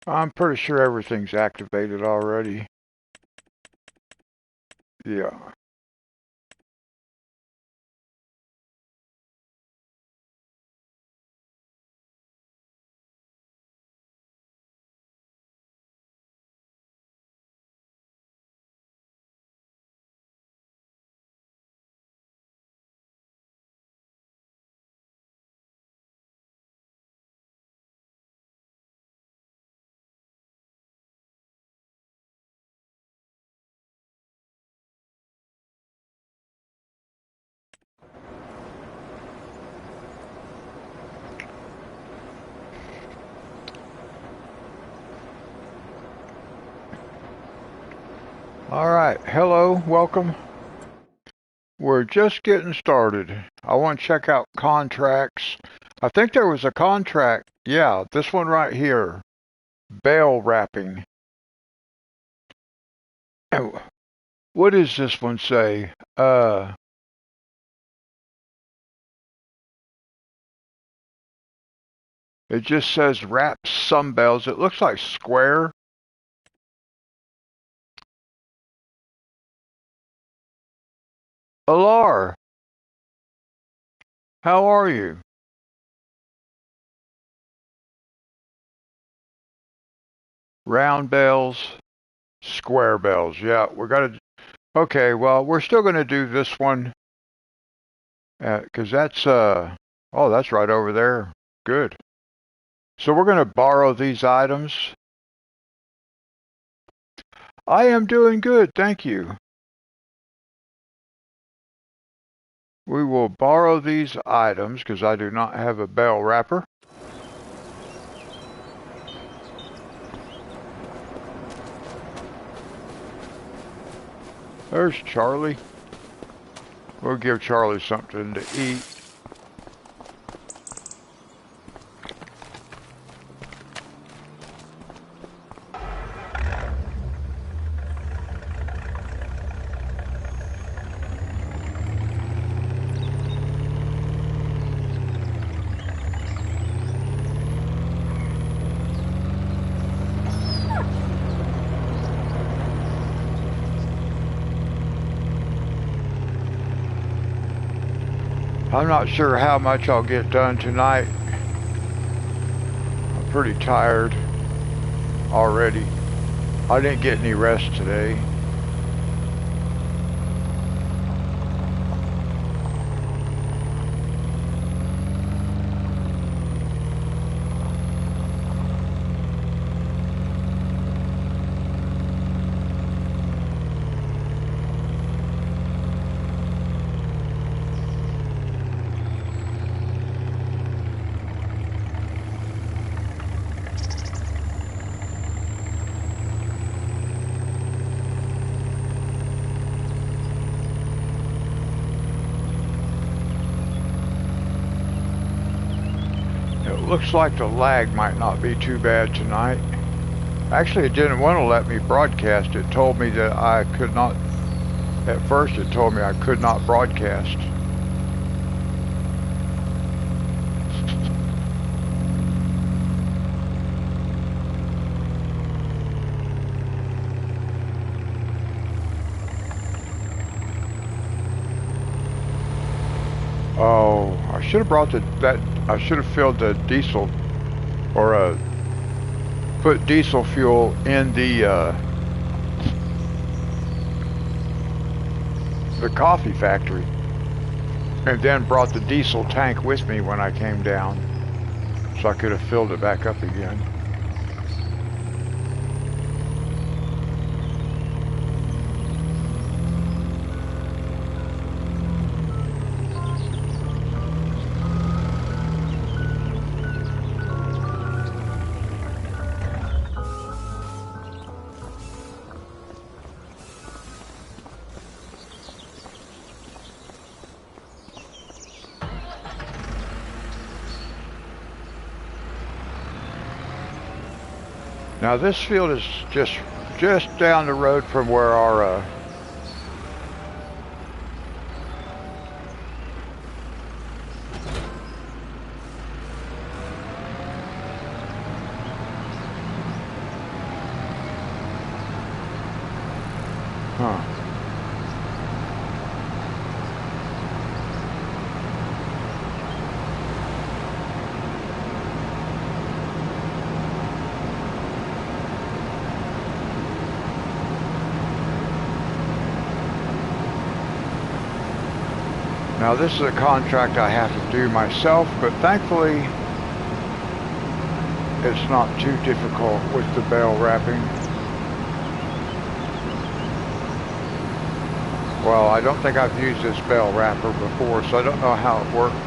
I'm pretty sure everything's activated already. Yeah. All right. Hello. Welcome. We're just getting started. I want to check out contracts. I think there was a contract. Yeah, this one right here. Bale wrapping. Oh, what does this one say? It just says wrap some bales. It looks like square. Alar, how are you? Round bales, square bales. Yeah, we're gonna. Okay, well, we're still gonna do this one because that's. Oh, that's right over there. Good. So we're gonna borrow these items. I am doing good, thank you. We will borrow these items because I do not have a bale wrapper. There's Charlie. We'll give Charlie something to eat. I'm not sure how much I'll get done tonight. I'm pretty tired already. I didn't get any rest today. It looks like the lag might not be too bad tonight. Actually, it didn't want to let me broadcast. It told me that I could not. At first, it told me I could not broadcast. Oh, I should have brought that. I should have filled the diesel or put diesel fuel in the coffee factory, and then brought the diesel tank with me when I came down, so I could have filled it back up again. Now this field is just down the road from where our Huh. Now this is a contract I have to do myself, but thankfully it's not too difficult with the bell wrapping. Well, I don't think I've used this bell wrapper before, so I don't know how it works.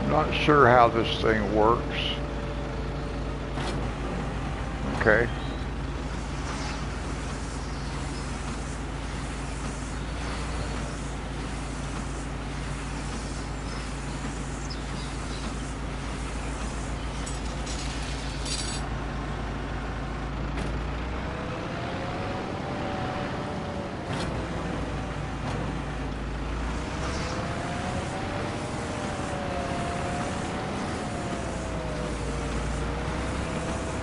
Not sure how this thing works. Okay.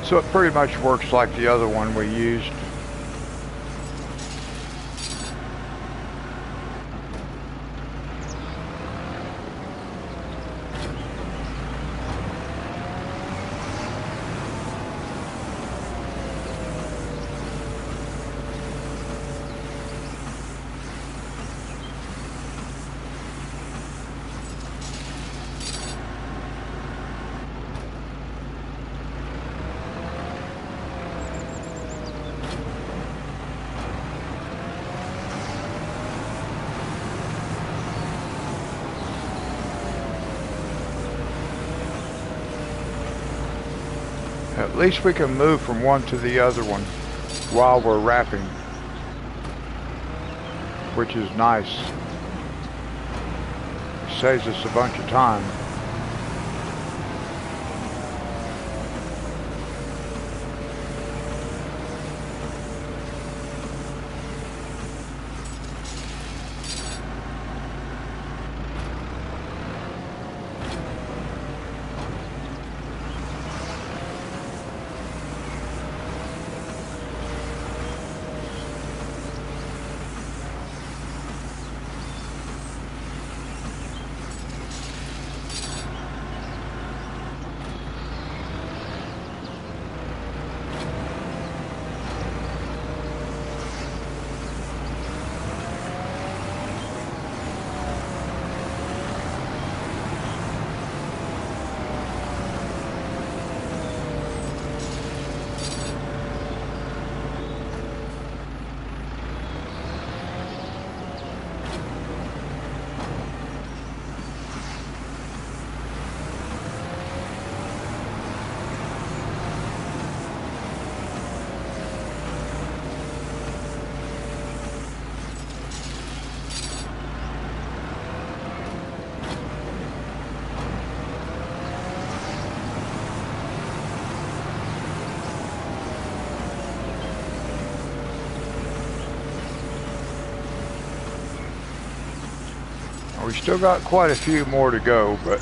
So it pretty much works like the other one we used. At least we can move from one to the other one while we're wrapping, which is nice. Saves us a bunch of time. We still got quite a few more to go, but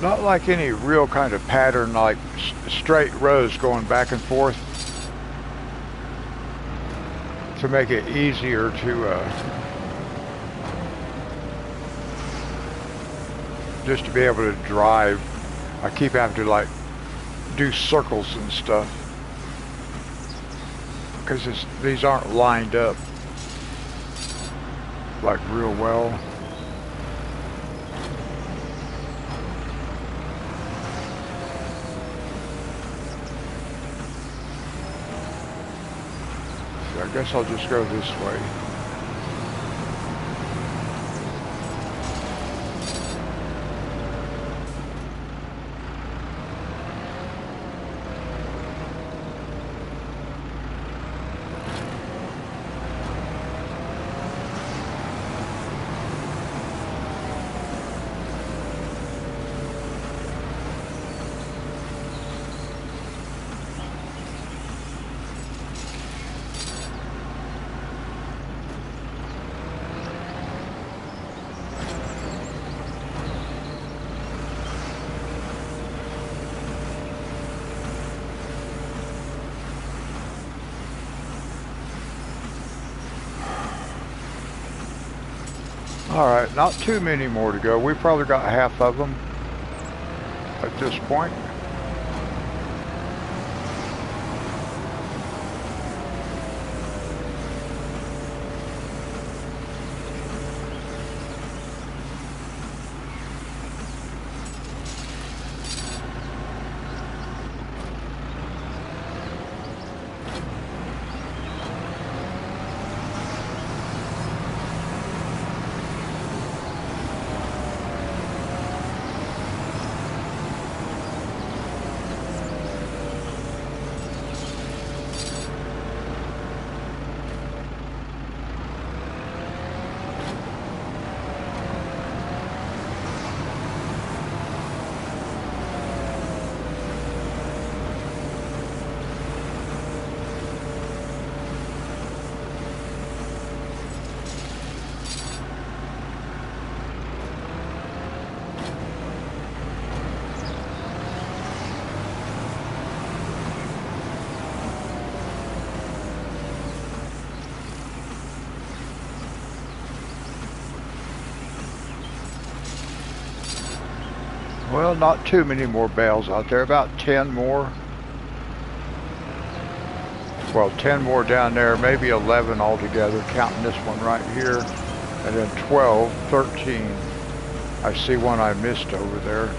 Not like any real kind of pattern, like straight rows going back and forth, to make it easier to just to be able to drive. I keep having to like do circles and stuff because these aren't lined up like real well. So I guess I'll just go this way. Alright, not too many more to go. We probably got half of them at this point. Well, not too many more bales out there, about 10 more. Well, 10 more down there, maybe 11 altogether, counting this one right here. And then 12, 13. I see one I missed over there.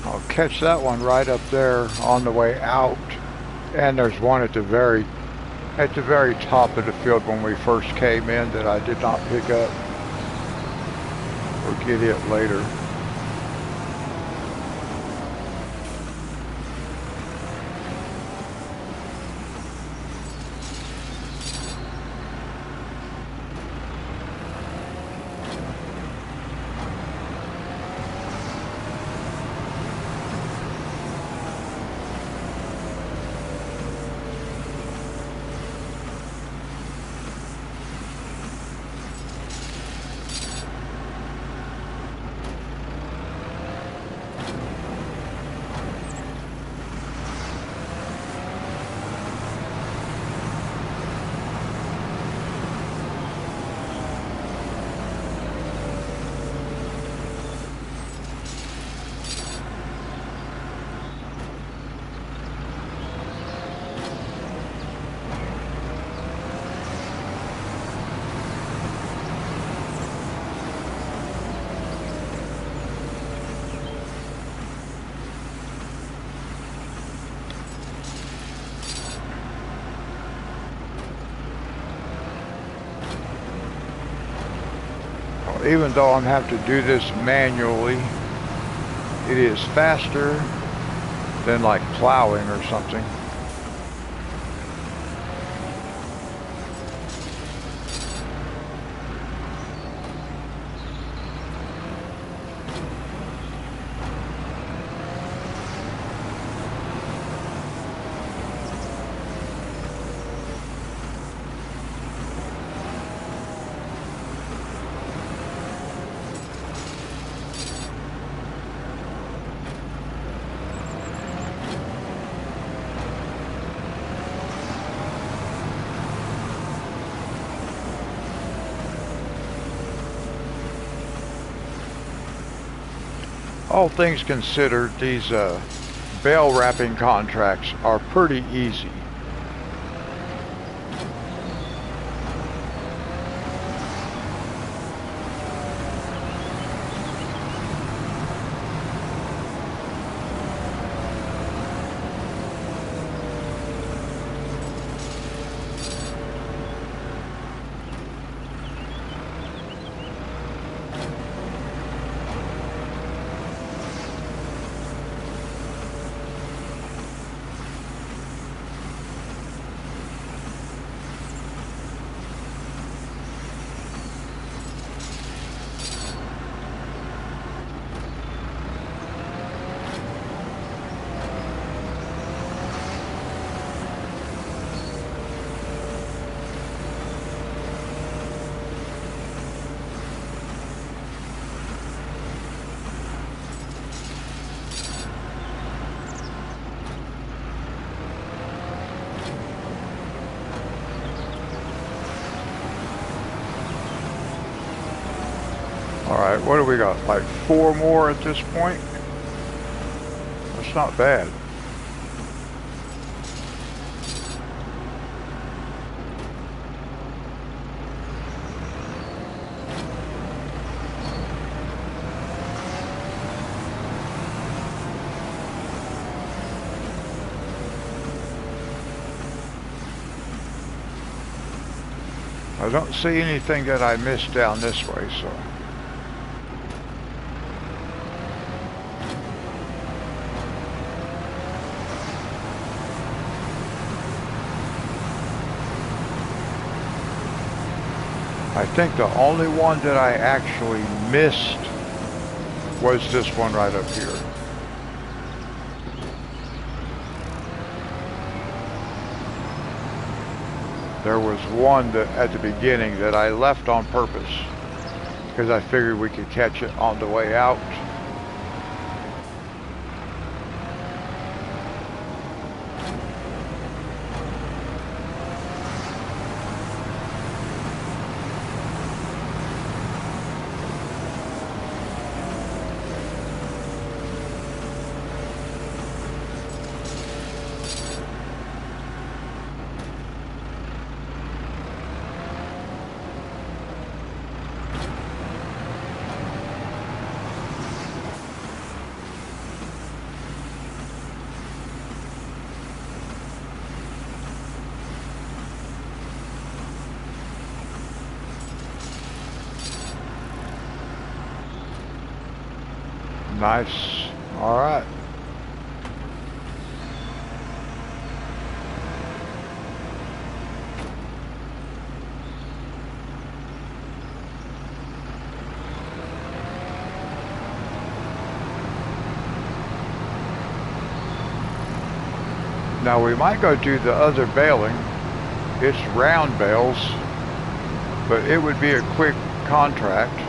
I'll catch that one right up there on the way out. And there's one at the very top of the field when we first came in that I did not pick up. We'll get it later. even though I'm having to do this manually, it is faster than like plowing or something. All things considered, these bale wrapping contracts are pretty easy. Alright, what do we got? Like 4 more at this point? That's not bad. I don't see anything that I missed down this way, so... I think the only one that I actually missed was this one right up here. There was one that at the beginning that I left on purpose because I figured we could catch it on the way out. Nice. All right. Now we might go do the other baling. It's round bales, but it would be a quick contract.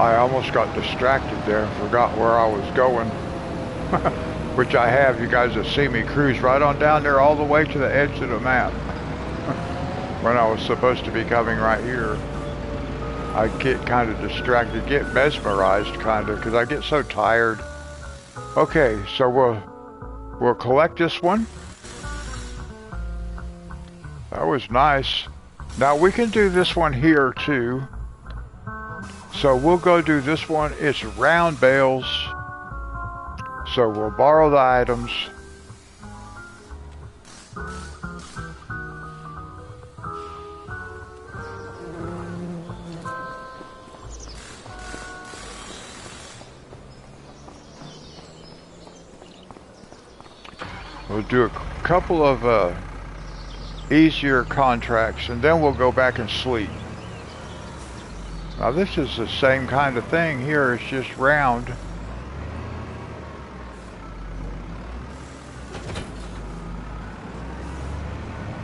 I almost got distracted there and forgot where I was going. Which I have. You guys have seen me cruise right on down there all the way to the edge of the map. When I was supposed to be coming right here. I get kind of distracted, get mesmerized kind of, because I get so tired. Okay, so we'll collect this one. That was nice. Now we can do this one here too. So we'll go do this one. It's round bales. So we'll borrow the items. We'll do a couple of easier contracts and then we'll go back and sleep. Now this is the same kind of thing here, it's just round.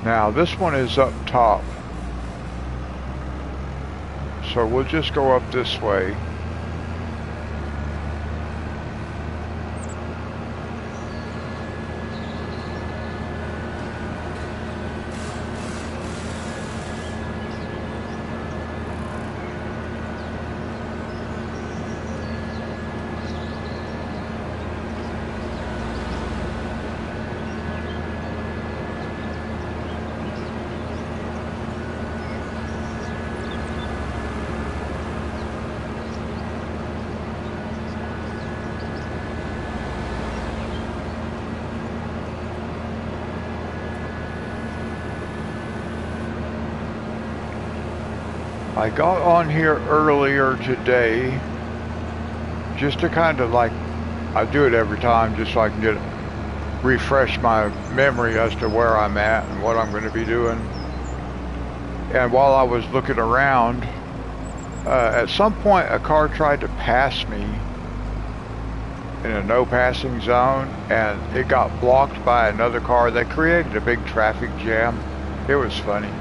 Now this one is up top. So we'll just go up this way. I got on here earlier today just to kind of like, I do it every time just so I can refresh my memory as to where I'm at and what I'm going to be doing. And while I was looking around, at some point a car tried to pass me in a no passing zone and it got blocked by another car. That created a big traffic jam. It was funny.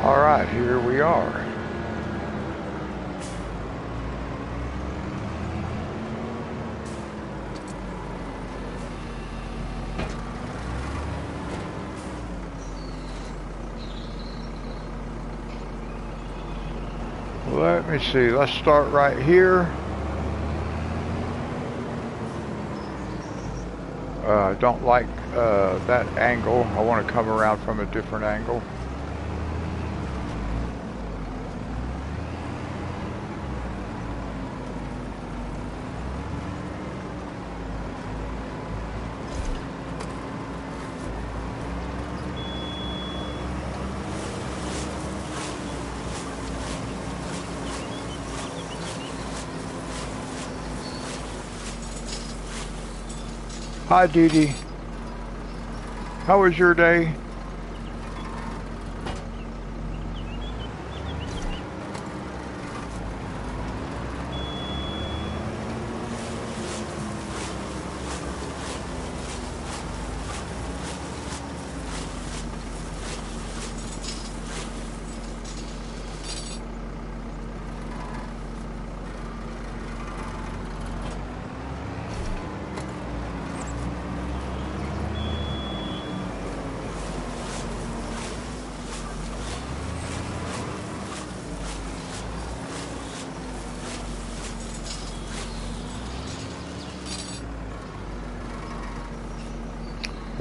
Alright, here we are. Let me see, let's start right here. I don't like that angle. I want to come around from a different angle. Hi, Dee Dee. How was your day?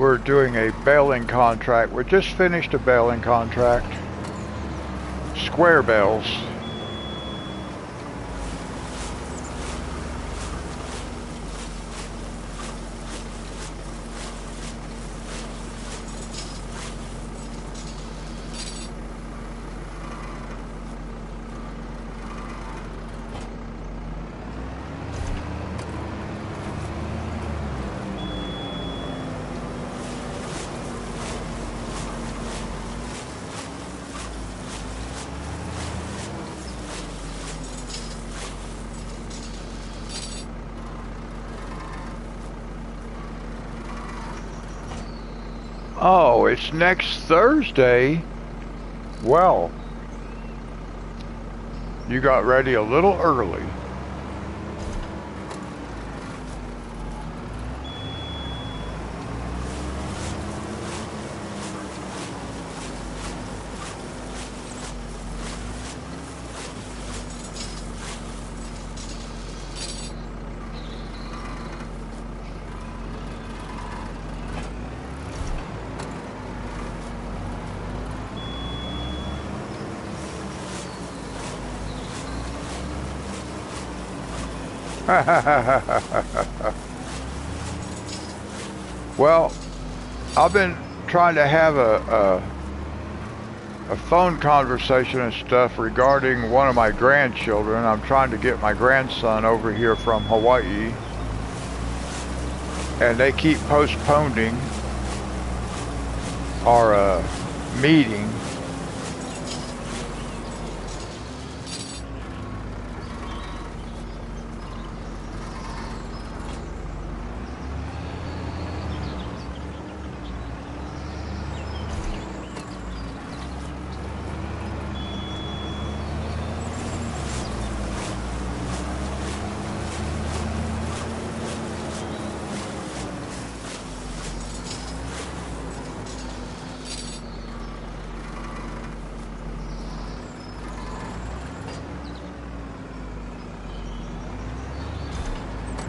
we're doing a baling contract. We just finished a baling contract. Square bales. Oh, it's next Thursday? Well, you got ready a little early. Well, I've been trying to have a phone conversation and stuff regarding one of my grandchildren. I'm trying to get my grandson over here from Hawaii, and they keep postponing our meeting.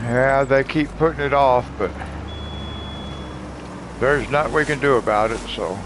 Yeah, they keep putting it off, but there's nothing we can do about it, so.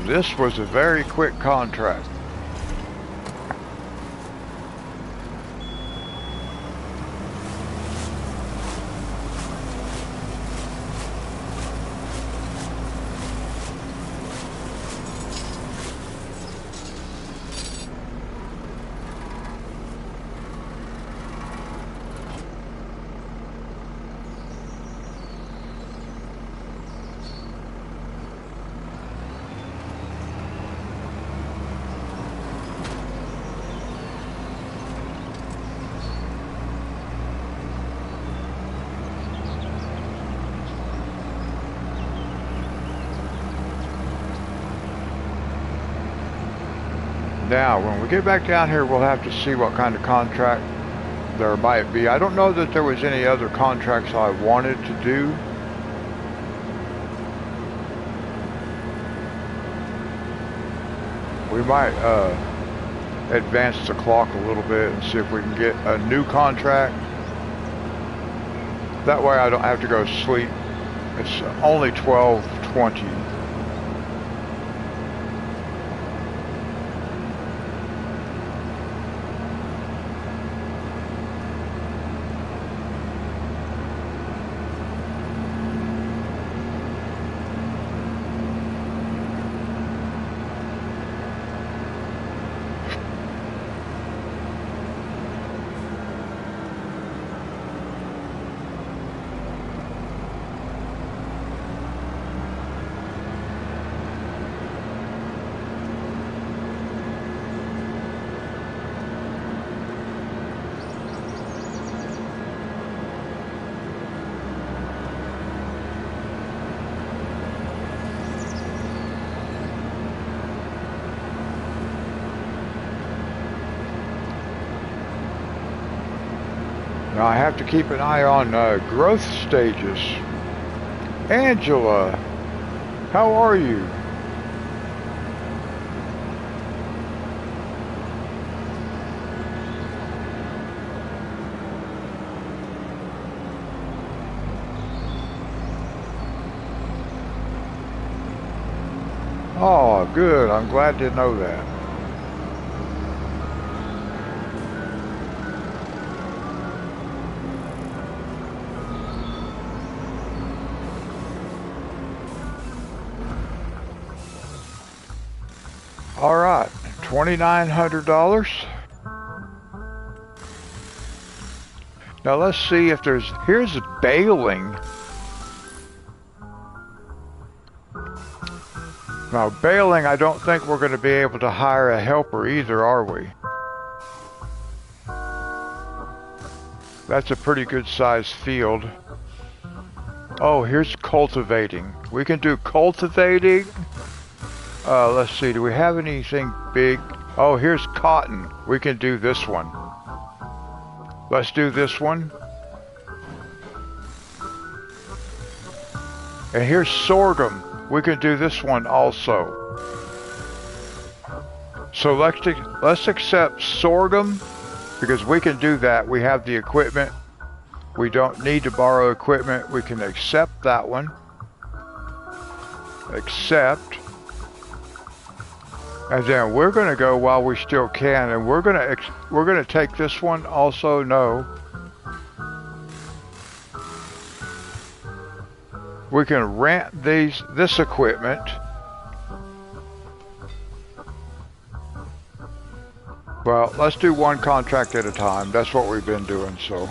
This was a very quick contract. Now, when we get back down here, we'll have to see what kind of contract there might be. I don't know that there was any other contracts I wanted to do. We might advance the clock a little bit and see if we can get a new contract. That way I don't have to go to sleep. It's only 12:20. Now I have to keep an eye on growth stages. Angela, how are you? Oh, good. I'm glad to know that. All right, $2,900. Now let's see if here's baling. Now baling, I don't think we're going to be able to hire a helper either, are we? That's a pretty good sized field. Oh, here's cultivating. We can do cultivating. Let's see, do we have anything big? Oh, here's cotton. We can do this one. Let's do this one. And here's sorghum. We can do this one also. So let's accept sorghum because we can do that. We have the equipment. We don't need to borrow equipment. We can accept that one. Accept. And then we're going to go while we still can, and we're going to take this one also. No. We can rent this equipment. Well, let's do one contract at a time. That's what we've been doing, so.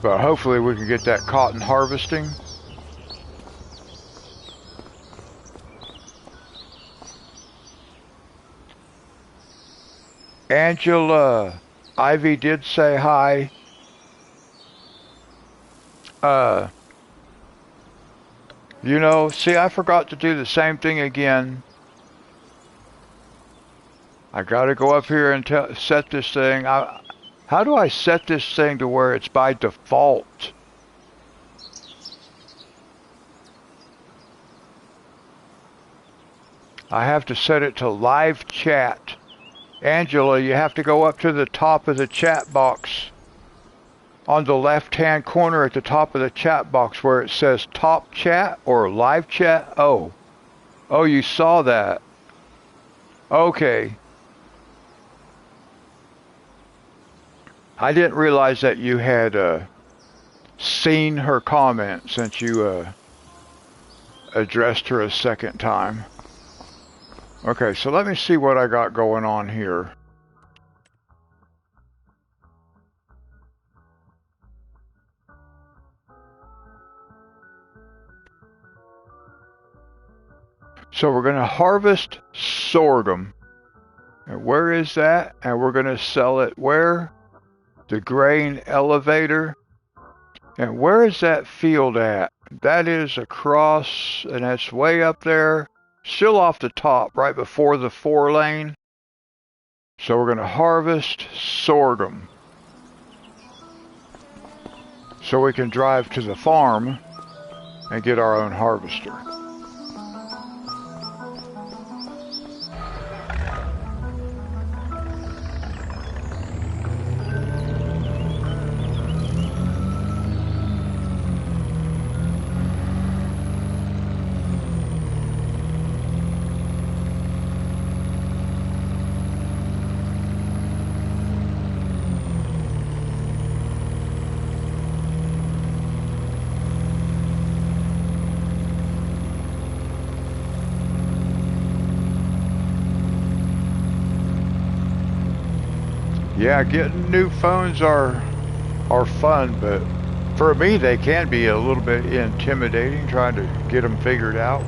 But hopefully we can get that cotton harvesting. Angela, Ivy did say hi. You know, see, I forgot to do the same thing again. I gotta go up here and set this thing. How do I set this thing to where it's by default? I have to set it to live chat. Angela, you have to go up to the top of the chat box. On the left-hand corner at the top of the chat box where it says top chat or live chat. Oh, you saw that. Okay. I didn't realize that you had seen her comment since you addressed her a second time. Okay, so let me see what I got going on here. So we're going to harvest sorghum. And where is that? And we're going to sell it where? The grain elevator. And where is that field at? That is across, and that's way up there. Still off the top, right before the 4-lane. So we're going to harvest sorghum. So we can drive to the farm and get our own harvester. Yeah, getting new phones are fun, but for me they can be a little bit intimidating trying to get them figured out.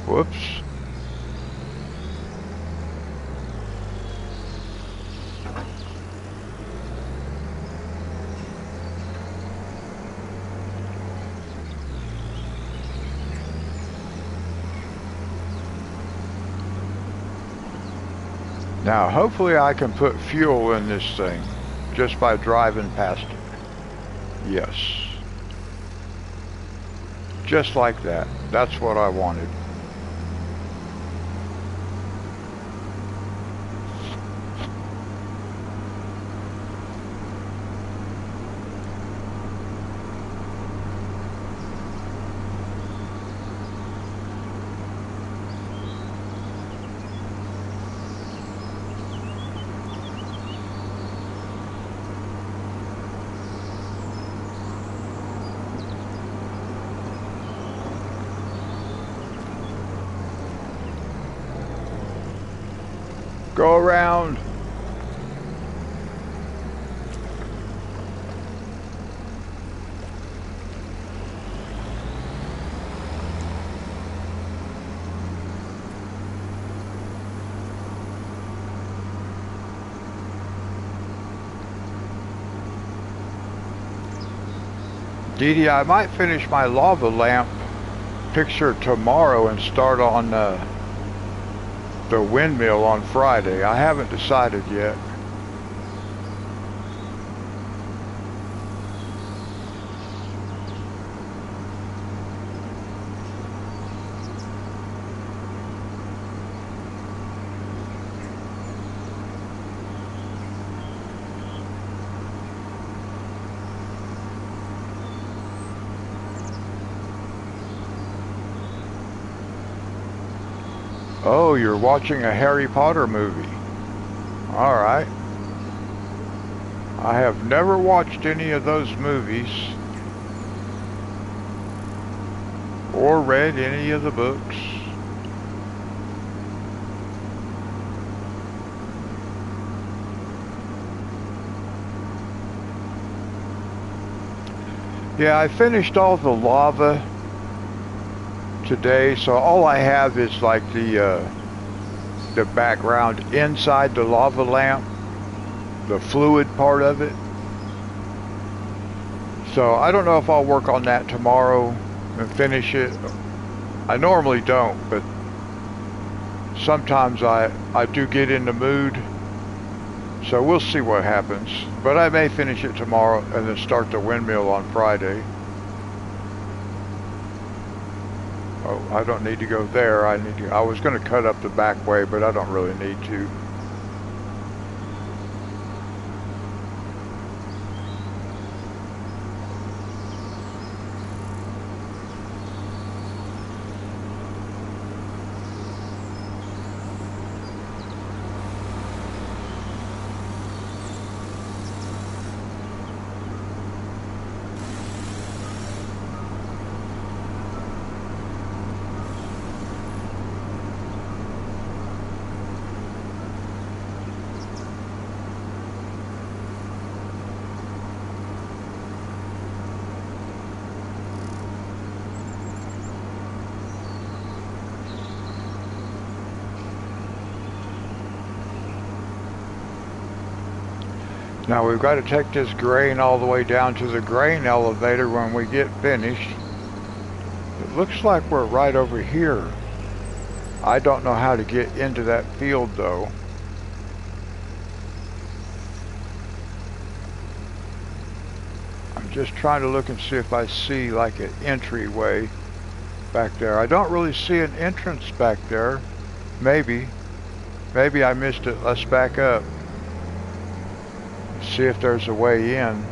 Whoops. Now, hopefully I can put fuel in this thing just by driving past it. Yes. Just like that. That's what I wanted. Go around. Dee Dee, I might finish my lava lamp picture tomorrow and start on the windmill on Friday. I haven't decided yet. Oh, you're watching a Harry Potter movie. All right. I have never watched any of those movies or read any of the books. Yeah, I finished all the lava today, so all I have is like the background inside the lava lamp, the fluid part of it. So I don't know if I'll work on that tomorrow and finish it. I normally don't, but sometimes I do get in the mood. So we'll see what happens. But I may finish it tomorrow and then start the windmill on Friday. Oh, I don't need to go there. I was going to cut up the back way, but I don't really need to. Now we've got to take this grain all the way down to the grain elevator when we get finished. It looks like we're right over here. I don't know how to get into that field though. I'm just trying to look and see if I see like an entryway back there. I don't really see an entrance back there. Maybe I missed it. Let's back up. See if there's a way in.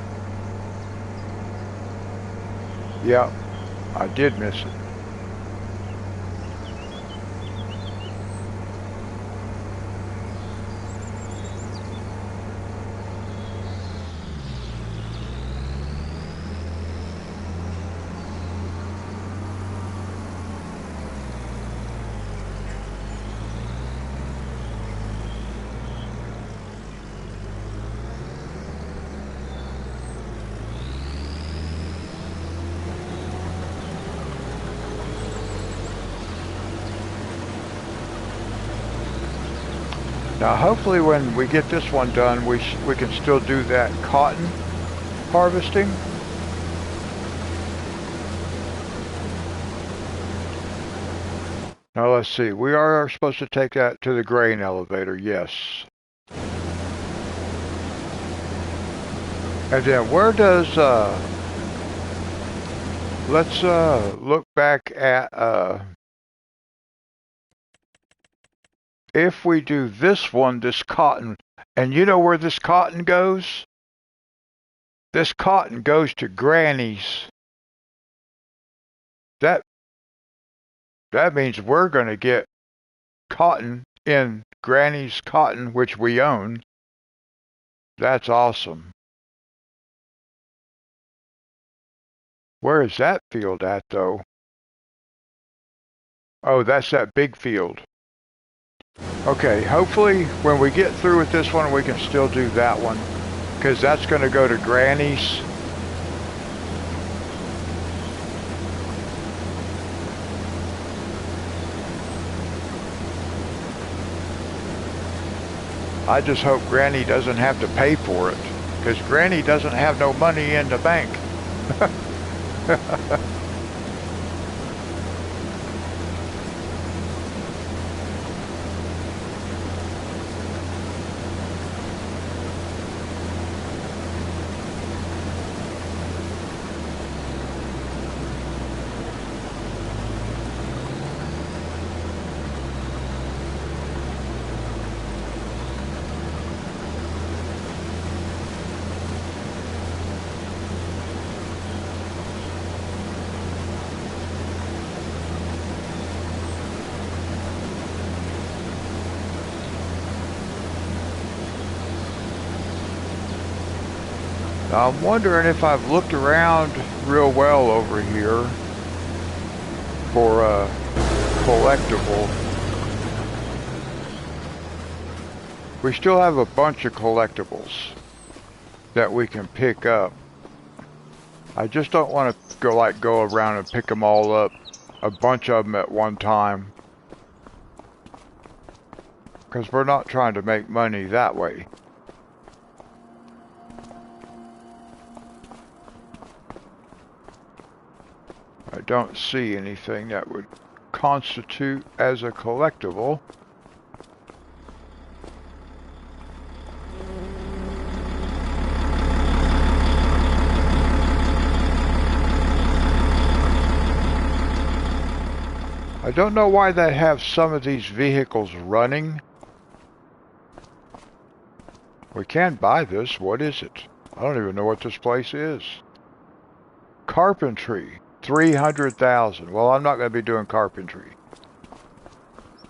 Yep, I did miss it. Now hopefully when we get this one done, we can still do that cotton harvesting. Now let's see, we are supposed to take that to the grain elevator, yes. And then where does, let's look back at, if we do this one, this cotton, and you know where this cotton goes? This cotton goes to Granny's. That means we're going to get cotton in Granny's cotton, which we own. That's awesome. Where is that field at, though? Oh, that's that big field. Okay, hopefully when we get through with this one, we can still do that one, because that's going to go to Granny's. I just hope Granny doesn't have to pay for it, because Granny doesn't have no money in the bank. I'm wondering if I've looked around real well over here for a collectible. We still have a bunch of collectibles that we can pick up. I just don't want to go around and pick them all up, a bunch of them at one time, because we're not trying to make money that way. I don't see anything that would constitute as a collectible. I don't know why they have some of these vehicles running. We can buy this. What is it? I don't even know what this place is. Carpentry. 300,000. Well, I'm not going to be doing carpentry.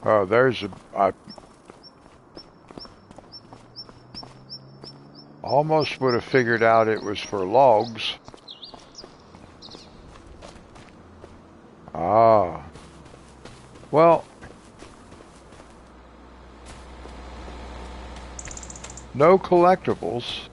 Oh, there's I almost would have figured out it was for logs. Ah. Well, no collectibles.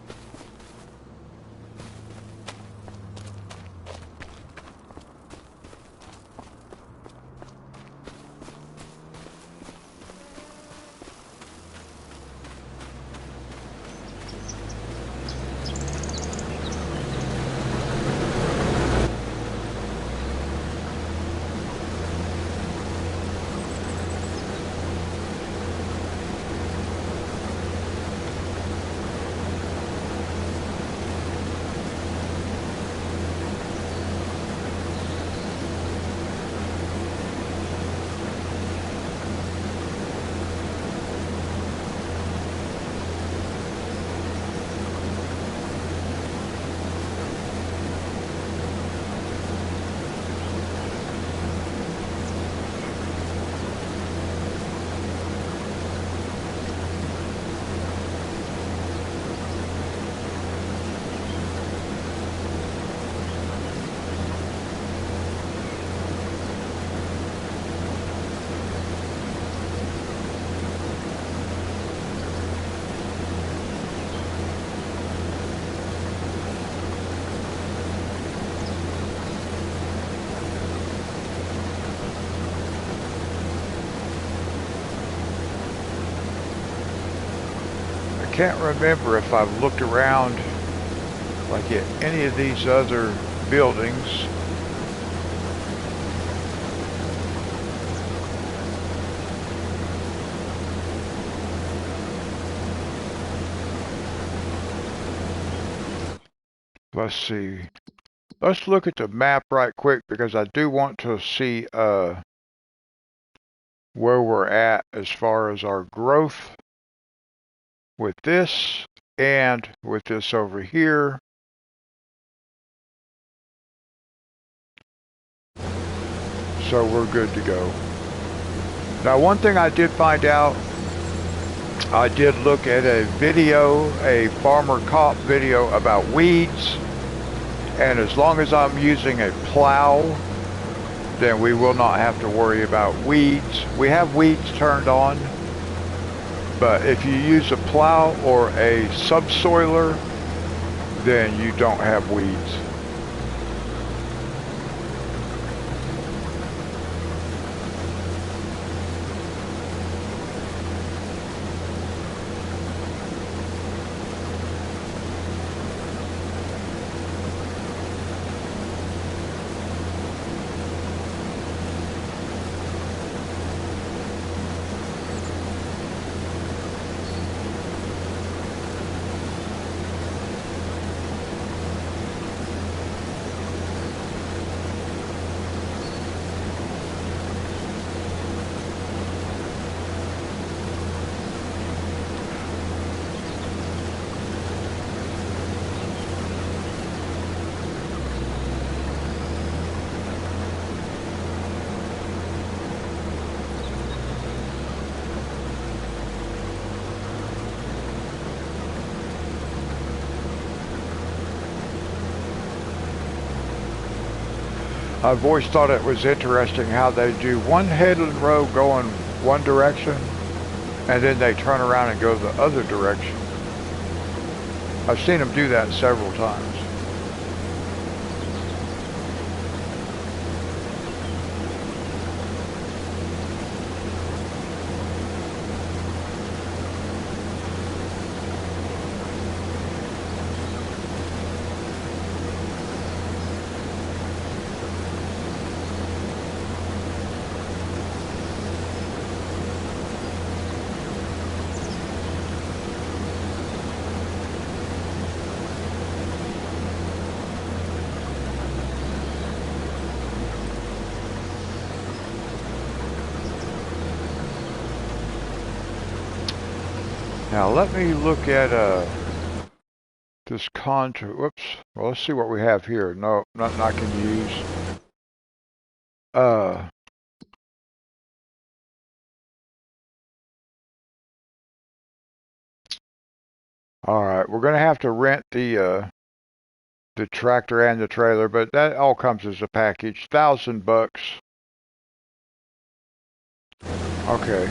can't remember if I've looked around like at any of these other buildings. Let's see. Let's look at the map right quick because I do want to see where we're at as far as our growth with this and with this over here. So we're good to go. Now, one thing I did find out, I did look at a video, a farmer cop video about weeds, and as long as I'm using a plow, then we will not have to worry about weeds. We have weeds turned on, but if you use a plow or a subsoiler, then you don't have weeds. I've always thought it was interesting how they do one headland row going one direction and then they turn around and go the other direction. I've seen them do that several times. Now let me look at this contract. Whoops. Well, let's see what we have here. No, nothing I can use. All right, we're gonna have to rent the tractor and the trailer, but that all comes as a package. $1,000. Okay.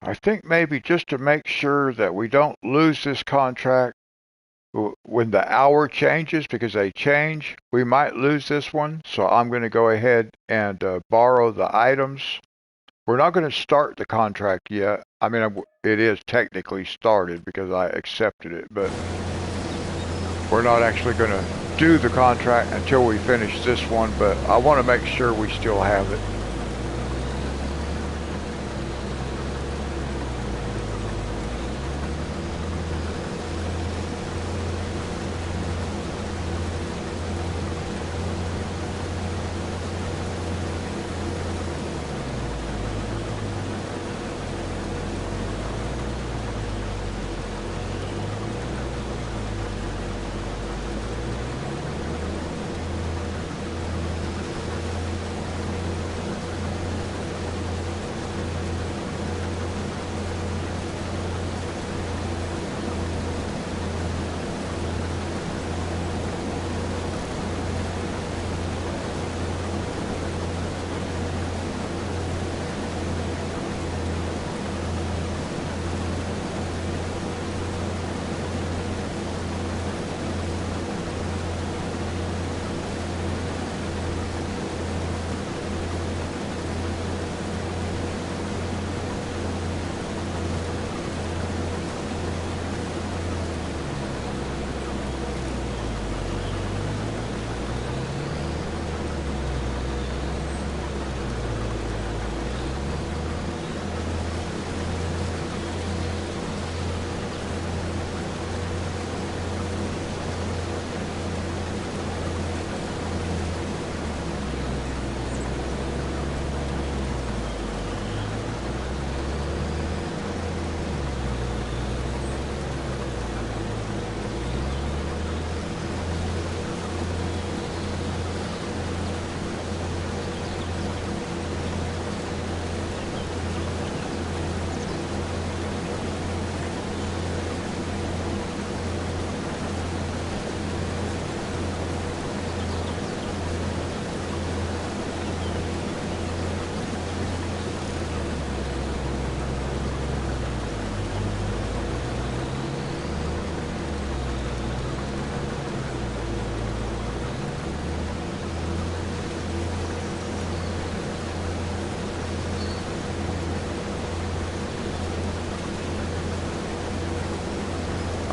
I think maybe just to make sure that we don't lose this contract when the hour changes, because they change, we might lose this one. So I'm going to go ahead and borrow the items. We're not going to start the contract yet. I mean, it is technically started because I accepted it, but we're not actually going to do the contract until we finish this one, but I want to make sure we still have it.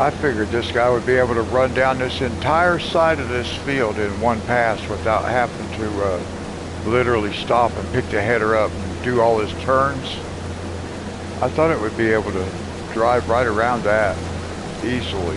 I figured this guy would be able to run down this entire side of this field in one pass without having to literally stop and pick the header up and do all his turns. I thought it would be able to drive right around that easily.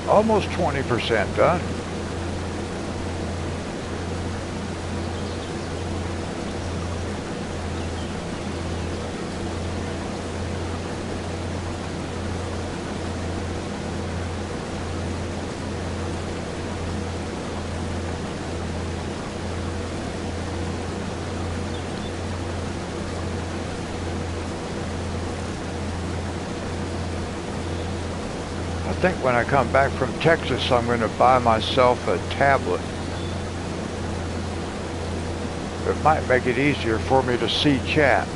Almost 20% done. I think when I come back from Texas, I'm going to buy myself a tablet. It might make it easier for me to see chat.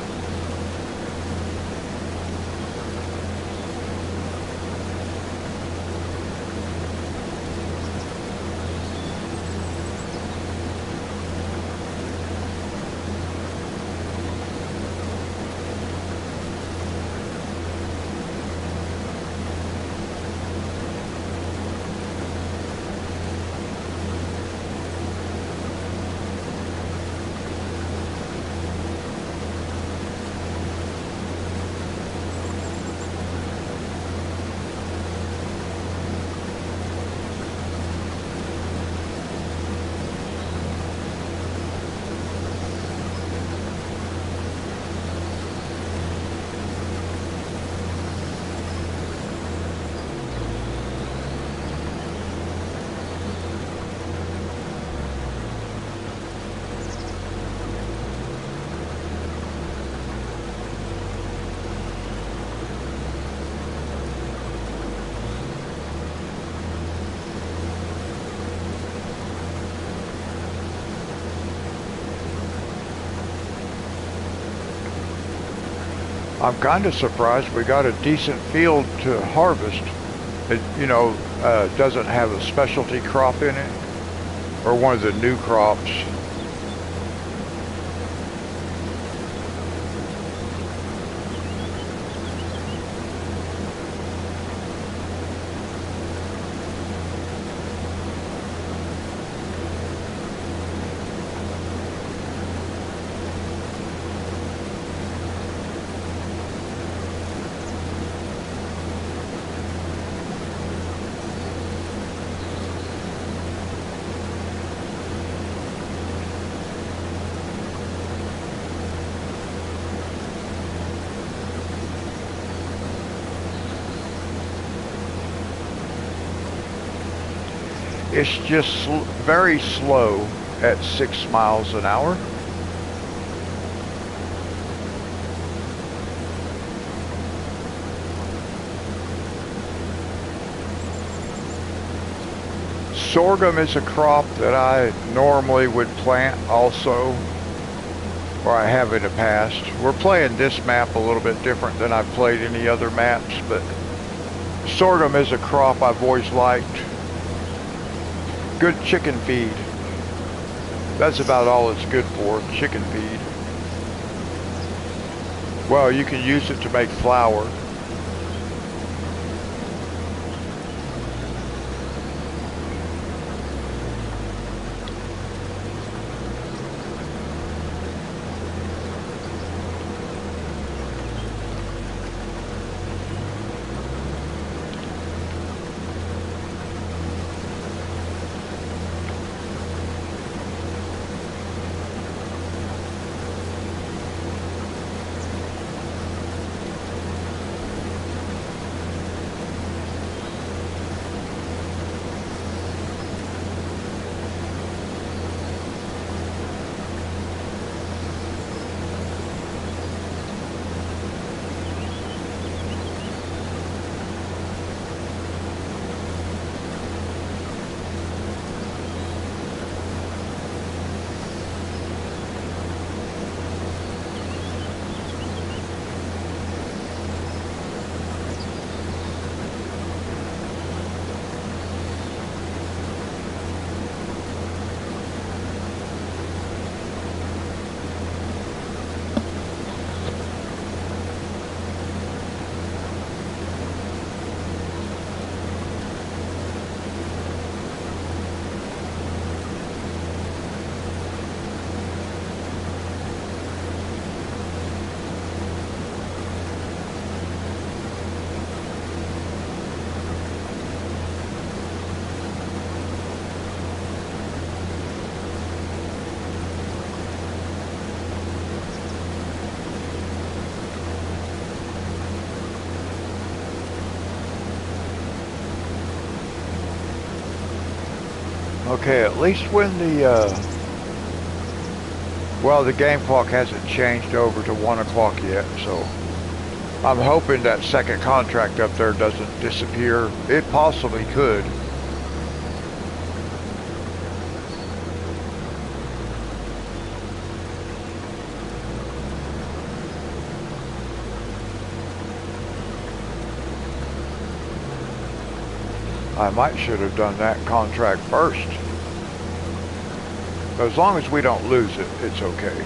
I'm kind of surprised we got a decent field to harvest. It, doesn't have a specialty crop in it, or one of the new crops. It's just very slow at 6 miles an hour. Sorghum is a crop that I normally would plant also, or I have in the past. We're playing this map a little bit different than I've played any other maps, but Sorghum is a crop I've always liked. Good chicken feed. That's about all it's good for, chicken feed. Well, you can use it to make flour. Okay, at least when well, the game clock hasn't changed over to 1 o'clock yet, so I'm hoping that second contract up there doesn't disappear. It possibly could. I might should have done that contract first. But as long as we don't lose it, it's okay.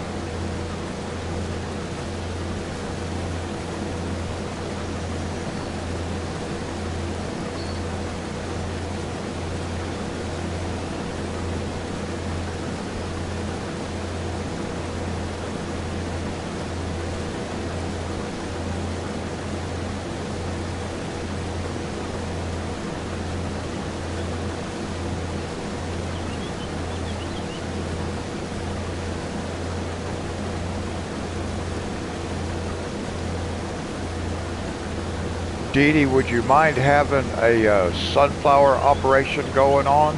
Dee Dee, would you mind having a sunflower operation going on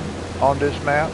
this map?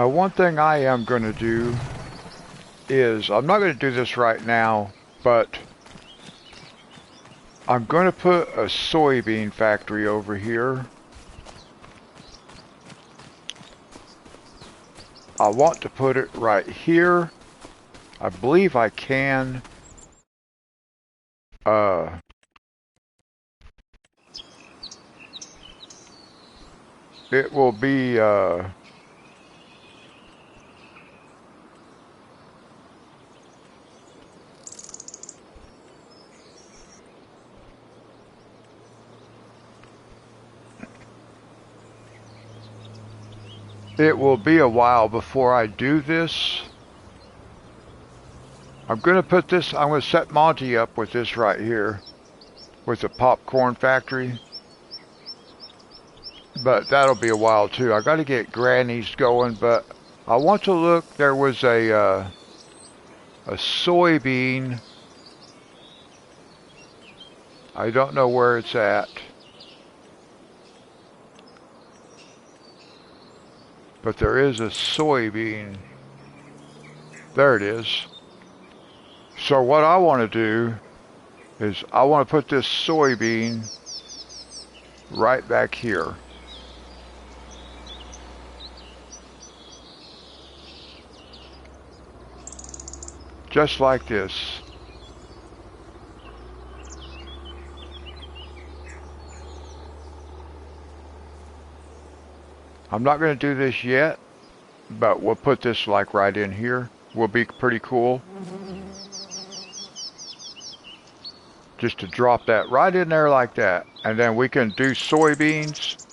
Now, one thing I am going to do is, I'm not going to do this right now, but I'm going to put a soybean factory over here. I want to put it right here. I believe I can. It will be, it will be a while before I do this. I'm going to put this, I'm going to set Monty up with this right here, with the popcorn factory. But that'll be a while too. I got to get Granny's going, but I want to look, there was a soybean. I don't know where it's at. But there is a soybean. There it is. So what I want to do is I want to put this soybean right back here. Just like this. I'm not going to do this yet, but we'll put this like right in here. Will be pretty cool. Just to drop that right in there like that. And then we can do soybeans.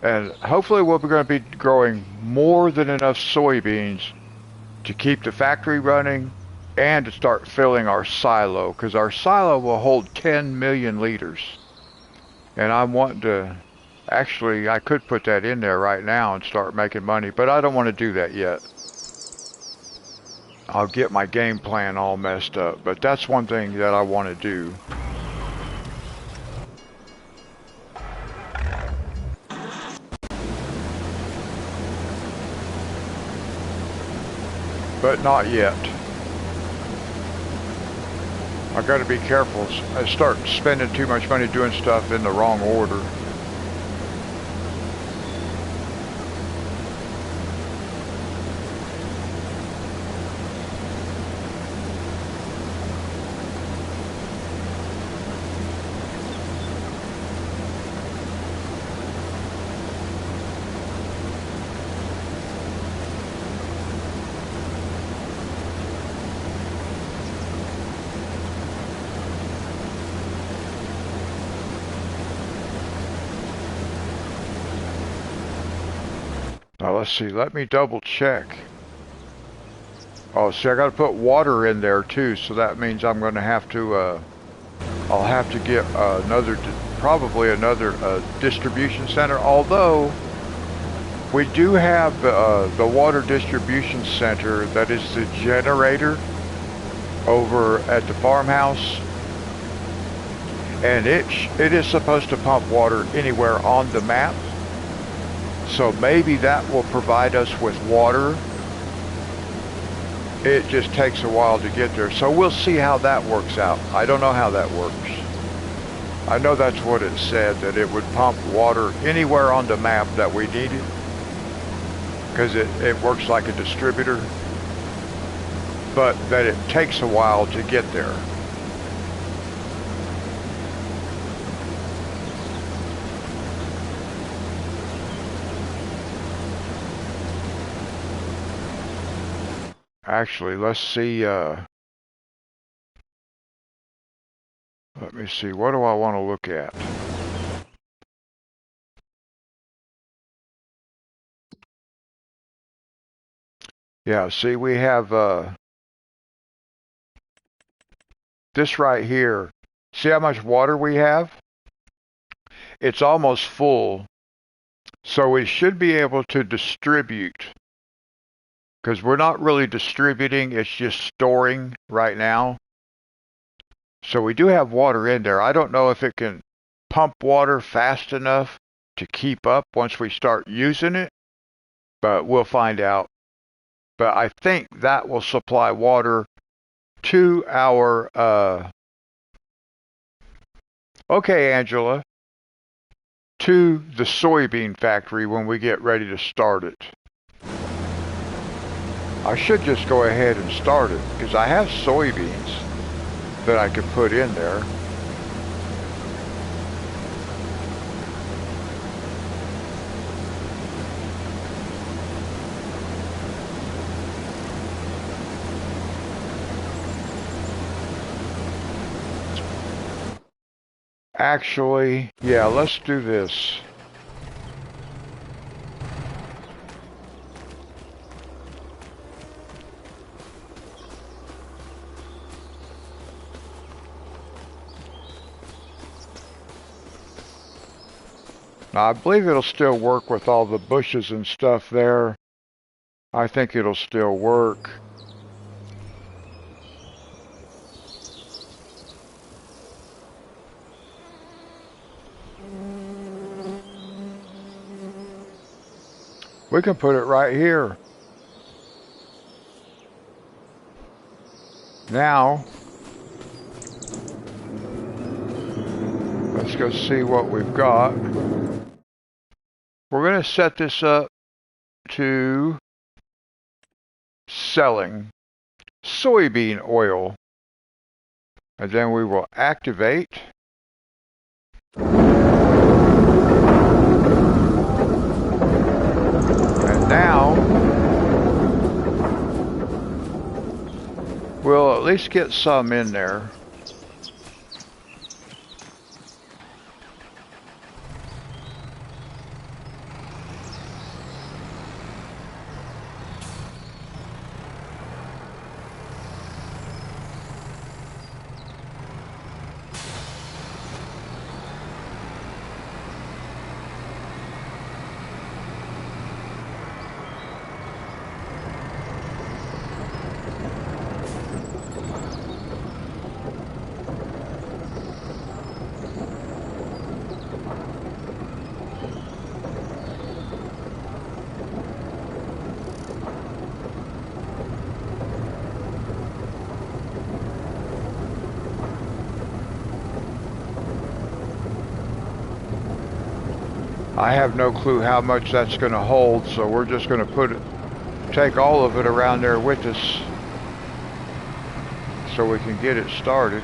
And hopefully we're going to be growing more than enough soybeans to keep the factory running and to start filling our silo. Because our silo will hold 10 million liters. And I'm wanting to... Actually, I could put that in there right now and start making money. But I don't want to do that yet. I'll get my game plan all messed up, but that's one thing that I want to do. But not yet. I gotta be careful. I start spending too much money doing stuff in the wrong order. Now let's see, let me double check. Oh, see, I gotta put water in there too, so that means I'm gonna have to, I'll have to get another, probably another distribution center, although we do have the water distribution center that is the generator over at the farmhouse. And it is supposed to pump water anywhere on the map. So maybe that will provide us with water. It just takes a while to get there. So we'll see how that works out. I don't know how that works. I know that's what it said, that it would pump water anywhere on the map that we needed. Because it works like a distributor. But that it takes a while to get there. Actually, let's see, let me see, what do I want to look at? Yeah, see, we have this right here. See how much water we have? It's almost full. So we should be able to distribute. Because we're not really distributing, it's just storing right now. So we do have water in there. I don't know if it can pump water fast enough to keep up once we start using it. but we'll find out. But I think that will supply water to our, okay, Angela, to the soybean factory when we get ready to start it. I should just go ahead and start it because I have soybeans that I could put in there. Actually, yeah, let's do this. Now, I believe it'll still work with all the bushes and stuff there. I think it'll still work. We can put it right here. Now, let's go see what we've got. We're going to set this up to selling soybean oil. And then we will activate. And now, we'll at least get some in there. I have no clue how much that's going to hold, so we're just going to take all of it around there with us so we can get it started.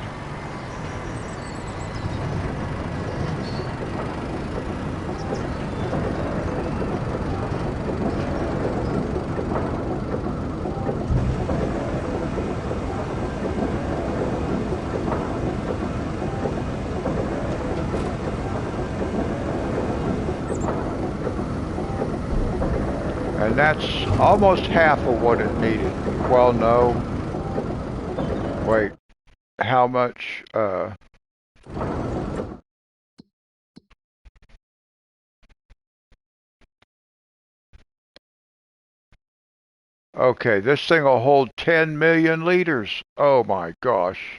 And that's almost half of what it needed. Well, no. Wait. How much? Okay, this thing will hold 10 million liters. Oh my gosh.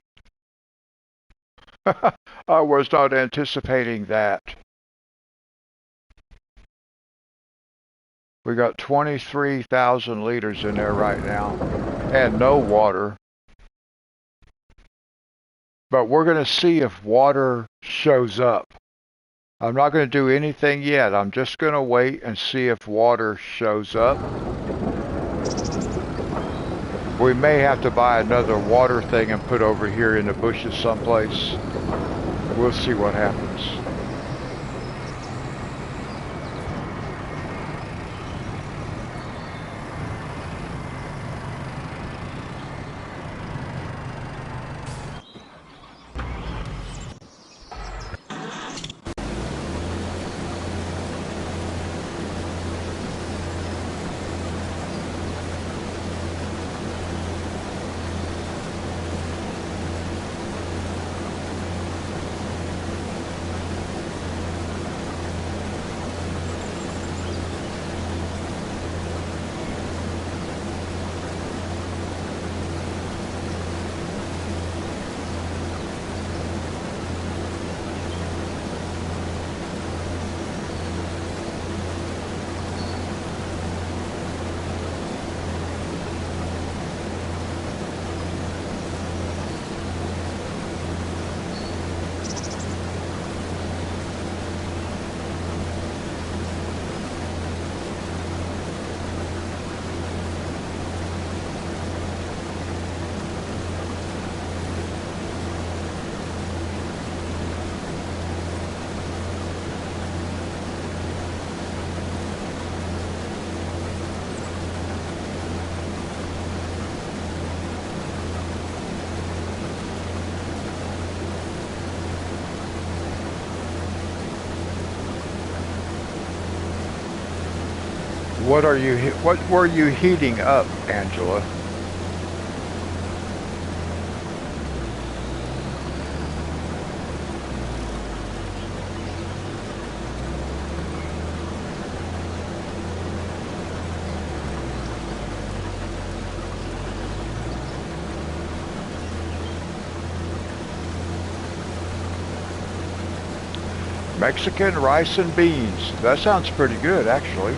I was not anticipating that. We got 23,000 liters in there right now, and no water. But we're going to see if water shows up. I'm not going to do anything yet. I'm just going to wait and see if water shows up. We may have to buy another water thing and put over here in the bushes someplace. We'll see what happens. What were you heating up, Angela? Mexican rice and beans. That sounds pretty good, actually.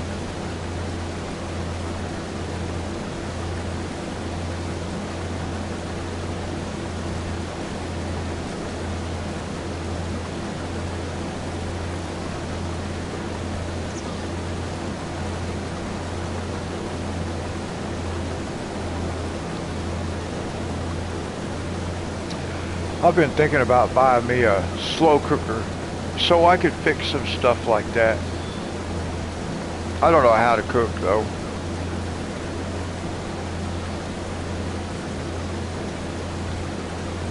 I've been thinking about buying me a slow cooker so I could fix some stuff like that. I don't know how to cook though.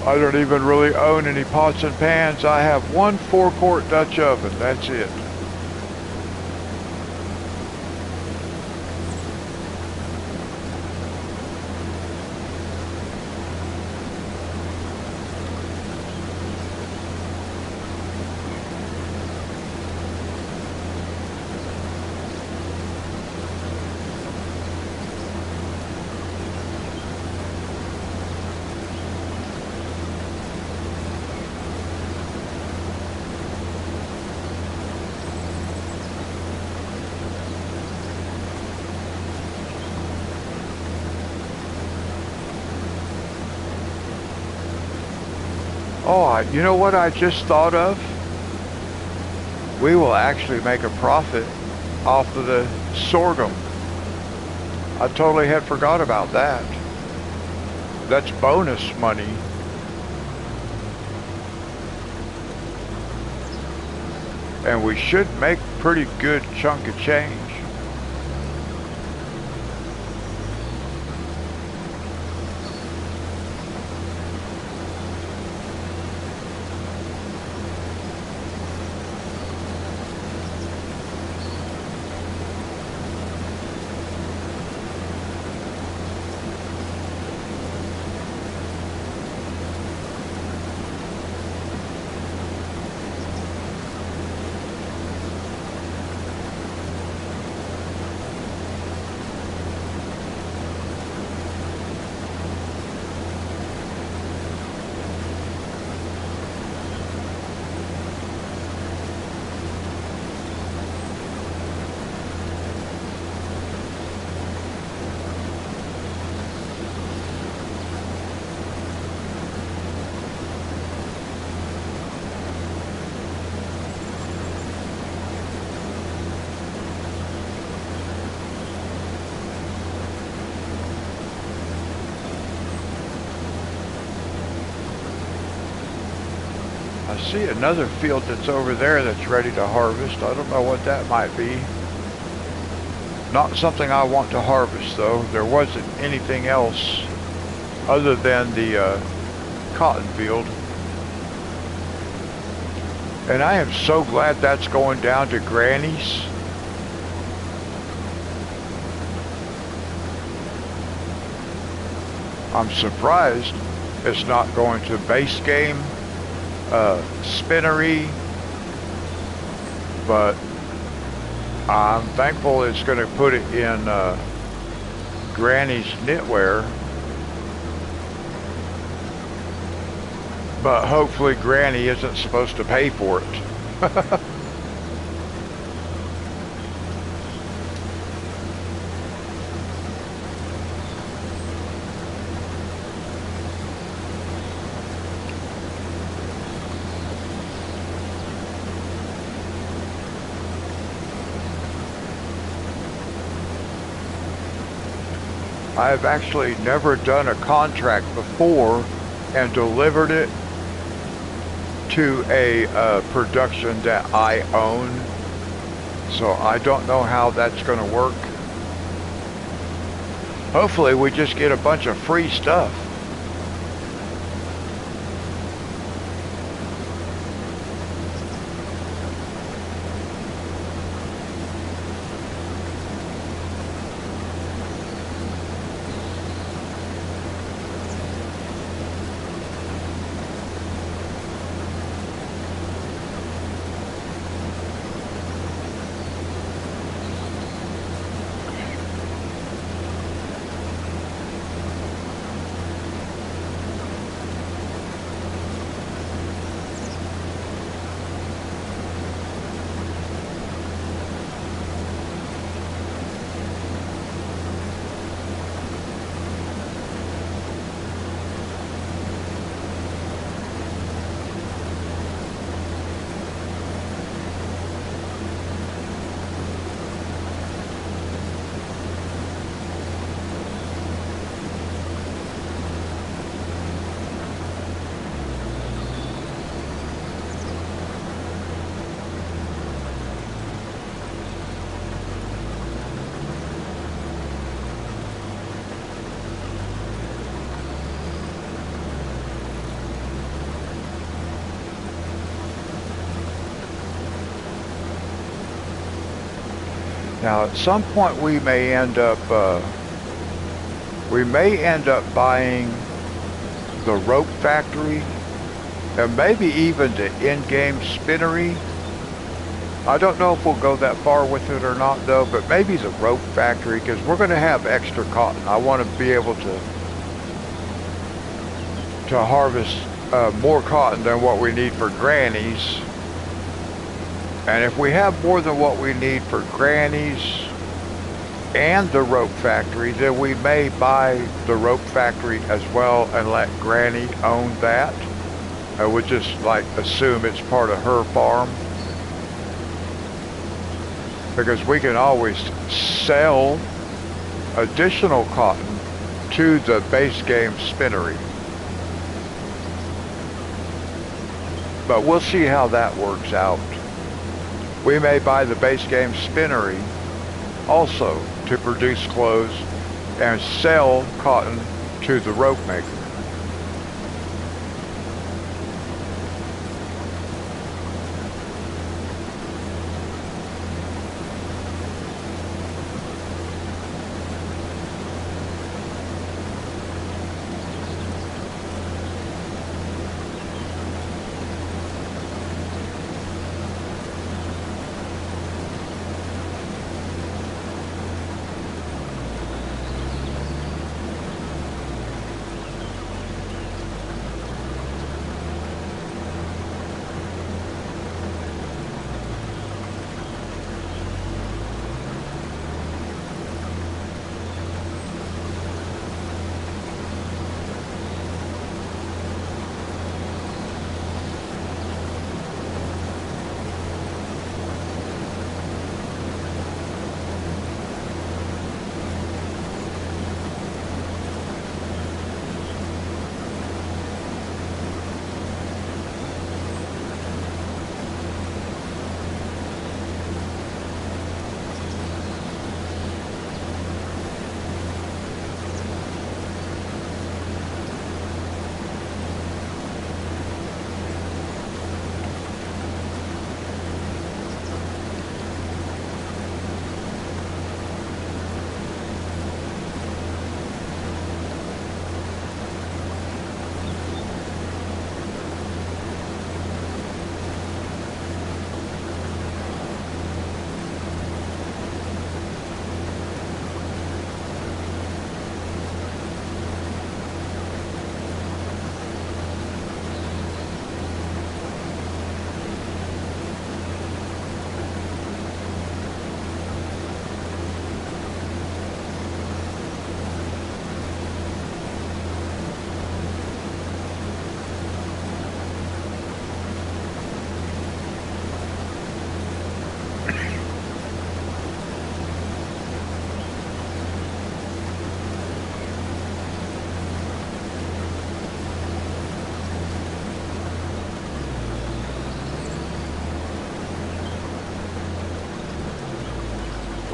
I don't even really own any pots and pans. I have one 4-quart Dutch oven, that's it. Oh, you know what I just thought of? We will actually make a profit off of the sorghum. I totally had forgot about that. That's bonus money. And we should make pretty good chunk of change. I see another field that's over there that's ready to harvest. I don't know what that might be. Not something I want to harvest though. There wasn't anything else other than the cotton field. And I am so glad that's going down to Granny's. I'm surprised it's not going to base game, spinnery, but I'm thankful it's going to put it in Granny's knitwear. But hopefully Granny isn't supposed to pay for it. I've actually never done a contract before and delivered it to a production that I own, so I don't know how that's going to work. Hopefully we just get a bunch of free stuff. Now, at some point, we may end up buying the rope factory, and maybe even the in-game spinnery. I don't know if we'll go that far with it or not, though, but maybe the rope factory, because we're going to have extra cotton. I want to be able to harvest more cotton than what we need for grannies. And if we have more than what we need for grannies and the rope factory, then we may buy the rope factory as well and let Granny own that. I would just like assume it's part of her farm, because we can always sell additional cotton to the base game spinnery. But we'll see how that works out. We may buy the base game spinnery also to produce clothes and sell cotton to the rope maker.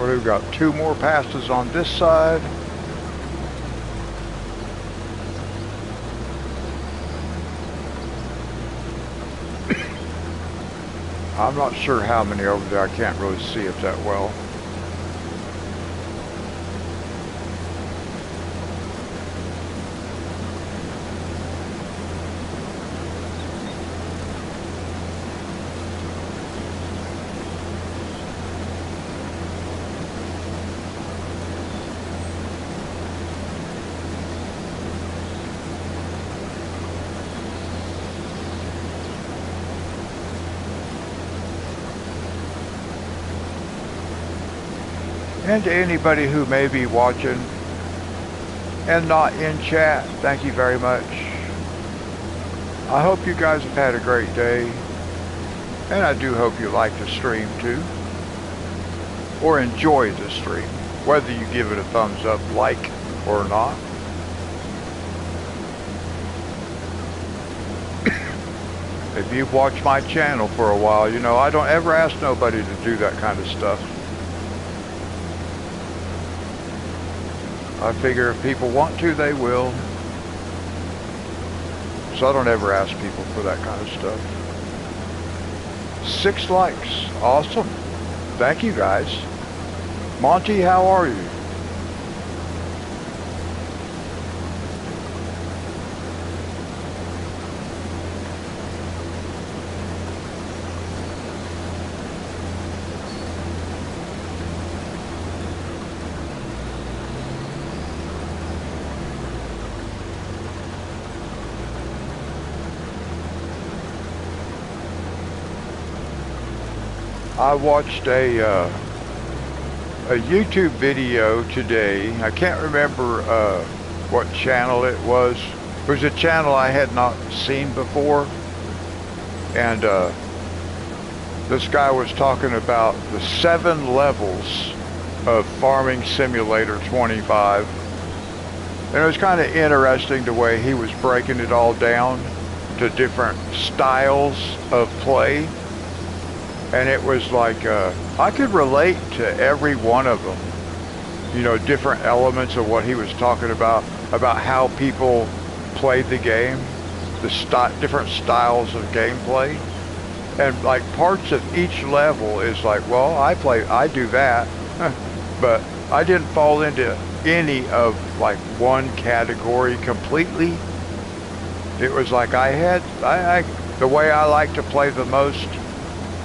We've got 2 more passes on this side. I'm not sure how many over there. I can't really see it that well. And to anybody who may be watching and not in chat, thank you very much. I hope you guys have had a great day, and I do hope you like the stream too, or enjoy the stream, whether you give it a thumbs up, like, or not. If you've watched my channel for a while, you know I don't ever ask nobody to do that kind of stuff. I figure if people want to, they will. So I don't ever ask people for that kind of stuff. 6 likes. Awesome. Thank you, guys. Monty, how are you? I watched a YouTube video today. I can't remember what channel it was. It was a channel I had not seen before. And this guy was talking about the 7 levels of Farming Simulator 25. And it was kind of interesting the way he was breaking it all down to different styles of play. And it was like, I could relate to every one of them. You know, different elements of what he was talking about how people played the game, the different styles of gameplay. And like parts of each level is like, well, I do that, but I didn't fall into any of like one category completely. It was like the way I like to play the most,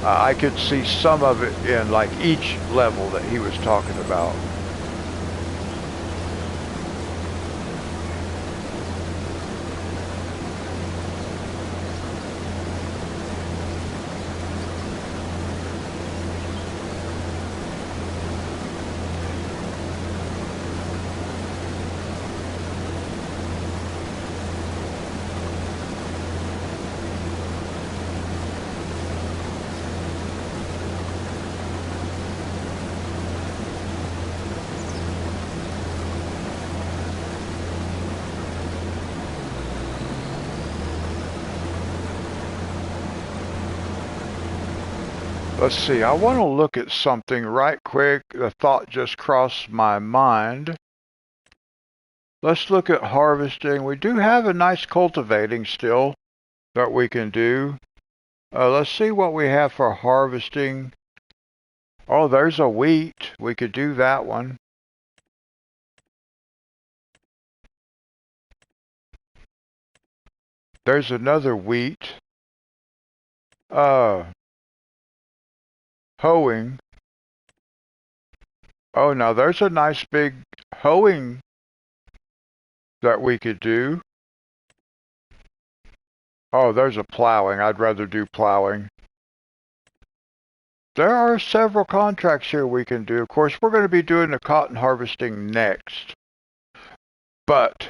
I could see some of it in like each level that he was talking about. Let's see, I want to look at something right quick. The thought just crossed my mind. Let's look at harvesting. We do have a nice cultivating still that we can do. Let's see what we have for harvesting. Oh, there's a wheat. We could do that one. There's another wheat. Hoeing. Oh, now there's a nice big hoeing that we could do. Oh, there's a plowing. I'd rather do plowing. There are several contracts here we can do. Of course, we're going to be doing the cotton harvesting next. But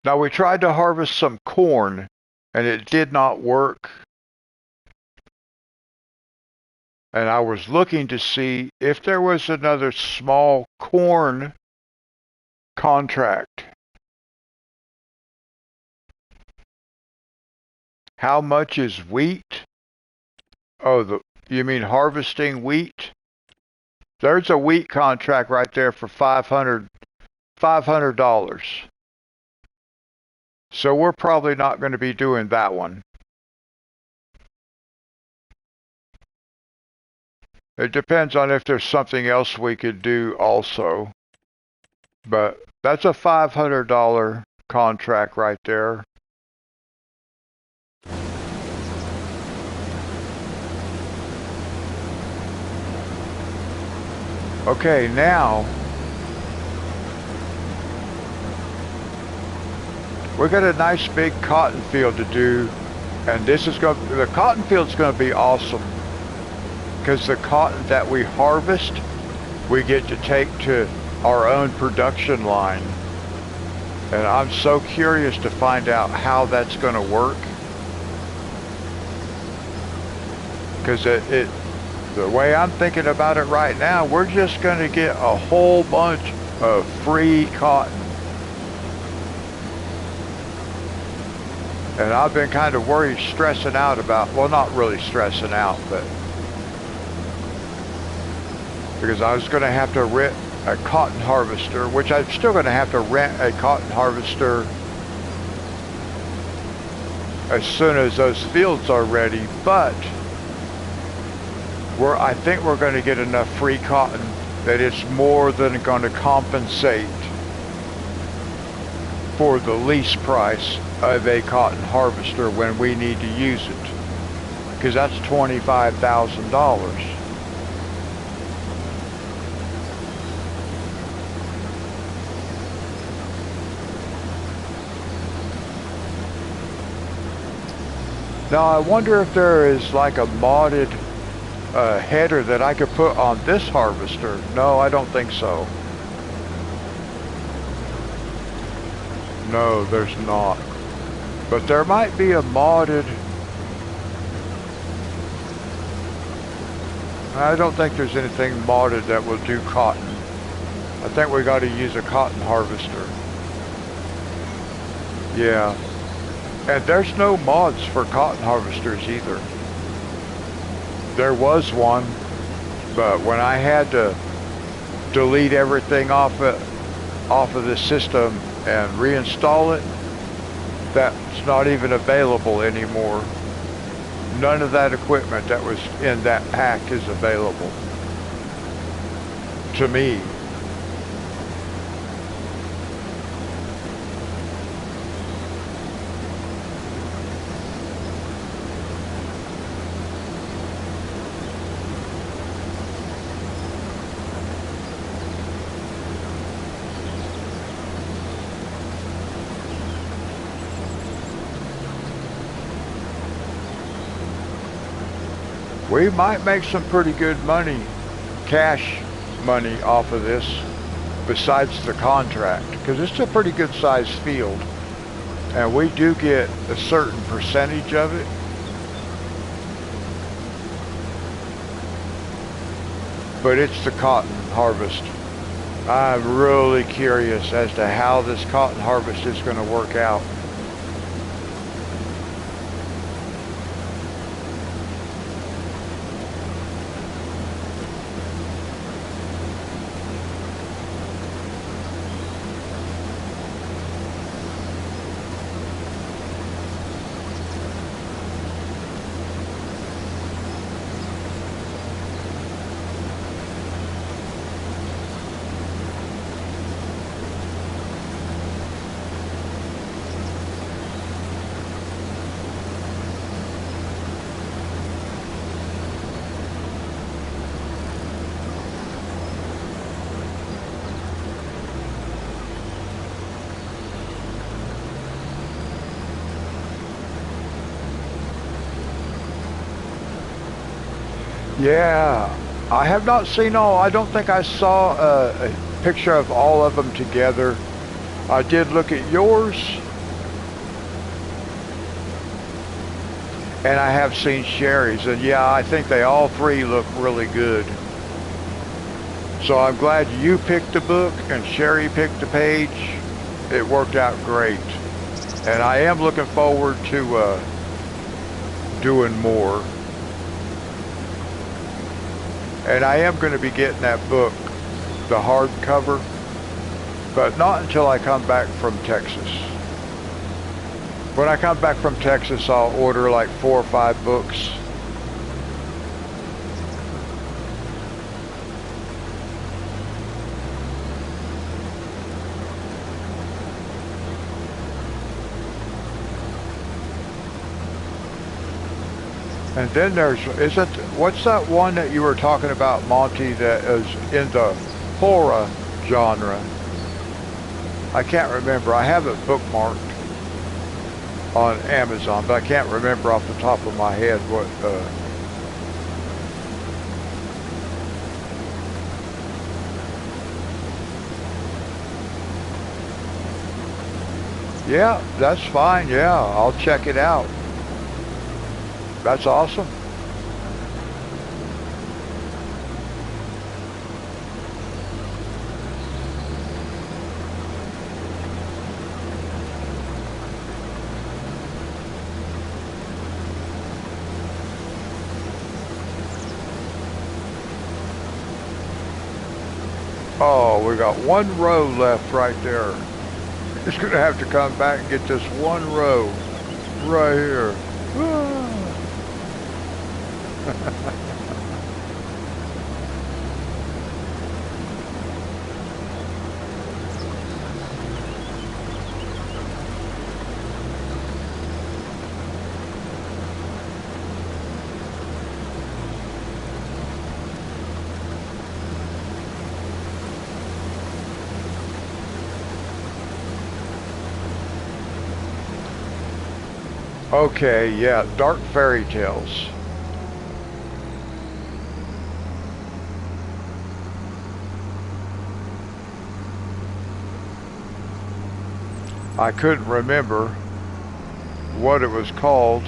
now we tried to harvest some corn and it did not work. And I was looking to see if there was another small corn contract. How much is wheat? Oh, you mean harvesting wheat? There's a wheat contract right there for $500. So we're probably not going to be doing that one. It depends on if there's something else we could do also. But that's a $500 contract right there. Okay, now we got a nice big cotton field to do, and the cotton field's going to be awesome. Because the cotton that we harvest, we get to take to our own production line. And I'm so curious to find out how that's going to work. Because the way I'm thinking about it right now, we're just going to get a whole bunch of free cotton. And I've been kind of worried, stressing out about, well, not really stressing out, but because I was going to have to rent a cotton harvester, which I'm still going to have to rent a cotton harvester as soon as those fields are ready, but I think we're going to get enough free cotton that it's more than going to compensate for the lease price of a cotton harvester when we need to use it, because that's $25,000. Now I wonder if there is like a modded header that I could put on this harvester. No, I don't think so. No, there's not. But there might be a modded... I don't think there's anything modded that will do cotton. I think we got to use a cotton harvester. Yeah. And there's no mods for cotton harvesters either. There was one, but when I had to delete everything off of the system and reinstall it, that's not even available anymore. None of that equipment that was in that pack is available to me. We might make some pretty good money, cash money off of this, besides the contract, because it's a pretty good sized field, and we do get a certain percentage of it. But it's the cotton harvest. I'm really curious as to how this cotton harvest is going to work out. Yeah, I have not seen all. I don't think I saw a picture of all of them together. I did look at yours, and I have seen Sherry's, and yeah, I think they all three look really good. So I'm glad you picked the book and Sherry picked the page. It worked out great, and I am looking forward to doing more. And I am going to be getting that book, the hardcover, but not until I come back from Texas. When I come back from Texas, I'll order like 4 or 5 books. And then what's that one that you were talking about, Monty, that is in the horror genre? I can't remember. I have it bookmarked on Amazon, but I can't remember off the top of my head what. Yeah, that's fine. Yeah, I'll check it out. That's awesome. Oh, we got 1 row left right there. Just gonna have to come back and get this 1 row right here. Okay, yeah, dark fairy tales. I couldn't remember what it was called.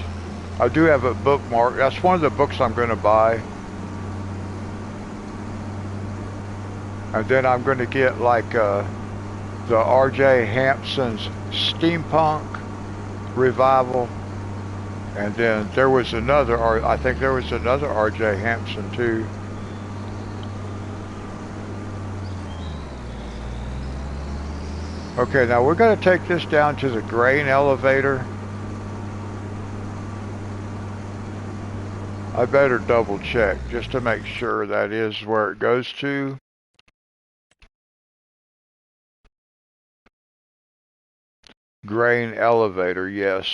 I do have a bookmark. That's one of the books I'm going to buy. And then I'm going to get like the R.J. Hampson's Steampunk Revival. And then there was another, I think there was another R.J. Hampson too. Okay, now we're going to take this down to the grain elevator. I better double check just to make sure that is where it goes to. Grain elevator, yes.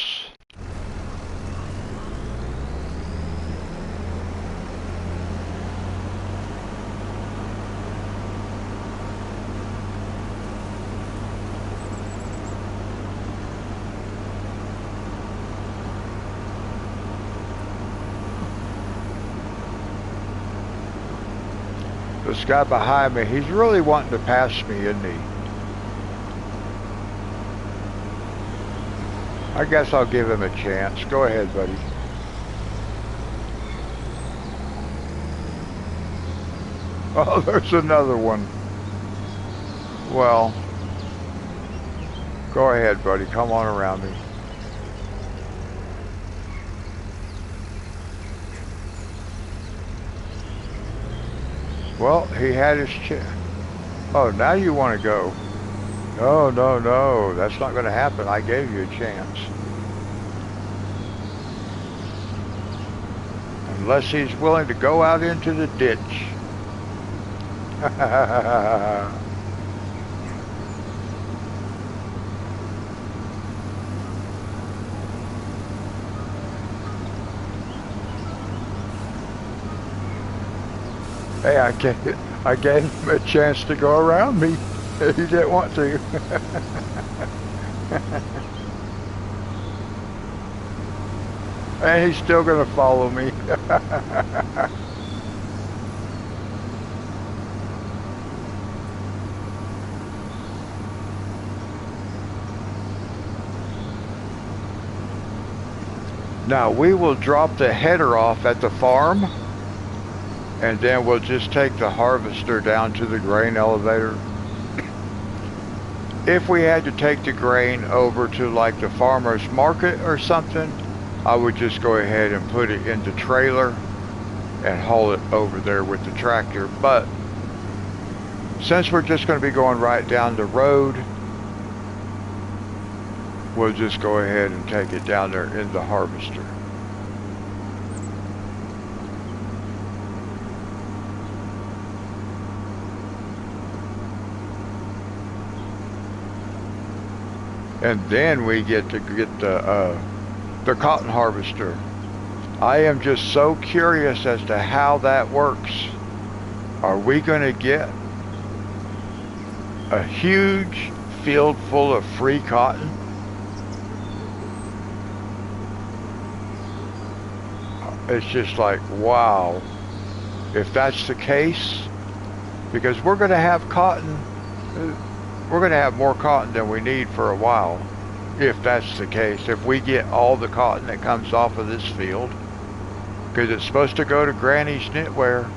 This guy behind me, he's really wanting to pass me, isn't he? I guess I'll give him a chance. Go ahead, buddy. Oh, there's another one. Well, go ahead, buddy. Come on around me. Well, he had his chance. Oh, now you want to go. No, no, no. That's not going to happen. I gave you a chance. Unless he's willing to go out into the ditch. Hey, I gave him a chance to go around me. He didn't want to. And he's still going to follow me. Now we will drop the header off at the farm, and then we'll just take the harvester down to the grain elevator. If we had to take the grain over to like the farmer's market or something, I would just go ahead and put it in the trailer and haul it over there with the tractor. But since we're just going to be going right down the road, we'll just go ahead and take it down there in the harvester. And then we get to get the cotton harvester. I am just so curious as to how that works. Are we going to get a huge field full of free cotton? It's just like, wow. If that's the case, because we're going to have cotton, we're going to have more cotton than we need for a while. If that's the case, if we get all the cotton that comes off of this field, because it's supposed to go to Granny's knitwear.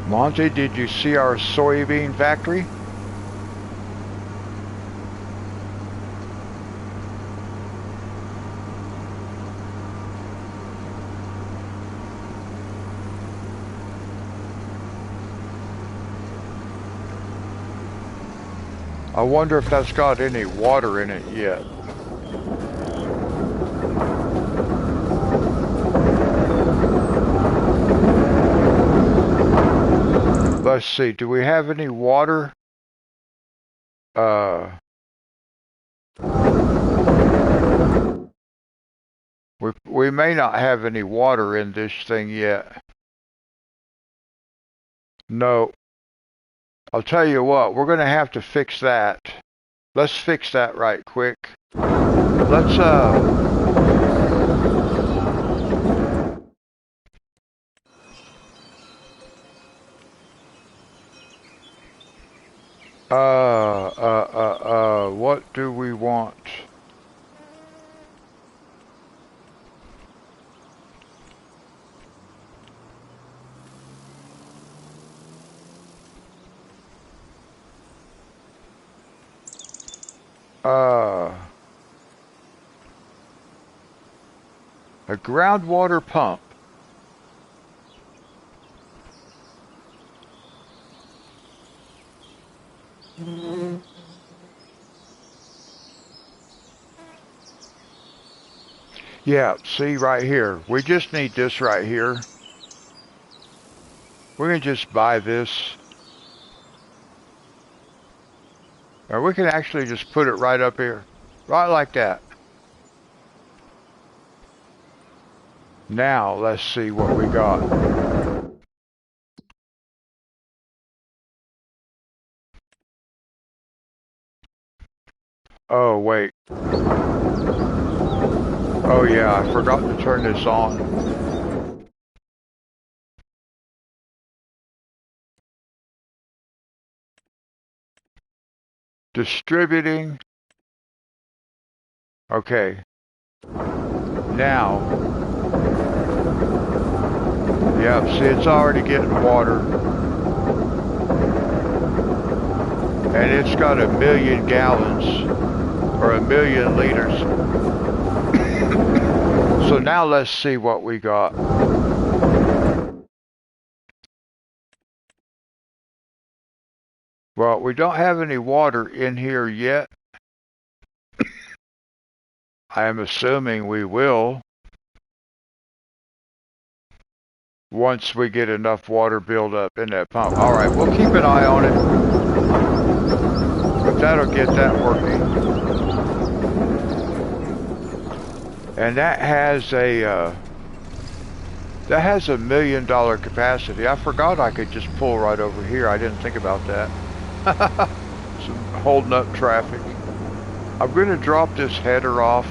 Monty, did you see our soybean factory? I wonder if that's got any water in it yet. let's see, do we have any water? We may not have any water in this thing yet. No. I'll tell you what, we're going to have to fix that. Let's fix that right quick. Let's, what do we want? A groundwater pump. Yeah, see right here. We just need this right here. We can just buy this. Or we can actually just put it right up here. Right like that. Now, let's see what we got. Oh, wait. Oh, yeah, I forgot to turn this on. Distributing. Okay. Now. Yep, see, it's already getting water. And it's got 1,000,000 gallons. Or 1,000,000 liters. So now let's see what we got. Well, we don't have any water in here yet. I am assuming we will. Once we get enough water build up in that pump. Alright, we'll keep an eye on it. But that'll get that working. And that has a $1 million capacity. I forgot I could just pull right over here. I didn't think about that. Some holding up traffic. I'm going to drop this header off.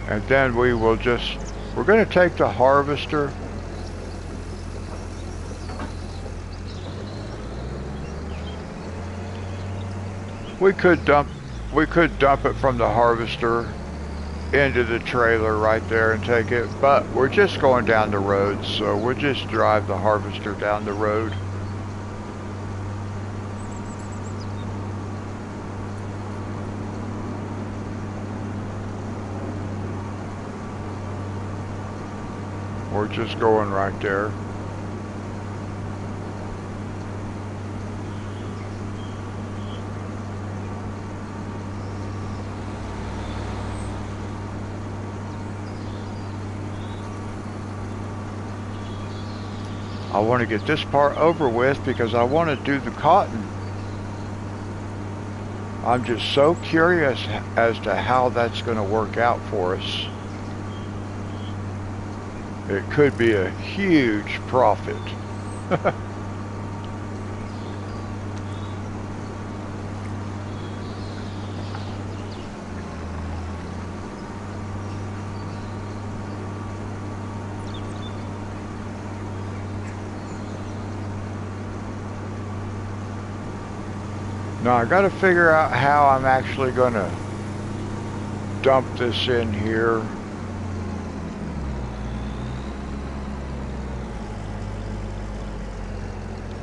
And then we will just, we're going to take the harvester. We could dump it from the harvester into the trailer right there and take it, but we're just going down the road, so we'll just drive the harvester down the road. We're just going right there. I want to get this part over with because I want to do the cotton. I'm just so curious as to how that's going to work out for us. It could be a huge profit. Now I got to figure out how I'm actually going to dump this in here.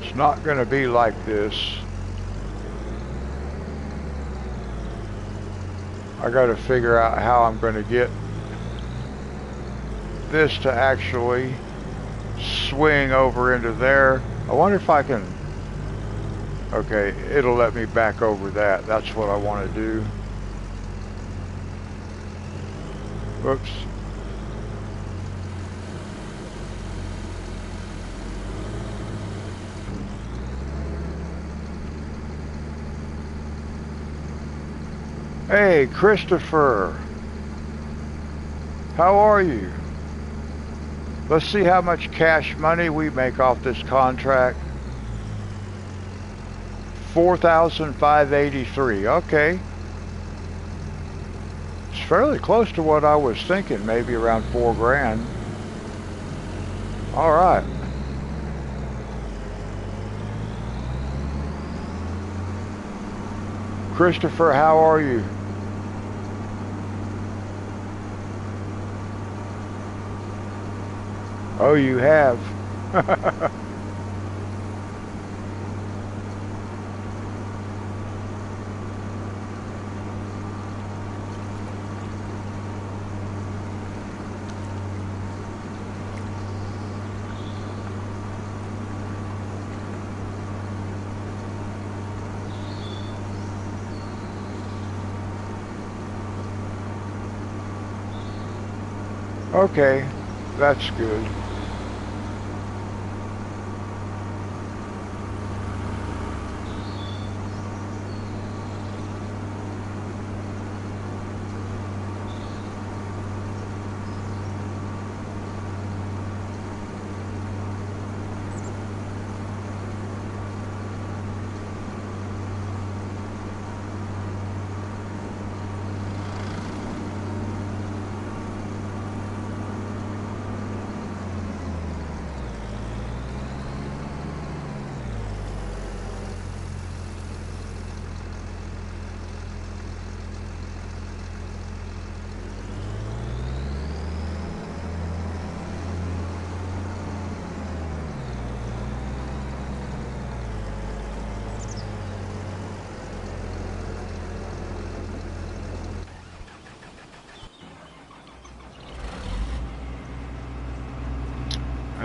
It's not going to be like this. I got to figure out how I'm going to get this to actually swing over into there. I wonder if I can. Okay, it'll let me back over that. That's what I want to do. Whoops. Hey, Christopher. How are you? Let's see how much cash money we make off this contract. 4,583. Okay. It's fairly close to what I was thinking, maybe around 4 grand. All right. Christopher, how are you? Oh, you have. Okay, that's good.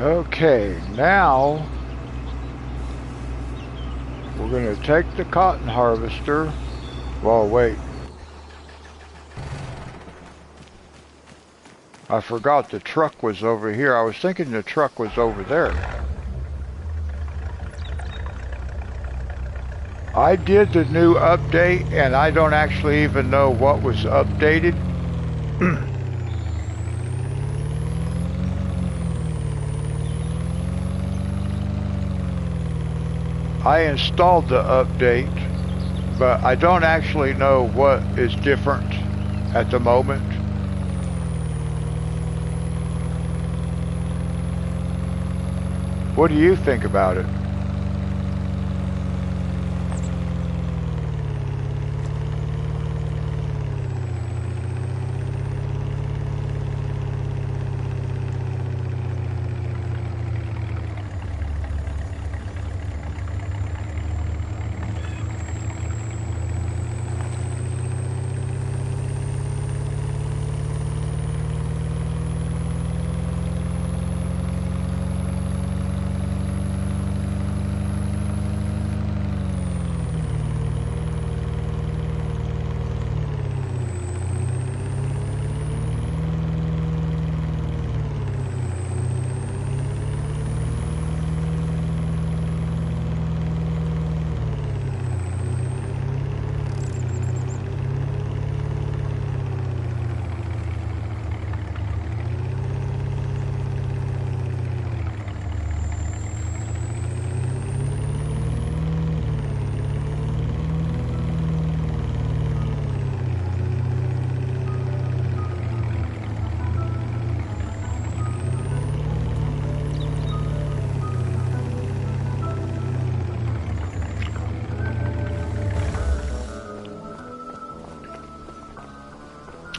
Okay, now we're going to take the cotton harvester. Well, wait. I forgot the truck was over here. I was thinking the truck was over there. I did the new update and I don't actually even know what was updated. I installed the update, but I don't actually know what is different at the moment. What do you think about it?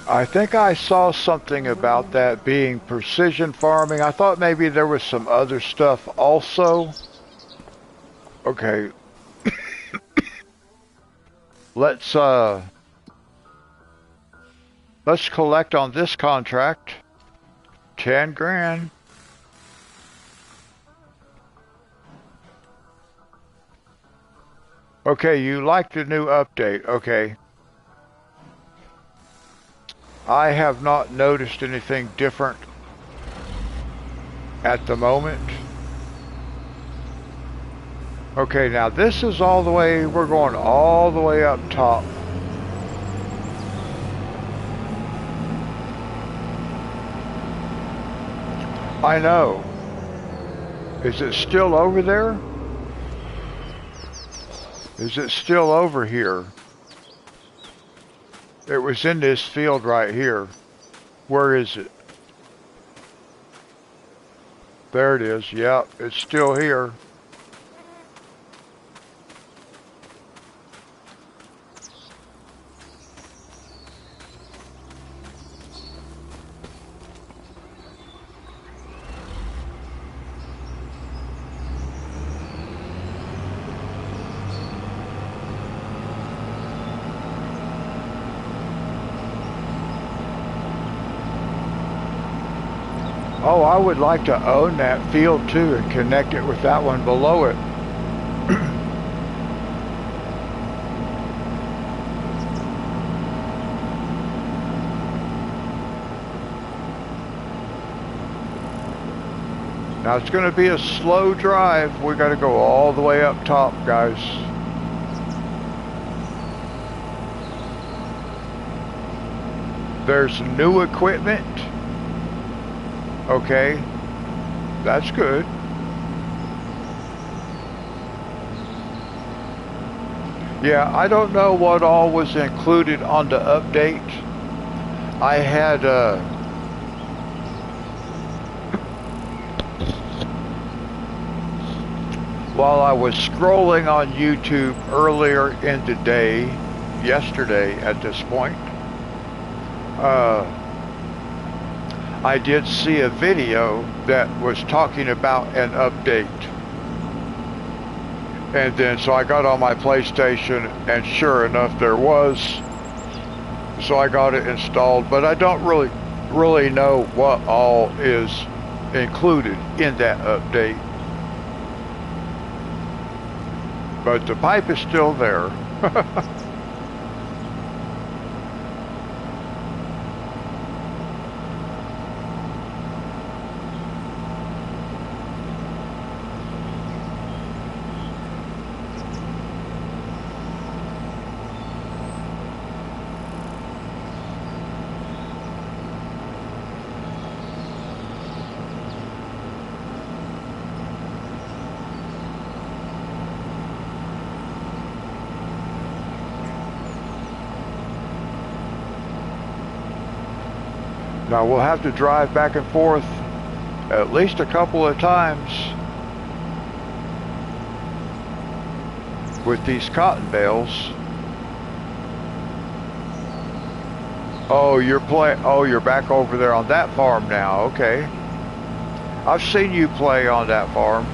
I think I saw something about that being precision farming. I thought maybe there was some other stuff also. Okay, let's uh let's collect on this contract. 10 grand. Okay, you like the new update. Okay. I have not noticed anything different at the moment. Okay, now this is all the way, we're going all the way up top. I know. Is it still over there? Is it still over here? It was in this field right here. Where is it? There it is. Yep, it's still here. Oh, I would like to own that field too and connect it with that one below it. Now it's going to be a slow drive. We got to go all the way up top, guys. There's new equipment. Okay, that's good. Yeah, I don't know what all was included on the update. I had while I was scrolling on YouTube earlier in the day, yesterday at this point, I did see a video that was talking about an update. And then, so I got on my PlayStation, and sure enough, there was. So I got it installed, but I don't really know what all is included in that update. But the pipe is still there. Now we'll have to drive back and forth at least a couple of times with these cotton bales. Oh, you're back over there on that farm now. Okay. I've seen you play on that farm.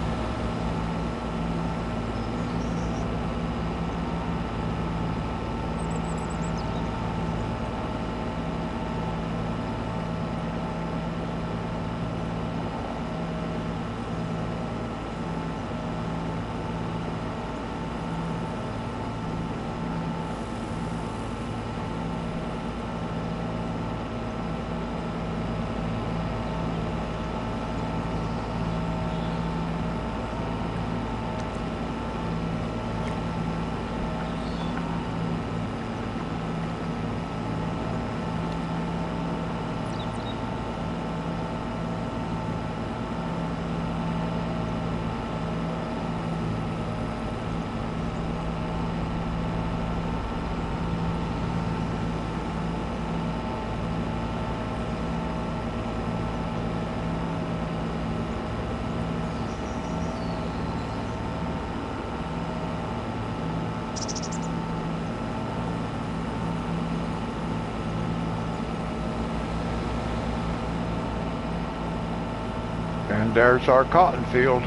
And there's our cotton field.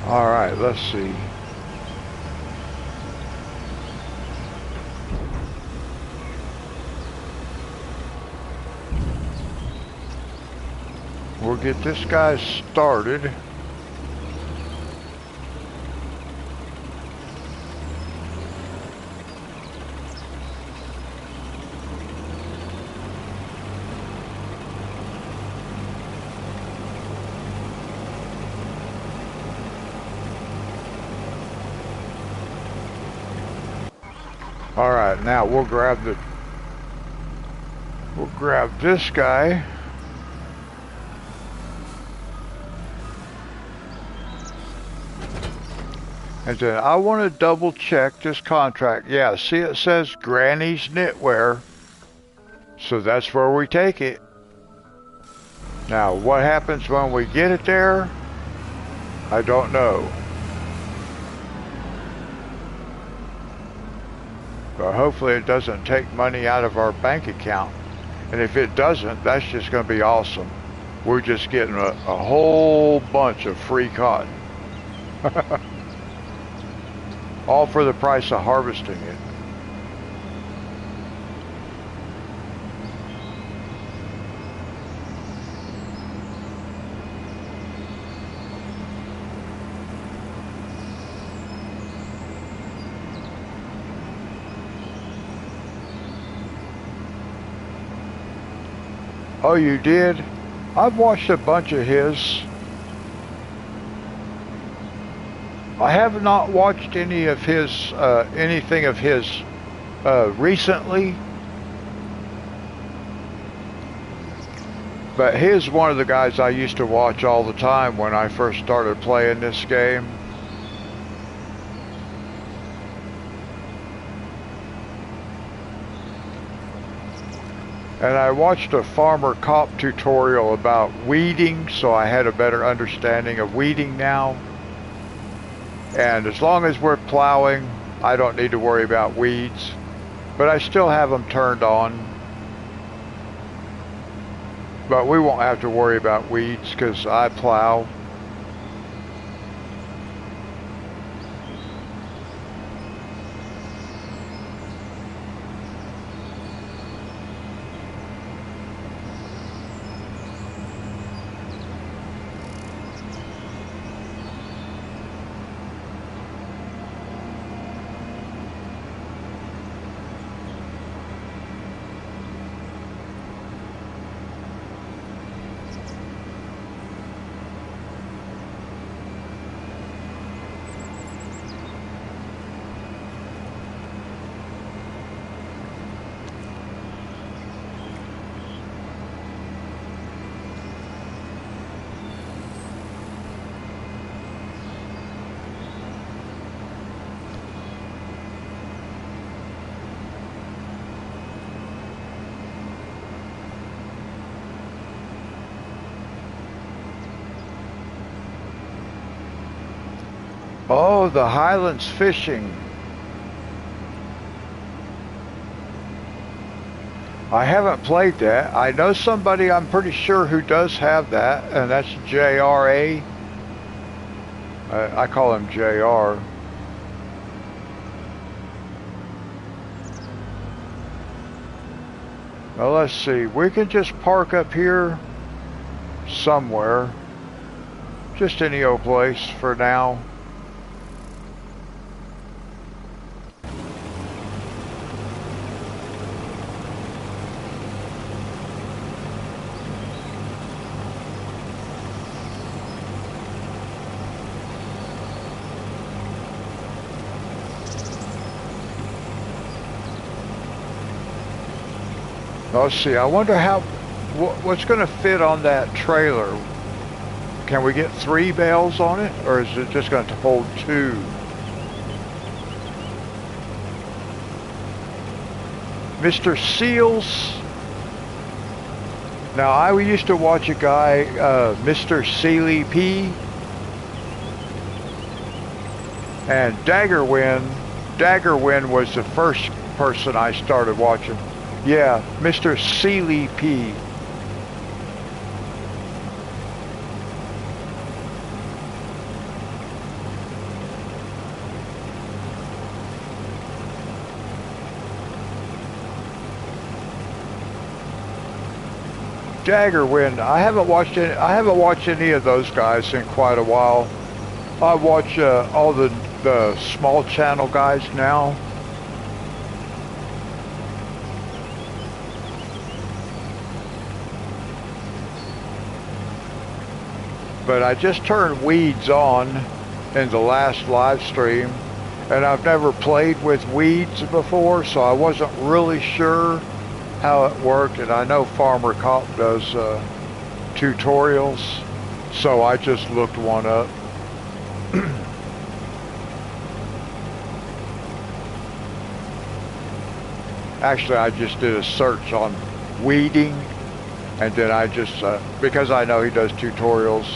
All right, let's see. We'll get this guy started. All right, now we'll grab this guy. And then I want to double check this contract. Yeah, see it says Granny's Knitwear. So that's where we take it. Now, what happens when we get it there? I don't know. But hopefully it doesn't take money out of our bank account. And if it doesn't, that's just going to be awesome. We're just getting a whole bunch of free cotton. All for the price of harvesting it. Oh, you did? I've watched a bunch of his. I have not watched any of his, anything of his recently. But he's one of the guys I used to watch all the time when I first started playing this game. And I watched a farmer cop tutorial about weeding, so I had a better understanding of weeding now. And as long as we're plowing, I don't need to worry about weeds. But I still have them turned on. But we won't have to worry about weeds because I plow. Oh, the Highlands fishing. I haven't played that. I know somebody I'm pretty sure who does have that, and that's JRA. I call him JR. Now let's see. We can just park up here somewhere. Just any old place for now. Let's see, I wonder what's going to fit on that trailer. Can we get 3 bales on it, or is it just going to hold 2? Mr. Seals. Now, I used to watch a guy, Mr. Sealy P. And Daggerwin was the first person I started watching. Yeah, Mr. Sealy P. Dagger Wind. I haven't watched any. I haven't watched any of those guys in quite a while. I watch all the small channel guys now. But I just turned weeds on in the last live stream, and I've never played with weeds before, so I wasn't really sure how it worked. And I know Farmer Cop does tutorials, so I just looked one up. Actually, I just did a search on weeding, and then I just, because I know he does tutorials,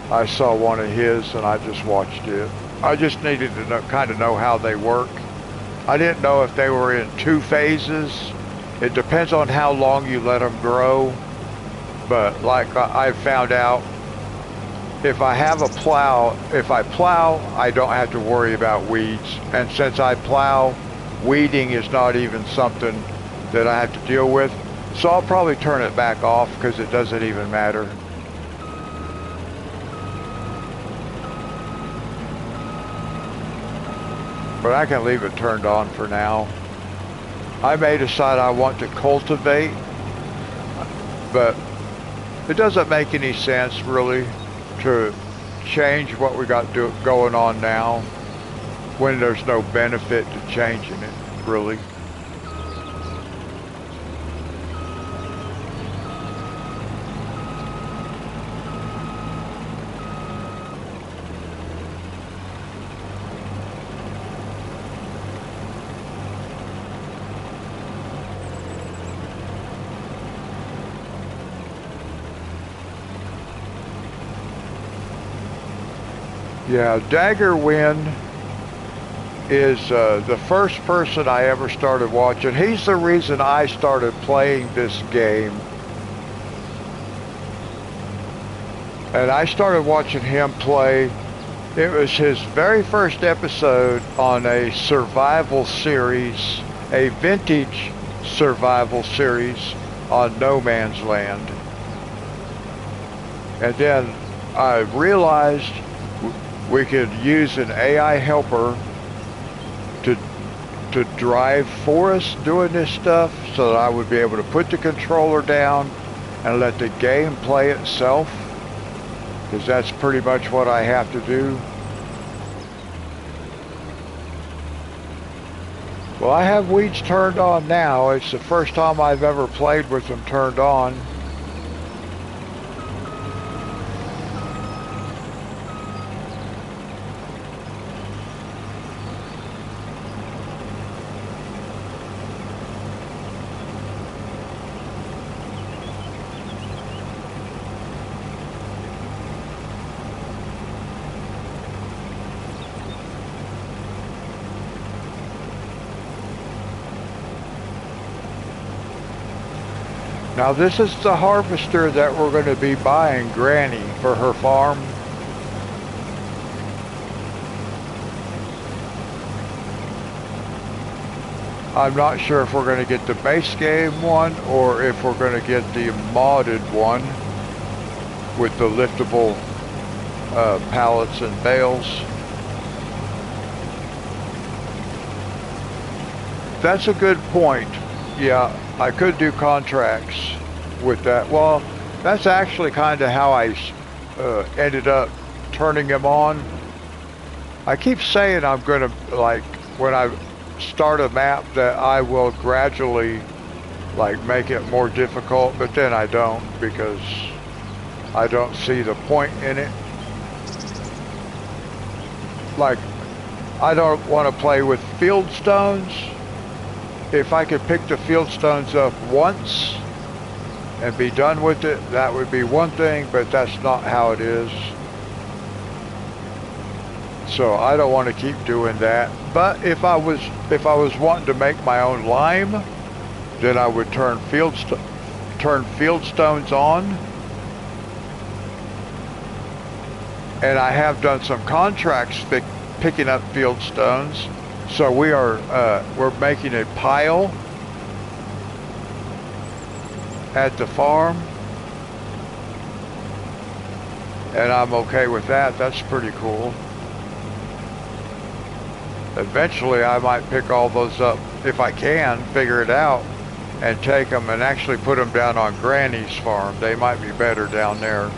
I saw one of his and I just watched it. I just needed to know, kind of know how they work. I didn't know if they were in 2 phases. It depends on how long you let them grow. But like I found out, if I have a plow, if I plow, I don't have to worry about weeds. And since I plow, weeding is not even something that I have to deal with. So I'll probably turn it back off because it doesn't even matter. But I can leave it turned on for now. I may decide I want to cultivate, but it doesn't make any sense really to change what we got going on now when there's no benefit to changing it, really. Yeah, Dagger Wind is the first person I ever started watching. He's the reason I started playing this game. And I started watching him play. It was his very first episode on a survival series, a vintage survival series on No Man's Land. And then I realized we could use an AI helper to drive for us doing this stuff, so that I would be able to put the controller down and let the game play itself, because that's pretty much what I have to do. Well, I have weeds turned on now. It's the first time I've ever played with them turned on. Now this is the harvester that we're going to be buying Granny for her farm. I'm not sure if we're going to get the base game one or if we're going to get the modded one with the liftable pallets and bales. That's a good point. Yeah, I could do contracts with that. Well, that's actually kind of how I ended up turning them on. I keep saying I'm going to, like, when I start a map, that I will gradually, like, make it more difficult, but then I don't, because I don't see the point in it. Like, I don't want to play with field stones. If I could pick the field stones up once and be done with it, that would be one thing, but that's not how it is. So I don't want to keep doing that. But if I was wanting to make my own lime, then I would turn field stones on. And I have done some contracts picking up field stones. So we're making a pile at the farm, and I'm okay with that. That's pretty cool. Eventually I might pick all those up, if I can figure it out, and take them and actually put them down on Granny's farm. They might be better down there.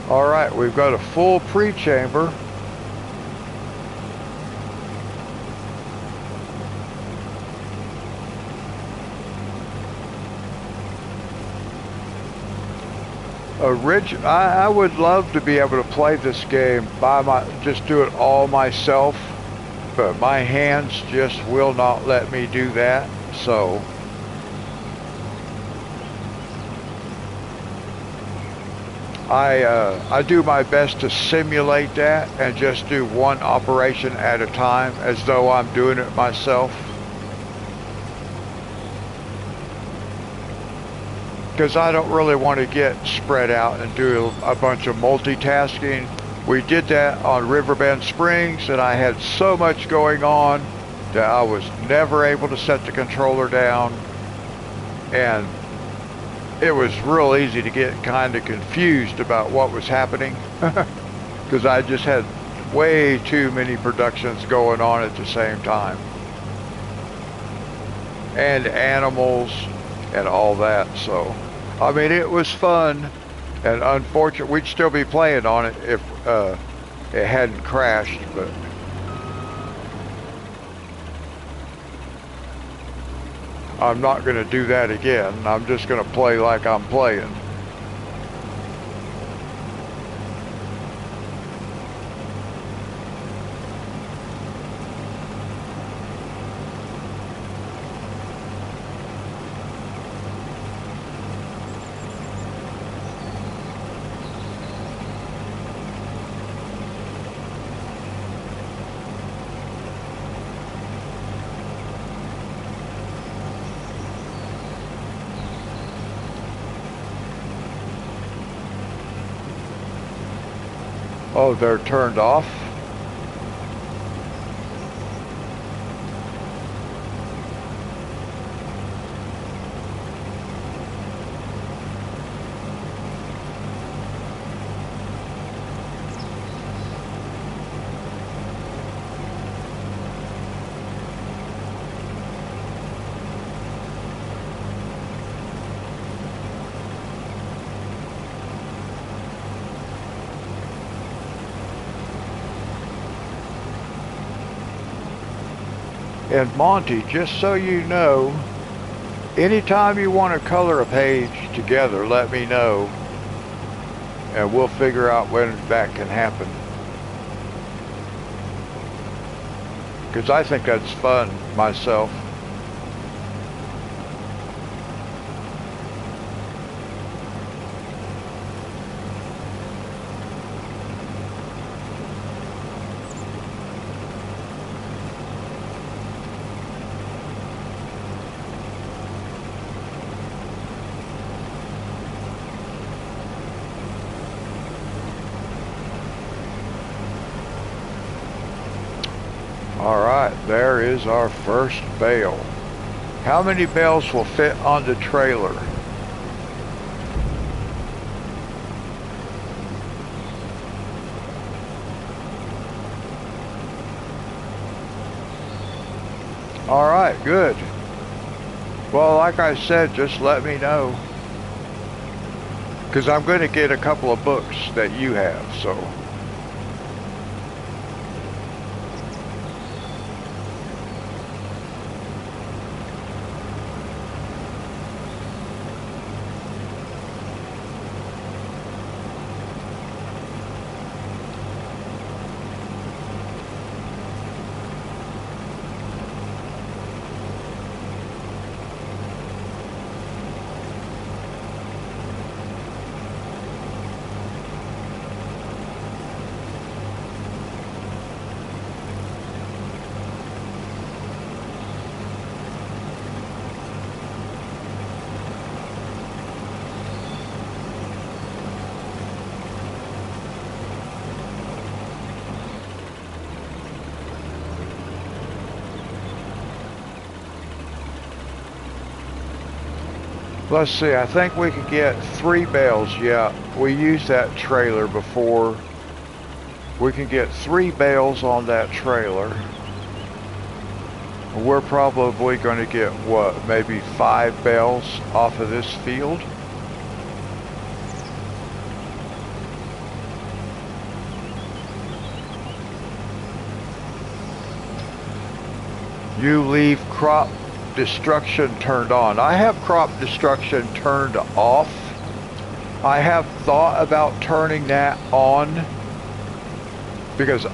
All right, we've got a full pre-chamber. I would love to be able to play this game just do it all myself, but my hands just will not let me do that. So I do my best to simulate that and just do one operation at a time as though I'm doing it myself. Because I don't really want to get spread out and do a bunch of multitasking. We did that on Riverbend Springs, and I had so much going on that I was never able to set the controller down, and it was real easy to get kind of confused about what was happening because I just had way too many productions going on at the same time, and animals and all that. So I mean, it was fun, and unfortunately, we'd still be playing on it if it hadn't crashed, but I'm not going to do that again. I'm just going to play like I'm playing. Oh, they're turned off? And Monty, just so you know, anytime you want to color a page together, let me know, and we'll figure out when that can happen. Because I think that's fun myself. Alright, there is our first bale. How many bales will fit on the trailer? Alright, good. Well, like I said, just let me know. Because I'm going to get a couple of books that you have, so. Let's see, I think we could get 3 bales. Yeah, we used that trailer before. We can get 3 bales on that trailer. We're probably going to get, what, maybe 5 bales off of this field? You leave crop destruction turned on. I have crop destruction turned off. I have thought about turning that on because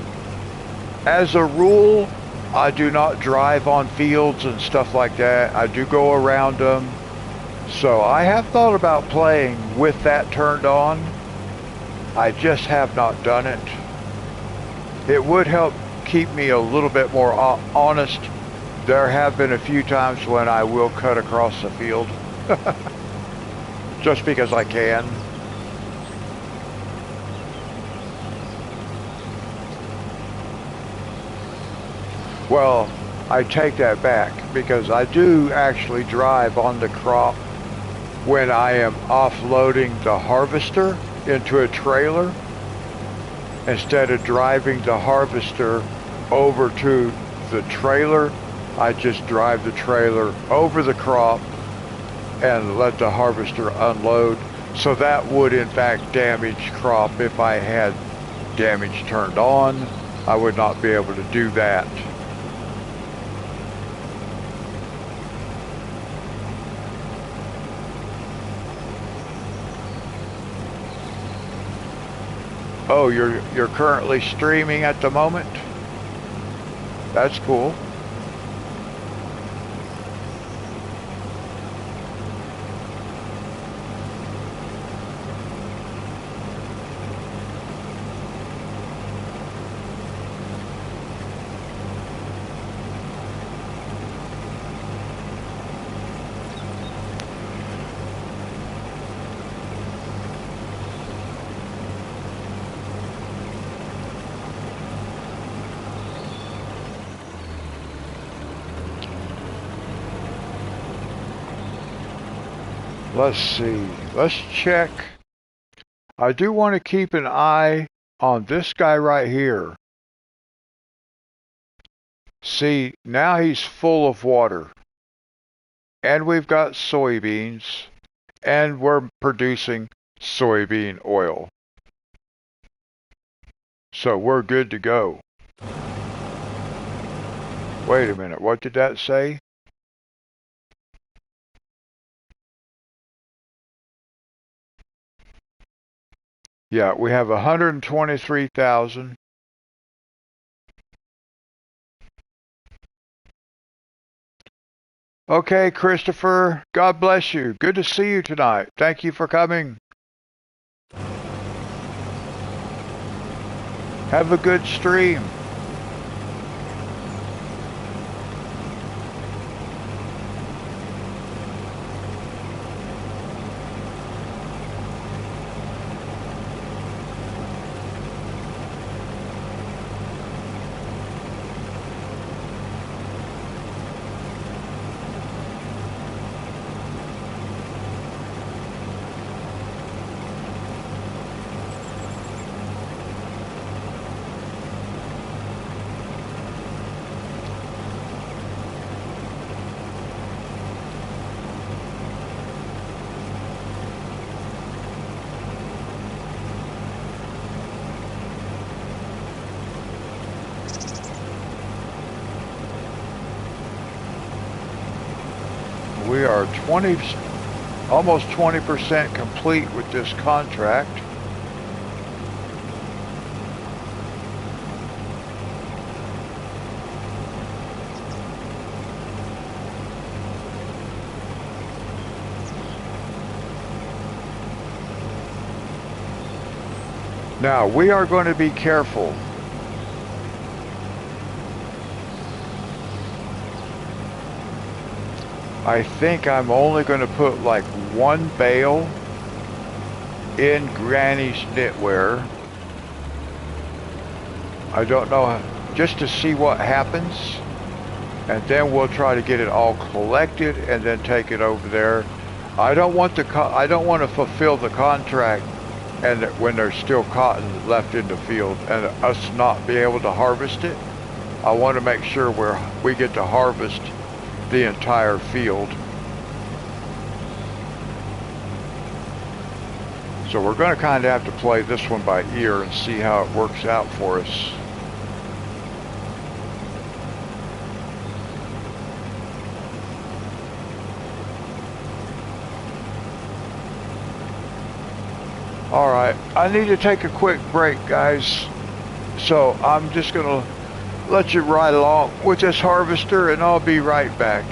as a rule, I do not drive on fields and stuff like that. I do go around them. So I have thought about playing with that turned on. I just have not done it. It would help keep me a little bit more honest. There have been a few times when I will cut across the field. Just because I can. Well, I take that back because I do actually drive on the crop when I am offloading the harvester into a trailer. Instead of driving the harvester over to the trailer, I just drive the trailer over the crop and let the harvester unload. So that would in fact damage crop. If I had damage turned on, I would not be able to do that. Oh, you're currently streaming at the moment? That's cool. Let's see. Let's check. I do want to keep an eye on this guy right here. See, now he's full of water. And we've got soybeans. And we're producing soybean oil. So we're good to go. Wait a minute, what did that say? Yeah, we have 123,000. Okay, Christopher, God bless you. Good to see you tonight. Thank you for coming. Have a good stream. We are almost 20% complete with this contract. Now, we are going to be careful. I think I'm only going to put like 1 bale in Granny's knitwear. I don't know, just to see what happens. And then we'll try to get it all collected and then take it over there. I don't want I don't want to fulfill the contract and when there's still cotton left in the field and us not be able to harvest it. I want to make sure we get to harvest the entire field. So we're going to kind of have to play this one by ear and see how it works out for us. All right, I need to take a quick break, guys. So I'm just going to let you ride along with this harvester and I'll be right back.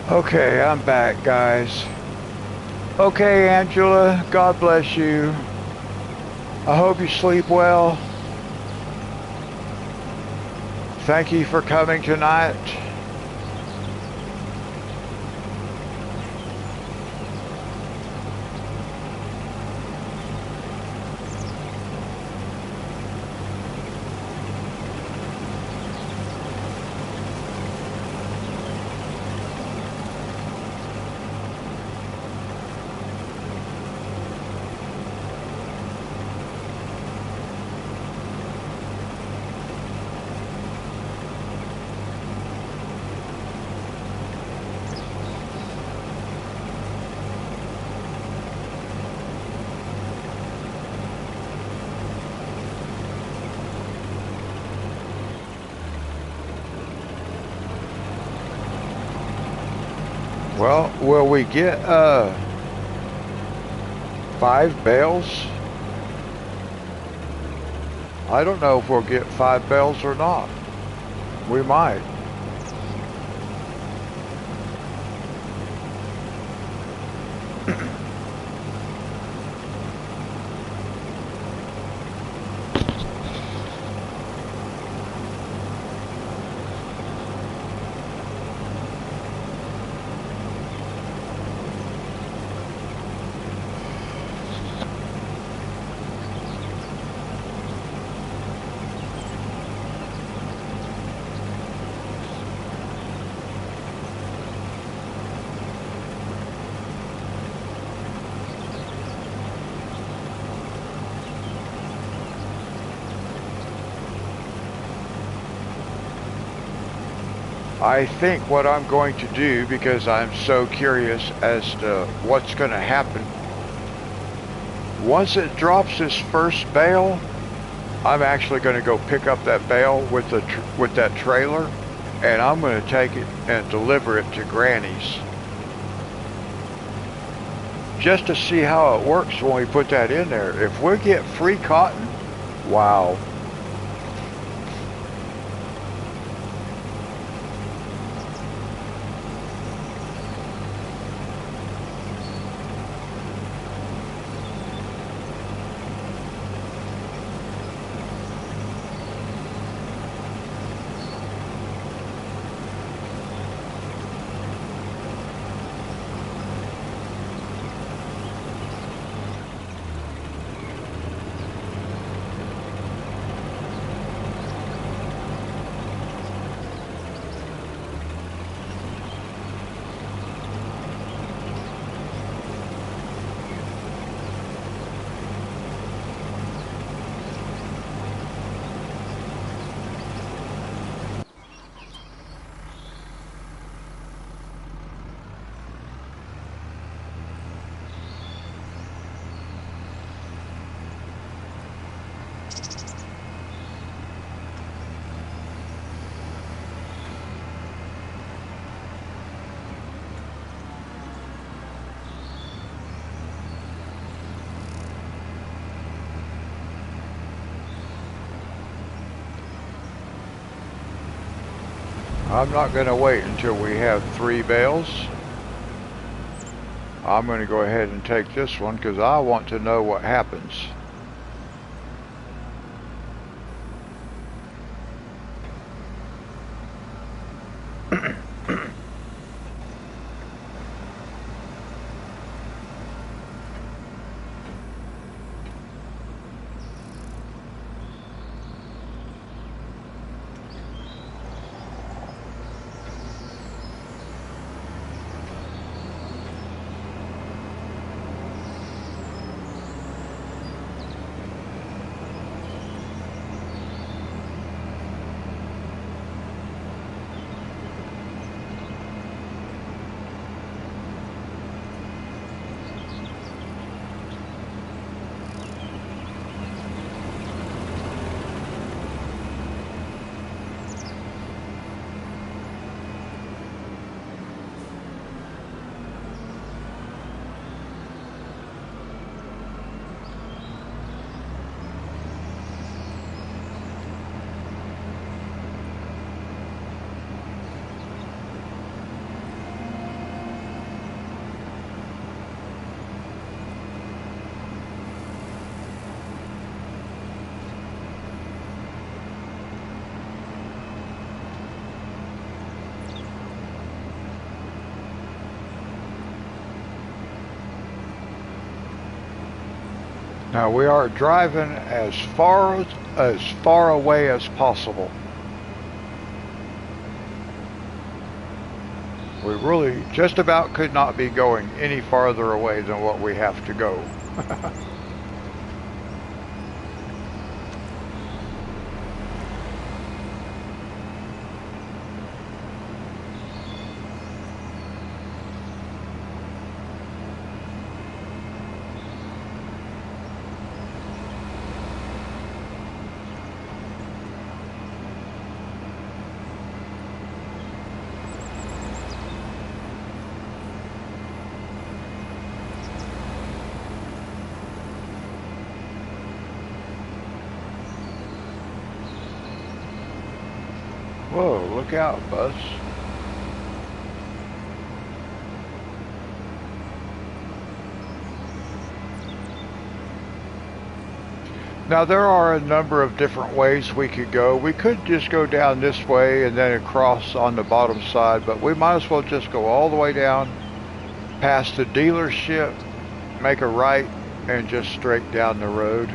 Okay, I'm back, guys. Okay, Angela, God bless you. I hope you sleep well. Thank you for coming tonight. Well, will we get 5 bales? I don't know if we'll get 5 bales or not. We might. I think what I'm going to do, because I'm so curious as to what's going to happen, once it drops this first bale, I'm actually going to go pick up that bale with that trailer, and I'm going to take it and deliver it to Granny's, just to see how it works when we put that in there. If we get free cotton, wow. I'm not going to wait until we have 3 bales. I'm going to go ahead and take this one because I want to know what happens. Now we are driving as far away as possible. We really just about could not be going any farther away than what we have to go. Whoa, look out, Buzz. Now there are a number of different ways we could go. We could just go down this way and then across on the bottom side, but we might as well just go all the way down past the dealership, make a right, and just straight down the road.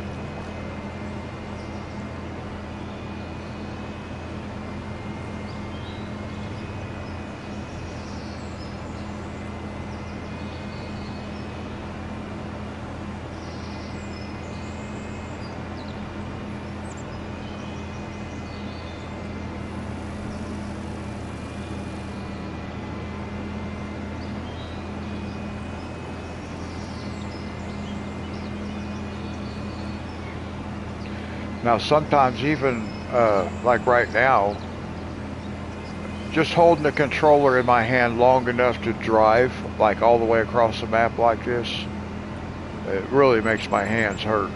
Now sometimes even, like right now, just holding the controller in my hand long enough to drive, like all the way across the map like this, it really makes my hands hurt.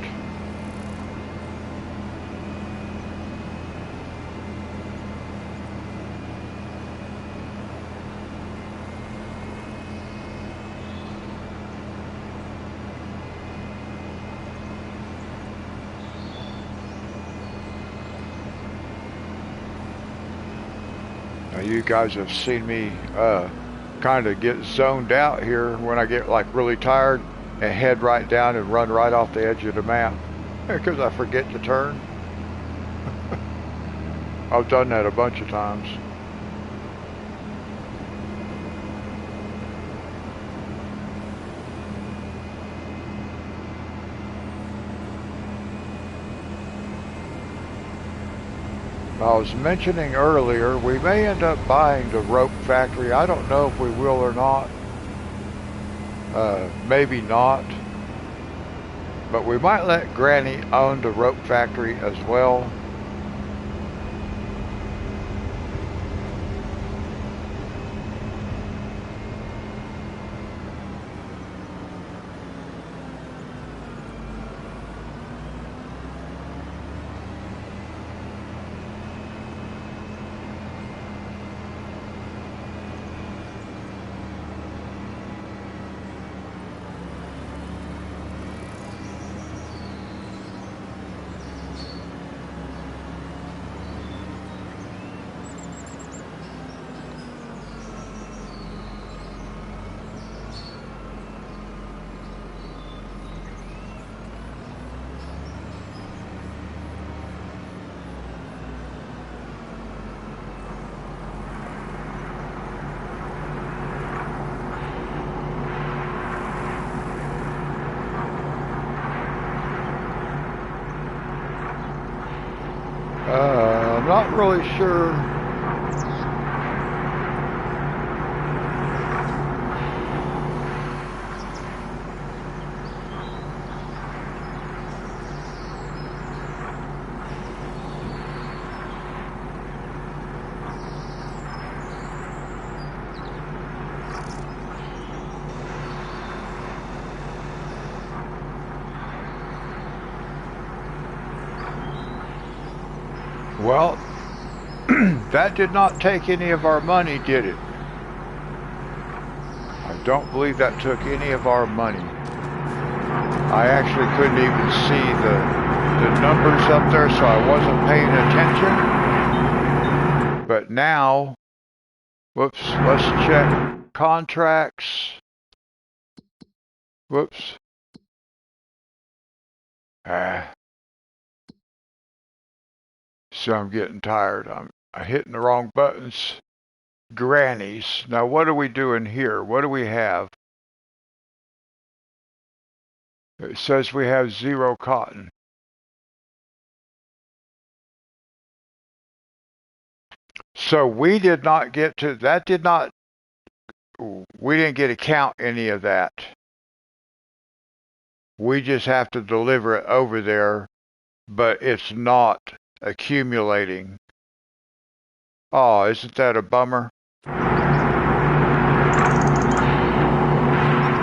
Now you guys have seen me kind of get zoned out here when I get like really tired and head right down and run right off the edge of the map because I forget to turn. I've done that a bunch of times. I was mentioning earlier, we may end up buying the rope factory. I don't know if we will or not. Maybe not. But we might let Granny own the rope factory as well. I'm not really sure. Well, that did not take any of our money, did it? I don't believe that took any of our money. I actually couldn't even see the numbers up there, so I wasn't paying attention. But now, whoops, let's check contracts. Whoops. So I'm getting tired. I'm hitting the wrong buttons. Grannies. Now what are we doing here? What do we have? It says we have 0 cotton. So we did not get to, we didn't get to count any of that. We just have to deliver it over there, but it's not accumulating. Oh, isn't that a bummer?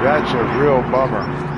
That's a real bummer.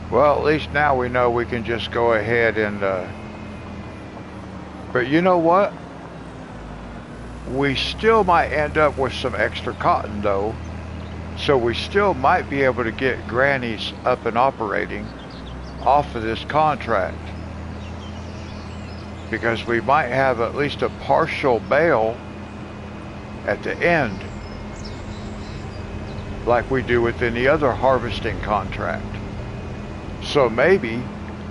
Well, at least now we know we can just go ahead and, but you know what? We still might end up with some extra cotton though. So we still might be able to get Granny's up and operating off of this contract. because we might have at least a partial bale at the end, like we do with any other harvesting contract. So maybe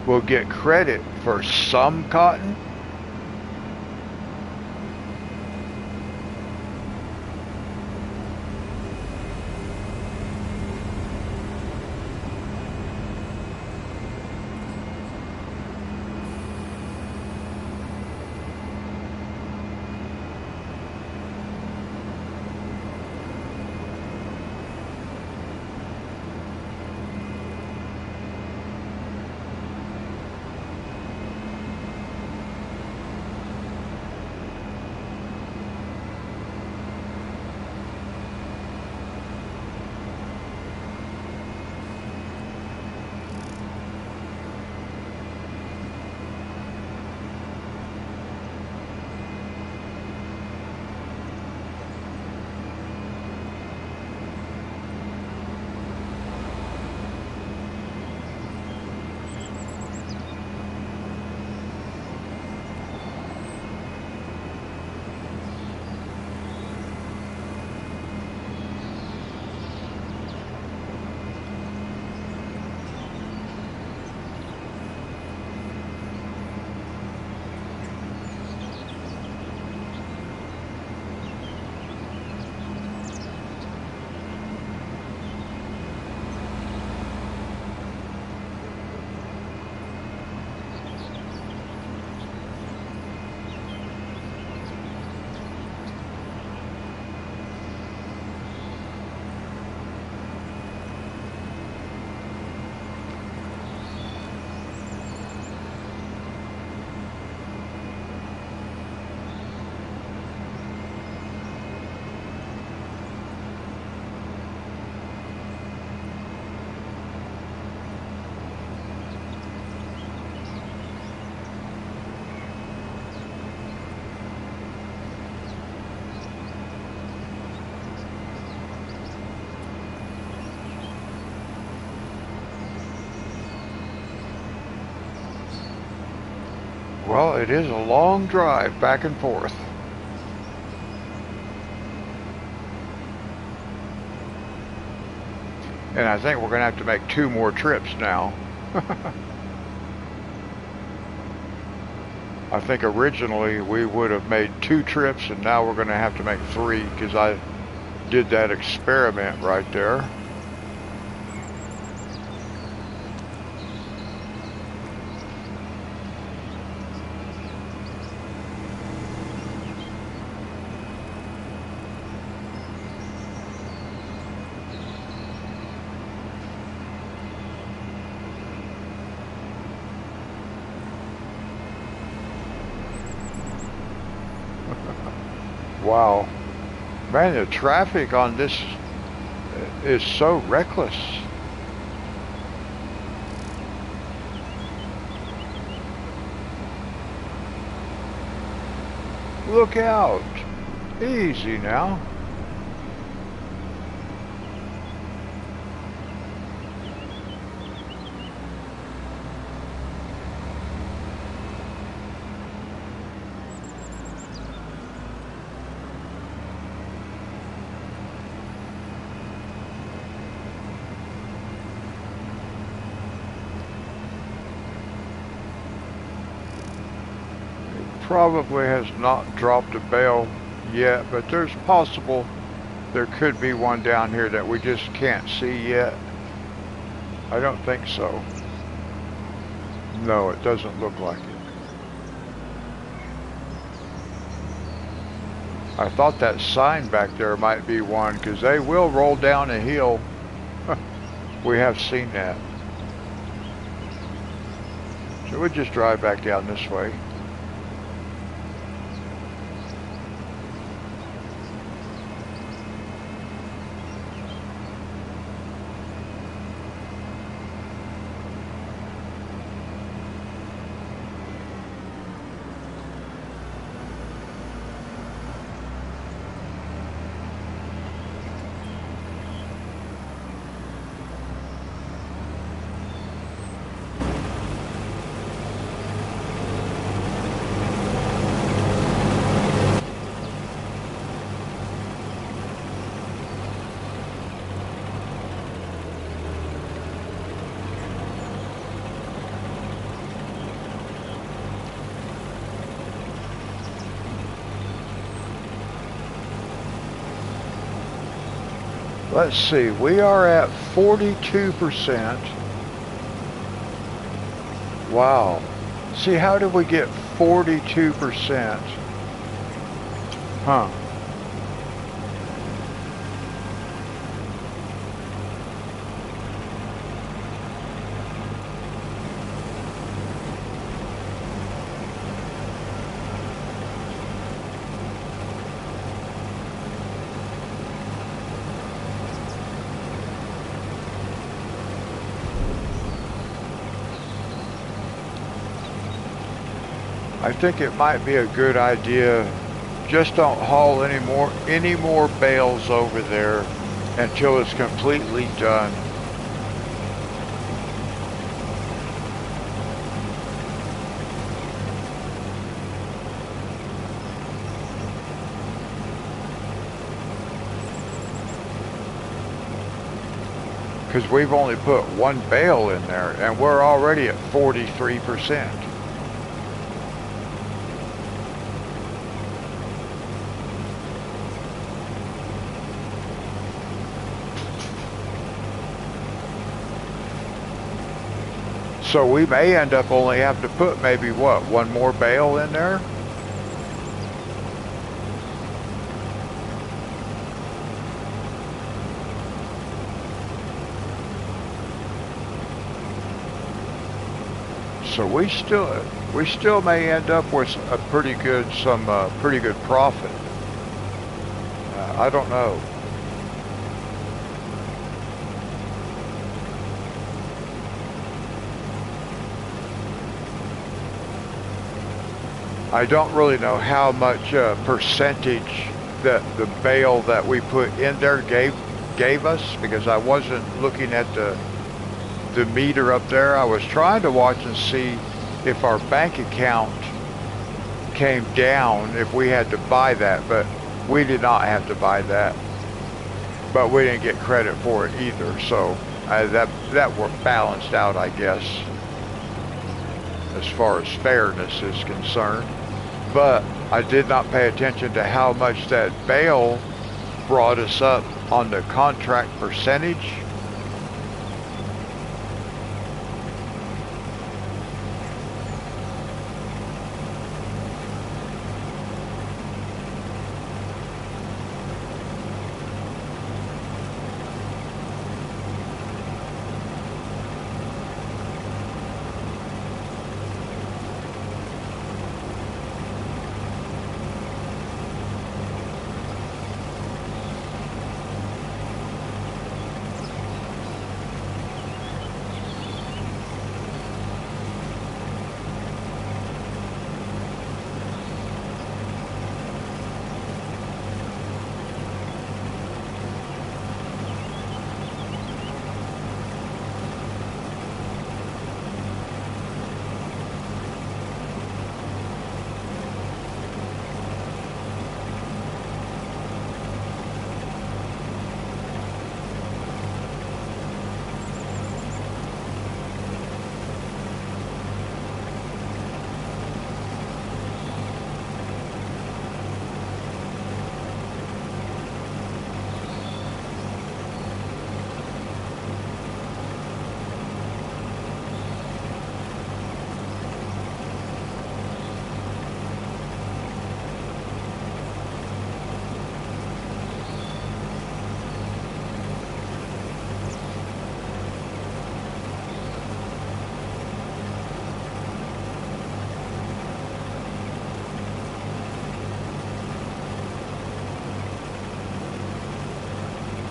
we'll get credit for some cotton. Well, it is a long drive back and forth. And I think we're going to have to make 2 more trips now. I think originally we would have made 2 trips, and now we're going to have to make 3 because I did that experiment right there. Wow. Man, the traffic on this is so reckless. Look out. Easy now. Probably has not dropped a bale yet, but there's possible there could be one down here that we just can't see yet. I don't think so. No, it doesn't look like it. I thought that sign back there might be one, because they will roll down a hill. We have seen that. So we'll just drive back down this way. Let's see, we are at 42%. Wow. See, how did we get 42%? Huh. I think it might be a good idea. Just don't haul any more bales over there until it's completely done. Because we've only put one bale in there and we're already at 43%. So we may end up only have to put maybe what, one more bale in there? So we still may end up with a pretty good profit. I don't know. I don't really know how much percentage that the bale that we put in there gave us, because I wasn't looking at the meter up there. I was trying to watch and see if our bank account came down if we had to buy that, but we did not have to buy that. But we didn't get credit for it either, so that were balanced out, I guess, as far as fairness is concerned. But I did not pay attention to how much that bale brought us up on the contract percentage.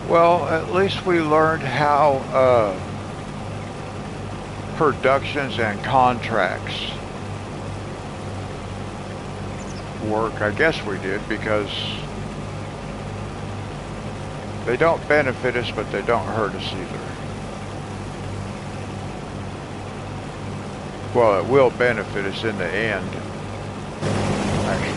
Well, at least we learned how productions and contracts work. I guess we did, because they don't benefit us, but they don't hurt us either. Well, it will benefit us in the end, actually.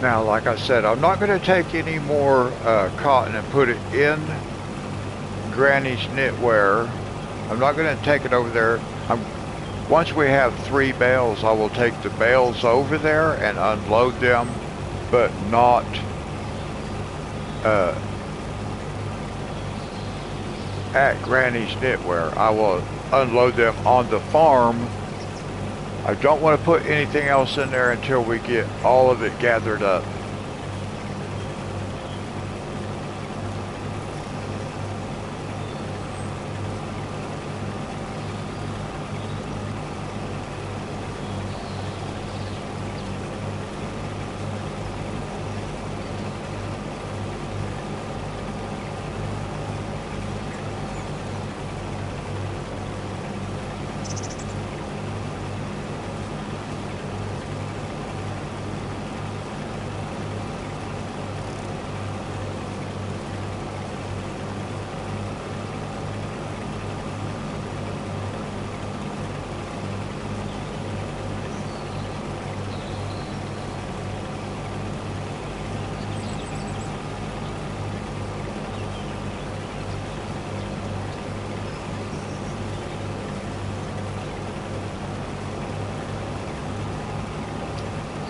Now, like I said, I'm not going to take any more cotton and put it in Granny's knitwear. I'm not going to take it over there. Once we have 3 bales, I will take the bales over there and unload them, but not at Granny's knitwear. I will unload them on the farm. I don't want to put anything else in there until we get all of it gathered up.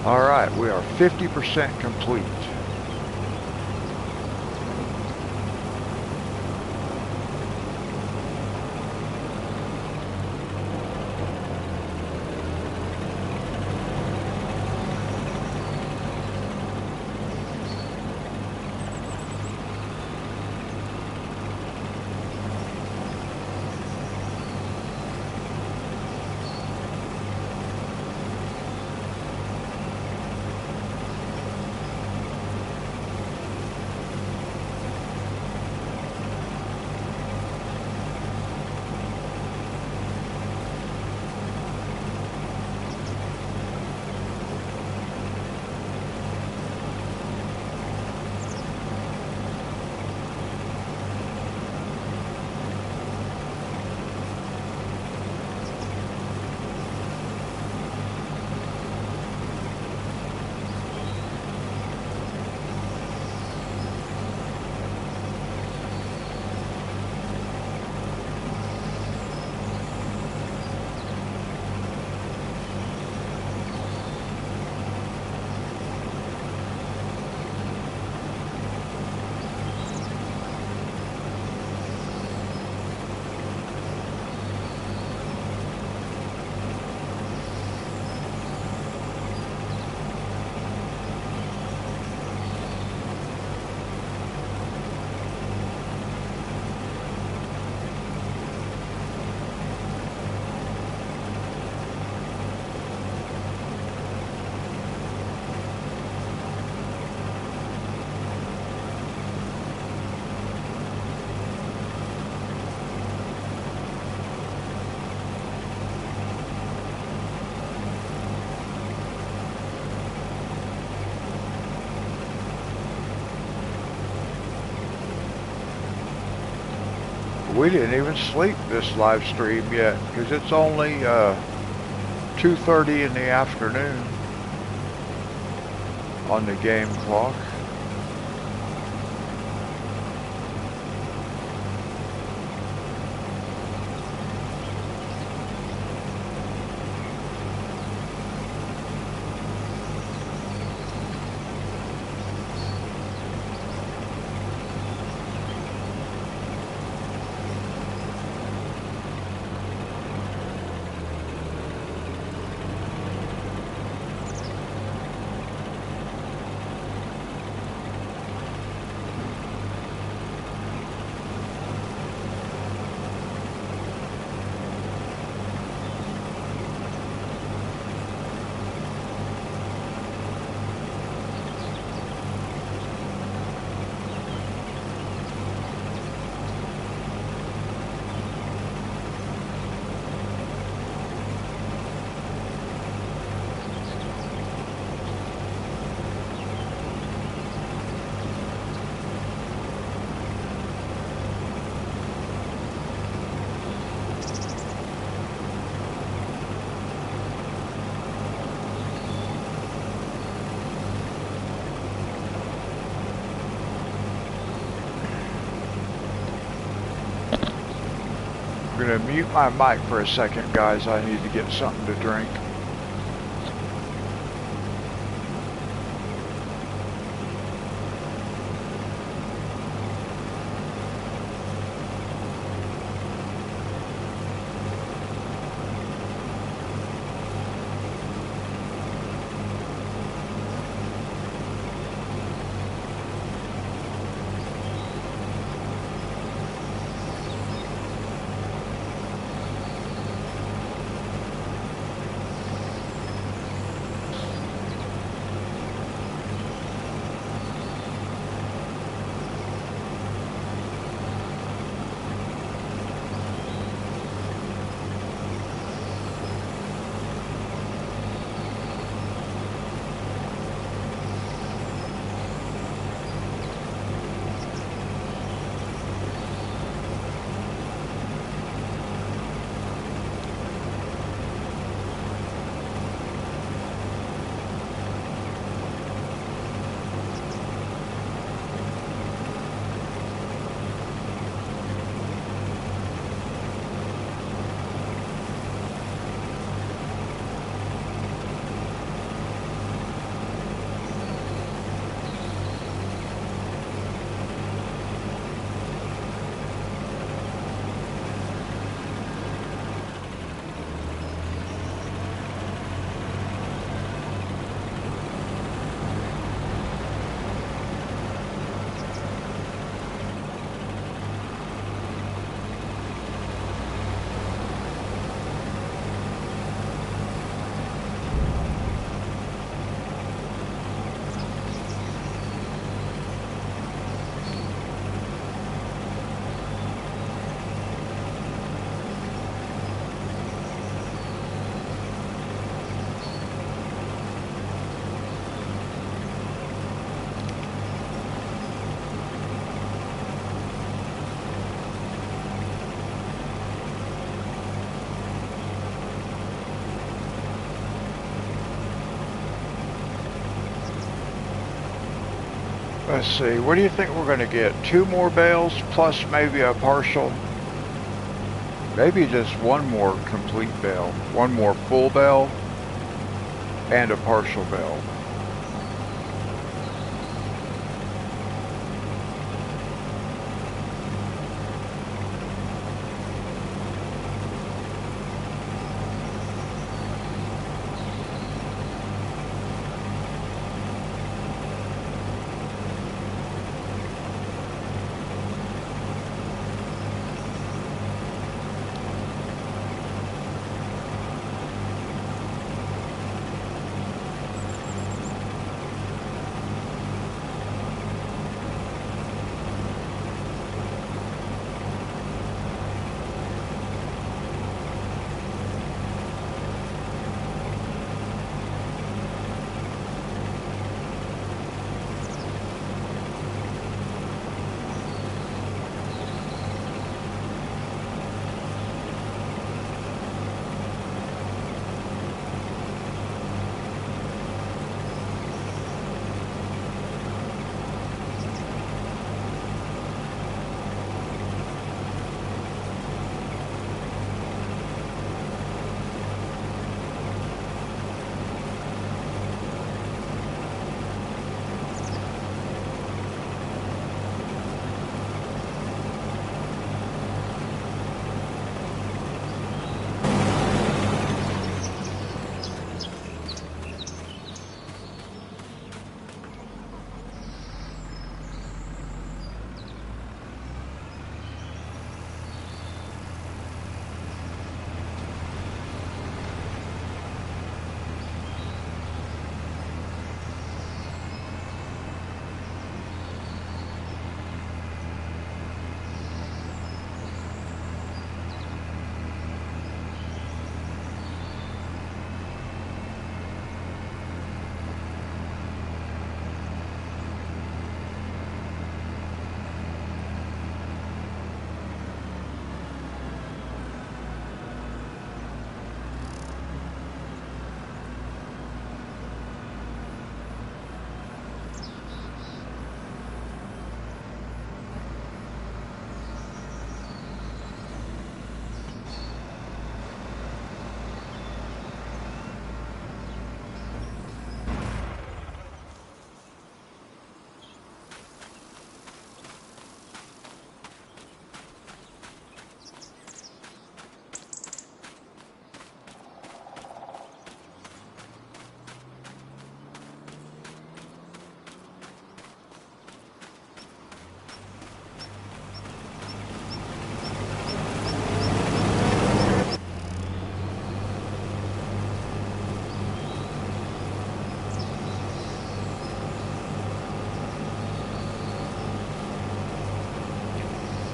All right, we are 50% complete. We didn't even sleep this live stream yet because it's only 2:30 in the afternoon on the game clock. going to mute my mic for a second, guys. I need to get something to drink. Let's see, what do you think we're going to get? 2 more bales plus maybe a partial? Maybe just one more complete bale. One more full bale and a partial bale.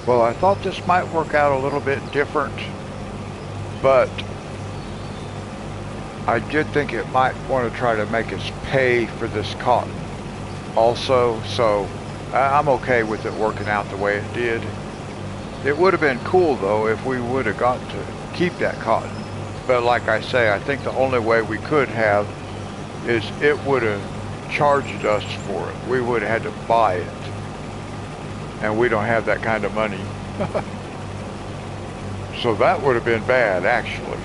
Well, I thought this might work out a little bit different, but I did think it might want to try to make us pay for this cotton also, so I'm okay with it working out the way it did. It would have been cool though if we would have got to keep that cotton, but like I say, I think the only way we could have is it would have charged us for it. We would have had to buy it, and we don't have that kind of money. So that would have been bad, actually.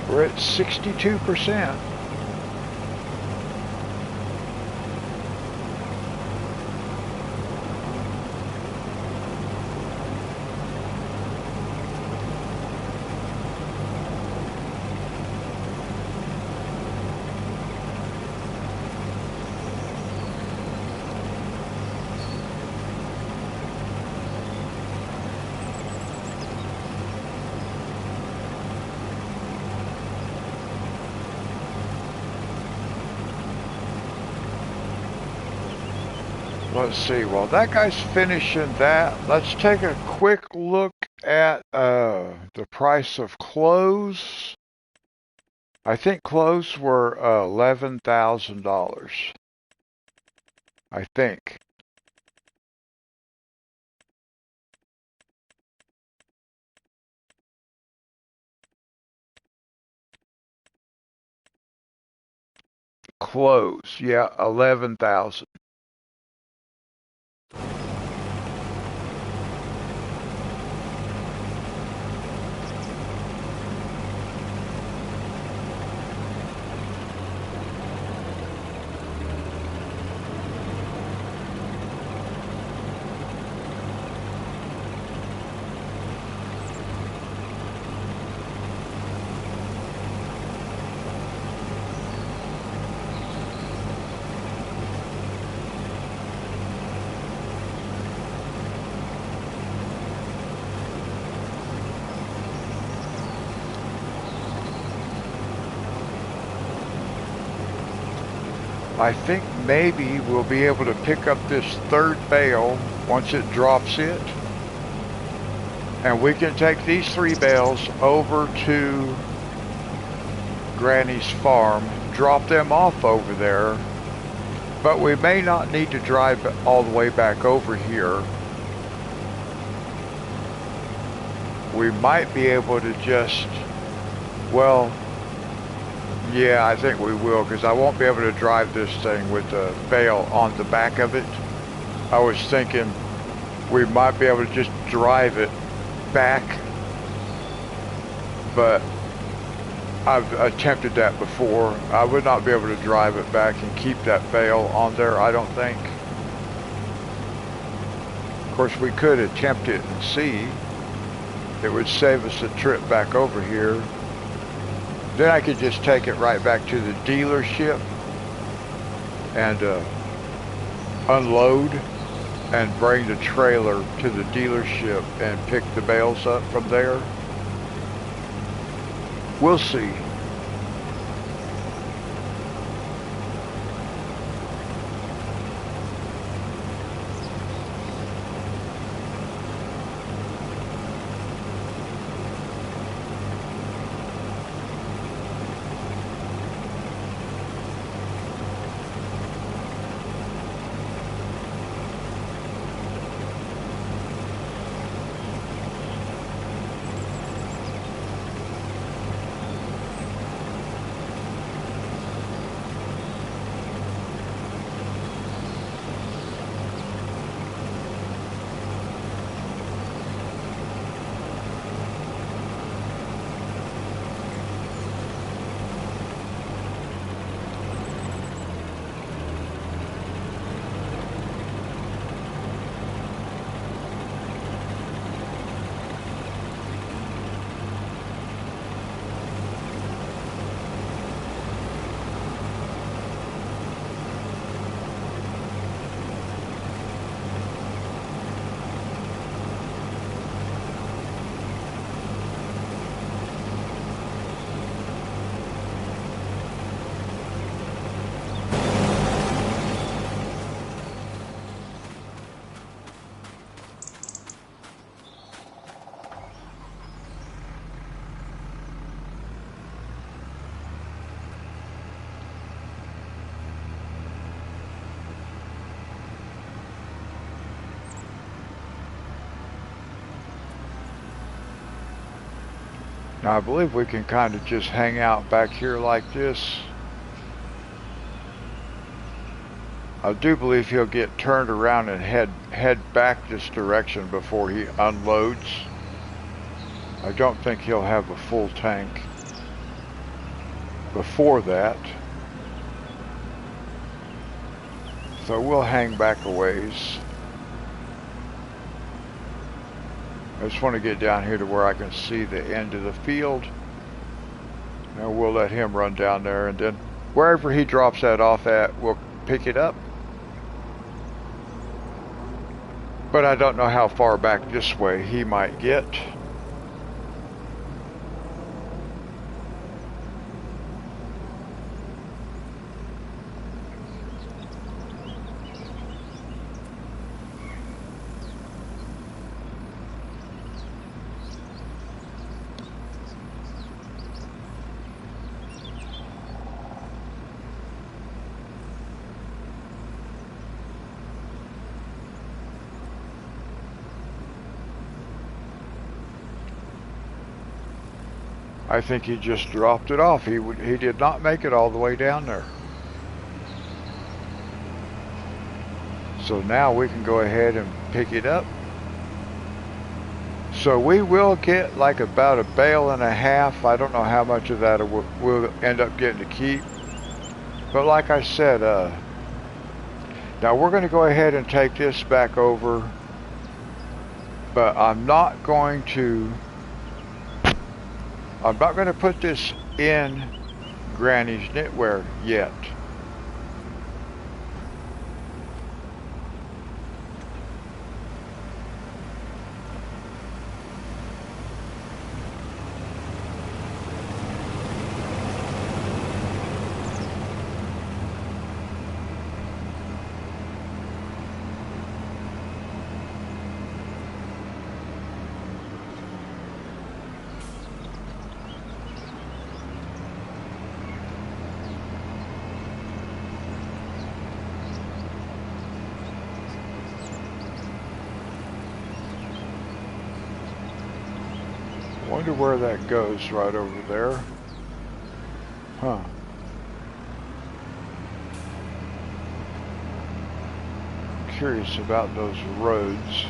We're at 62%. Let's see, while that guy's finishing that, let's take a quick look at the price of clothes. I think clothes were $11,000. I think. Clothes, yeah, 11,000. I think maybe we'll be able to pick up this third bale once it drops it. And we can take these 3 bales over to Granny's farm, drop them off over there. But we may not need to drive all the way back over here. We might be able to just, well, yeah, I think we will, because I won't be able to drive this thing with the bale on the back of it. I was thinking we might be able to just drive it back, but I've attempted that before. I would not be able to drive it back and keep that bale on there, I don't think. Of course, we could attempt it and see. It would save us a trip back over here. Then I could just take it right back to the dealership and unload and bring the trailer to the dealership and pick the bales up from there. We'll see. Now I believe we can kind of just hang out back here like this. I do believe he'll get turned around and head back this direction before he unloads. I don't think he'll have a full tank before that. So we'll hang back a ways. I just want to get down here to where I can see the end of the field. And we'll let him run down there, and then wherever he drops that off at, we'll pick it up. But I don't know how far back this way he might get. I think he just dropped it off. He did not make it all the way down there. So now we can go ahead and pick it up. So we will get like about a bale and a half. I don't know how much of that we'll end up getting to keep. But like I said, now we're going to go ahead and take this back over. But I'm not going to put this in Granny's knitwear yet. Wonder where that goes, right over there. Huh. Curious about those roads.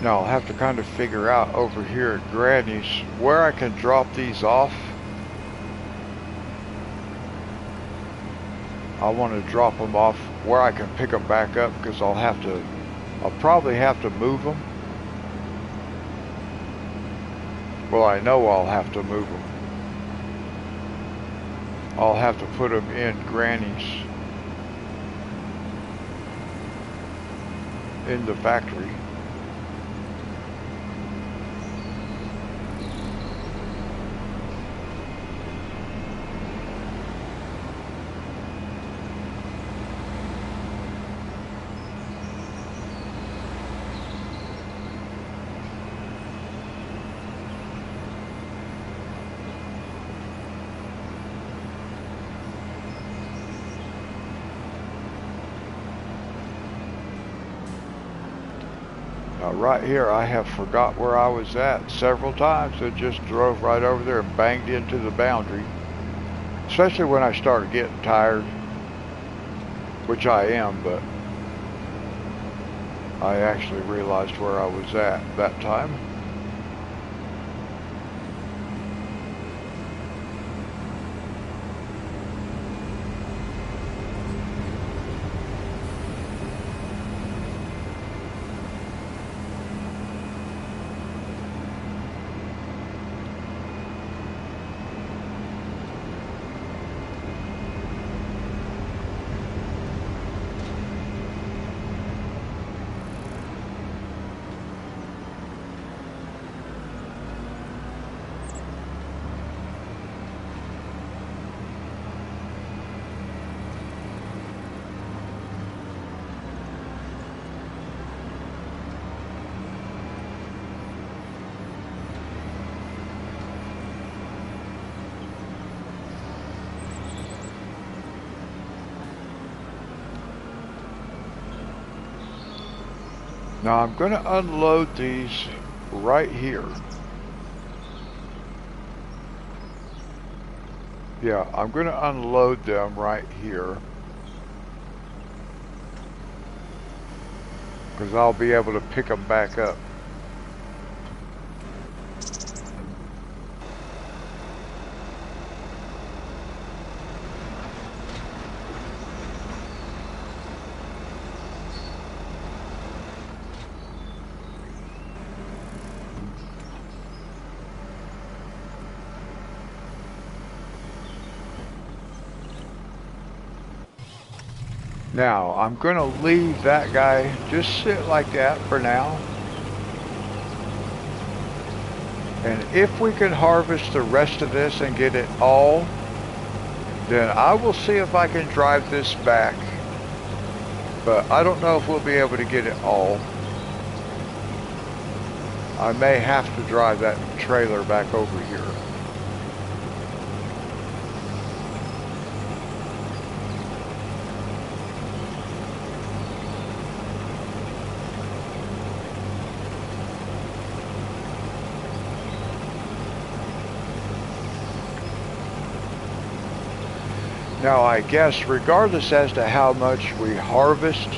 Now I'll have to kind of figure out over here at Granny's where I can drop these off. I want to drop them off where I can pick them back up, because I'll probably have to move them. Well, I know I'll have to move them. I'll have to put them in Granny's, in the factory. Now right here, I have forgot where I was at several times. It just drove right over there and banged into the boundary. Especially when I start getting tired, which I am, but I actually realized where I was at that time. Now I'm going to unload these right here. Yeah, I'm going to unload them right here, because I'll be able to pick them back up. Now, I'm going to leave that guy just sit like that for now. And if we can harvest the rest of this and get it all, then I will see if I can drive this back. But I don't know if we'll be able to get it all. I may have to drive that trailer back over here. Now I guess regardless as to how much we harvest,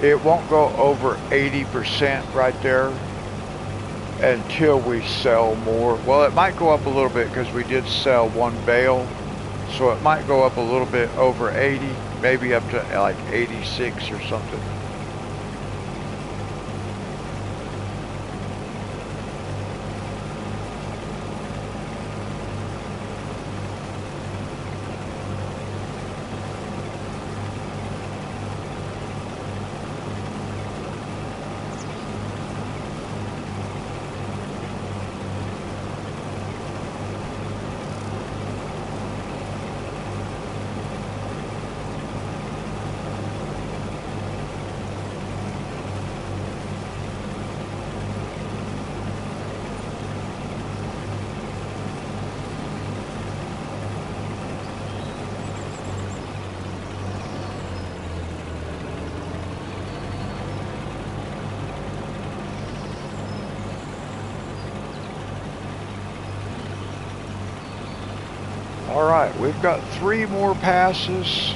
it won't go over 80% right there until we sell more. Well, it might go up a little bit because we did sell one bale, so it might go up a little bit over 80, maybe up to like 86 or something. All right, we've got 3 more passes.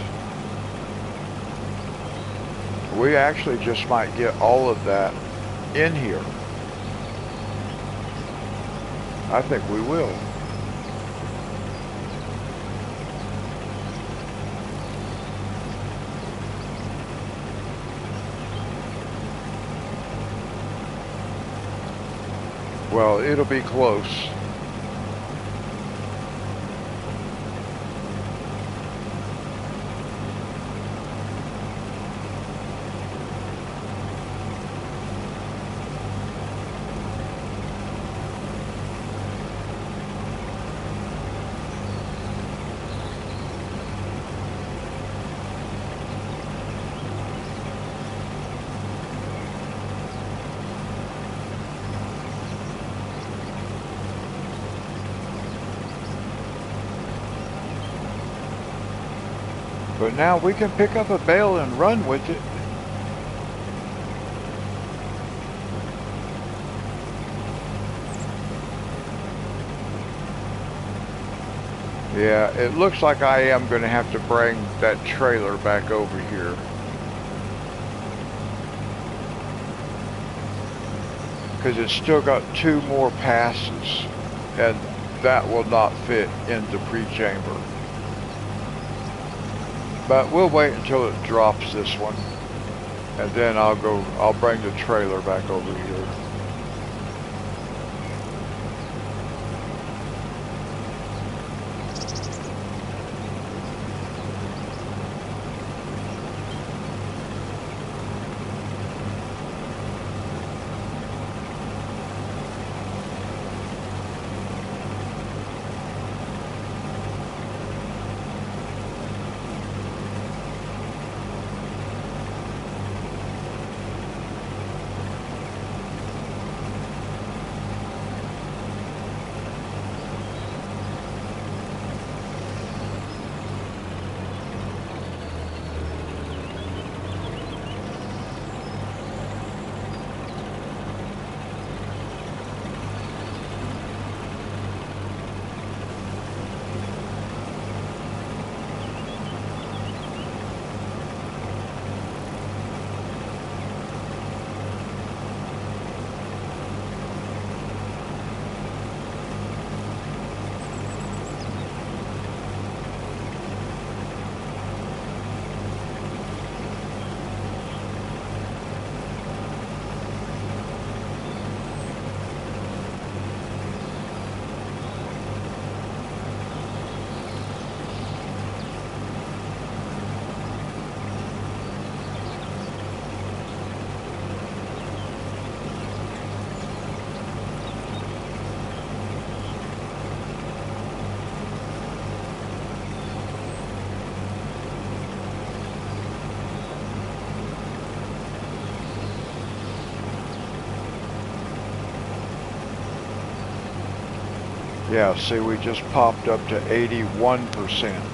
we actually just might get all of that in here. I think we will. Well, it'll be close. But now we can pick up a bale and run with it. Yeah, it looks like I am going to have to bring that trailer back over here. Because it's still got 2 more passes, and that will not fit into pre-chamber. But we'll wait until it drops this one, and then I'll bring the trailer back over here. Yeah, see, we just popped up to 81%.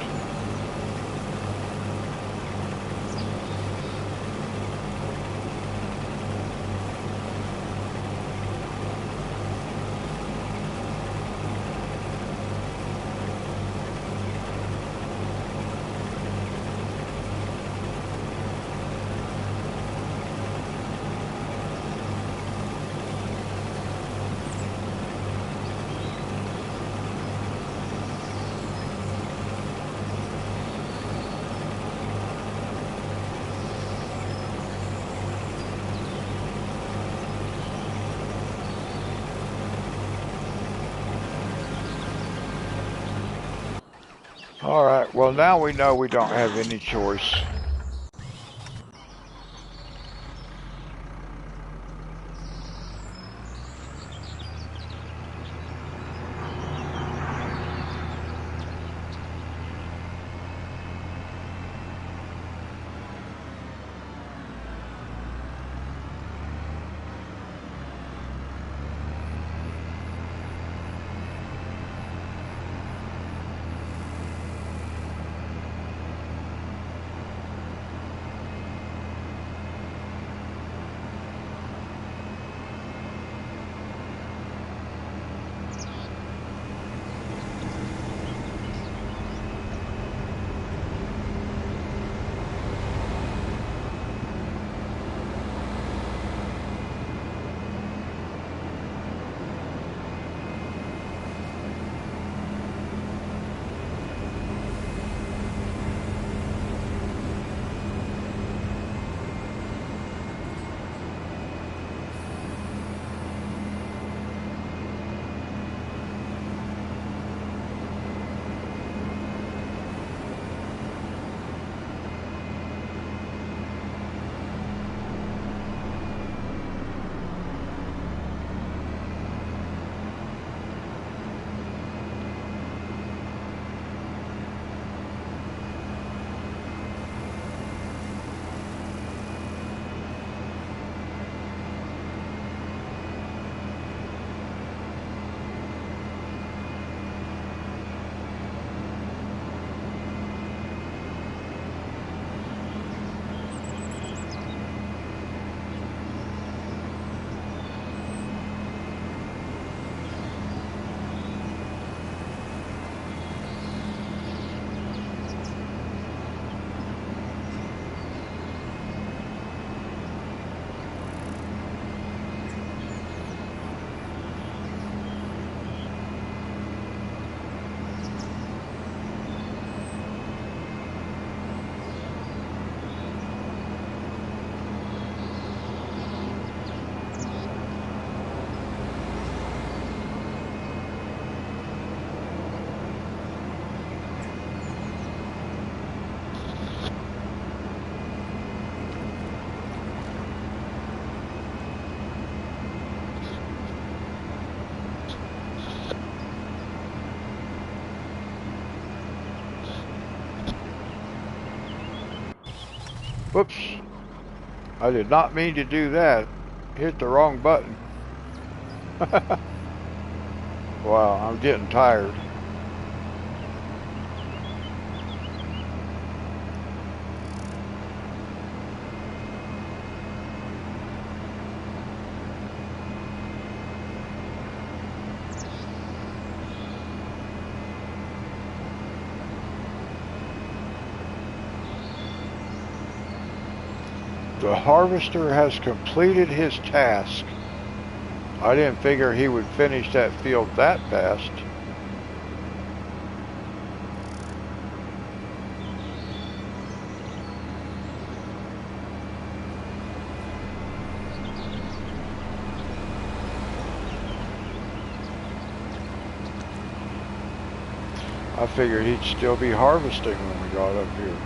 Alright, well now we know we don't have any choice. Whoops. I did not mean to do that. Hit the wrong button. Wow, I'm getting tired. The harvester has completed his task. I didn't figure he would finish that field that fast. I figured he'd still be harvesting when we got up here.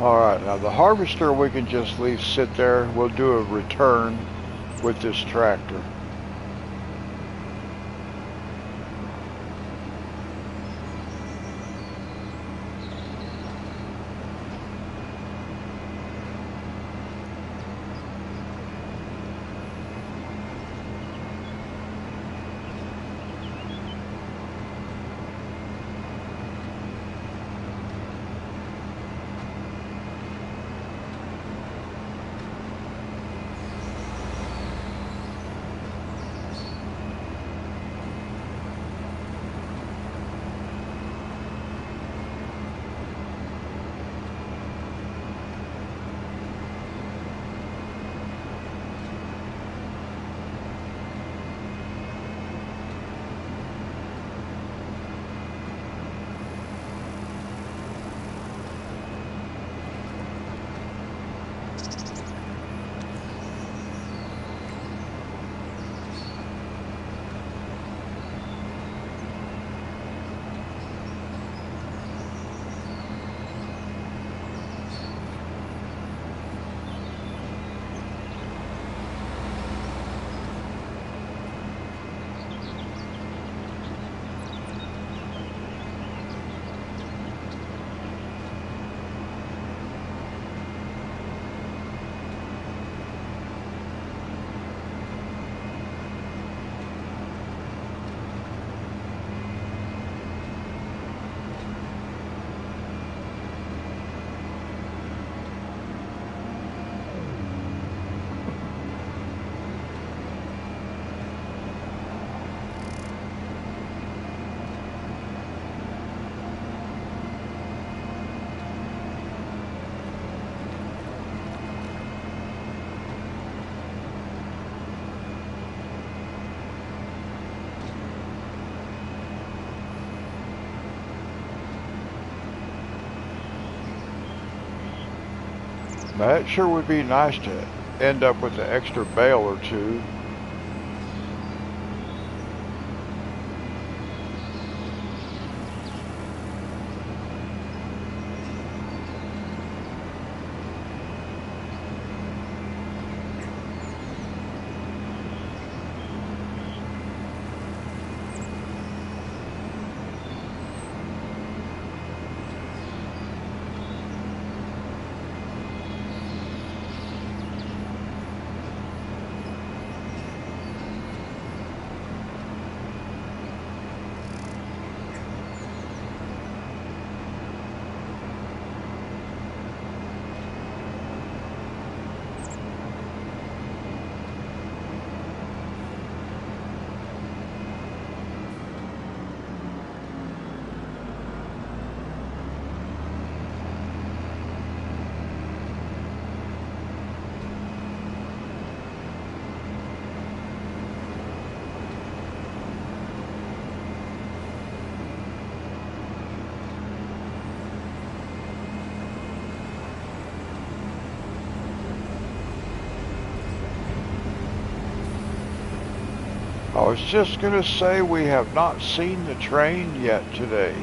Alright, now the harvester we can just leave sit there. We'll do a return with this tractor. That sure would be nice to end up with an extra bale or two. I was just going to say we have not seen the train yet today.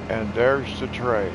And there's the train.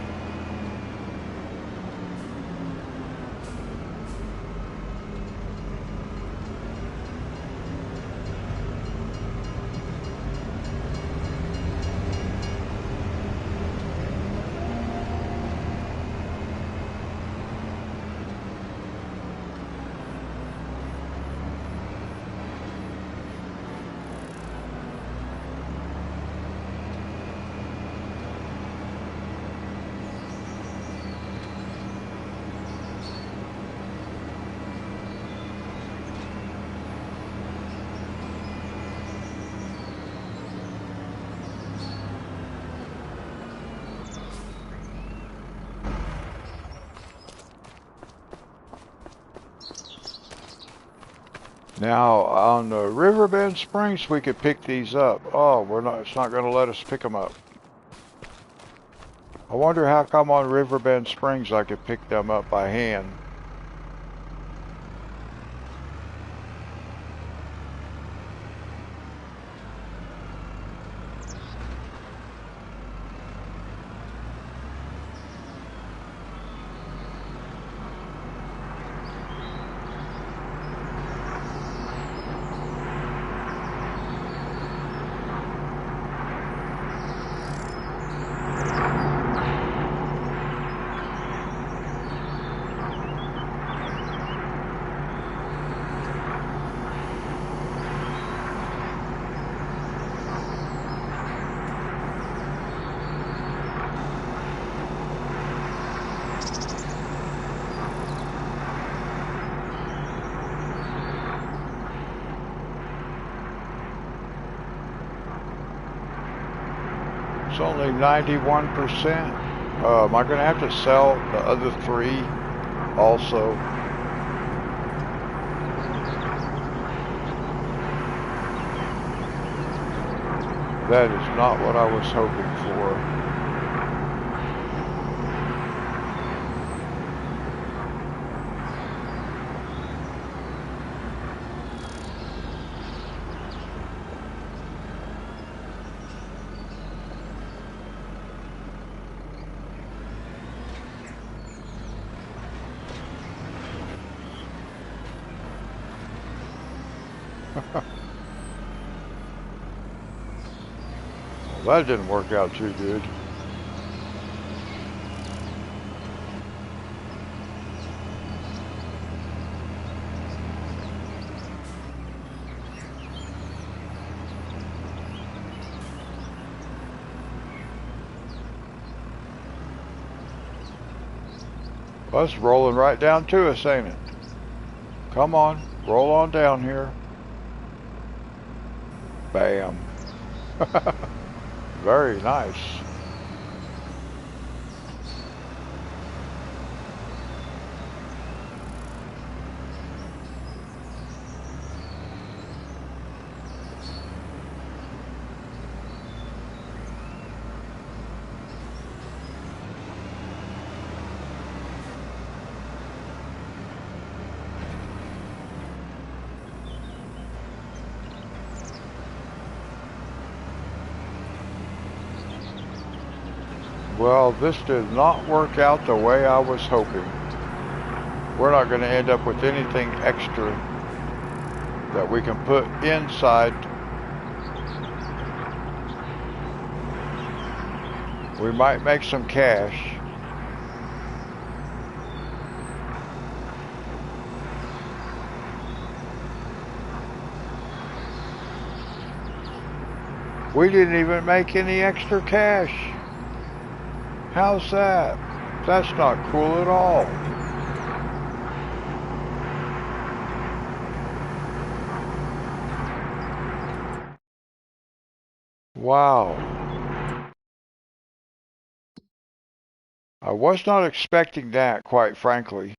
Now, on the Riverbend Springs, we could pick these up. Oh, it's not going to let us pick them up. I wonder how come on Riverbend Springs I could pick them up by hand. It's only 91%. Am I going to have to sell the other 3 also? That is not what I was hoping for. Well, that didn't work out too good. Well, it's rolling right down to us, ain't it? Come on, roll on down here. Bam. Very nice. Well, this did not work out the way I was hoping. We're not going to end up with anything extra that we can put inside. We might make some cash. We didn't even make any extra cash. How's that? That's not cool at all. Wow. I was not expecting that, quite frankly.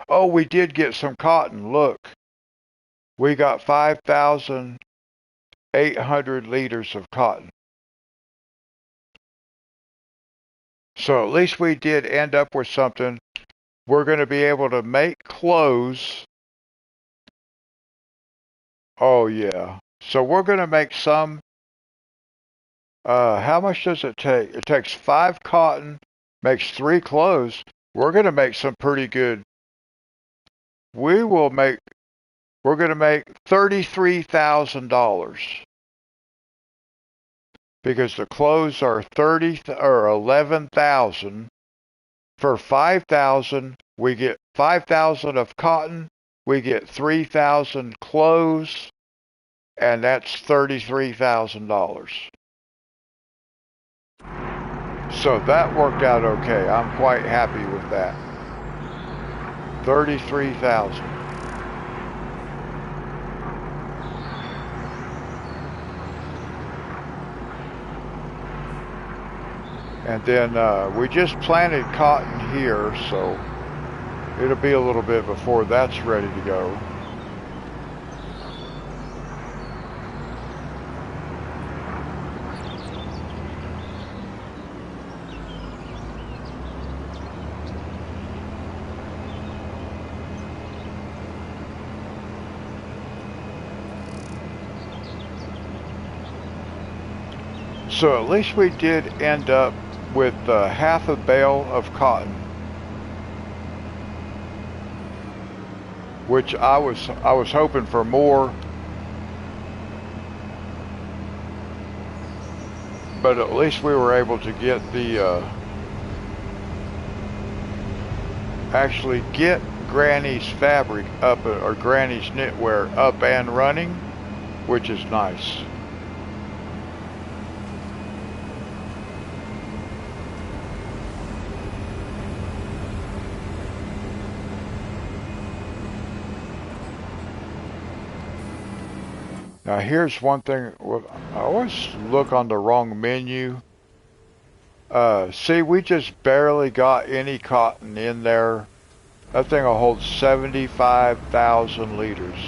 Oh, we did get some cotton. Look. We got 5,800 liters of cotton. So at least we did end up with something. We're going to be able to make clothes. Oh, yeah. So we're going to make some. How much does it take? It takes 5 cotton, makes 3 clothes. We're going to make some pretty good. We're going to make $33,000. Because the clothes are 30 or 11,000. For 5,000, we get 5,000 of cotton, we get 3,000 clothes, and that's $33,000. So that worked out okay. I'm quite happy with that. 33,000. And then we just planted cotton here, so it'll be a little bit before that's ready to go. So at least we did end up with half a bale of cotton, which I was hoping for more, but at least we were able to get the actually get Granny's fabric up, or Granny's knitwear up and running, which is nice. Now here's one thing, I always look on the wrong menu. See, we just barely got any cotton in there. That thing will hold 75,000 liters.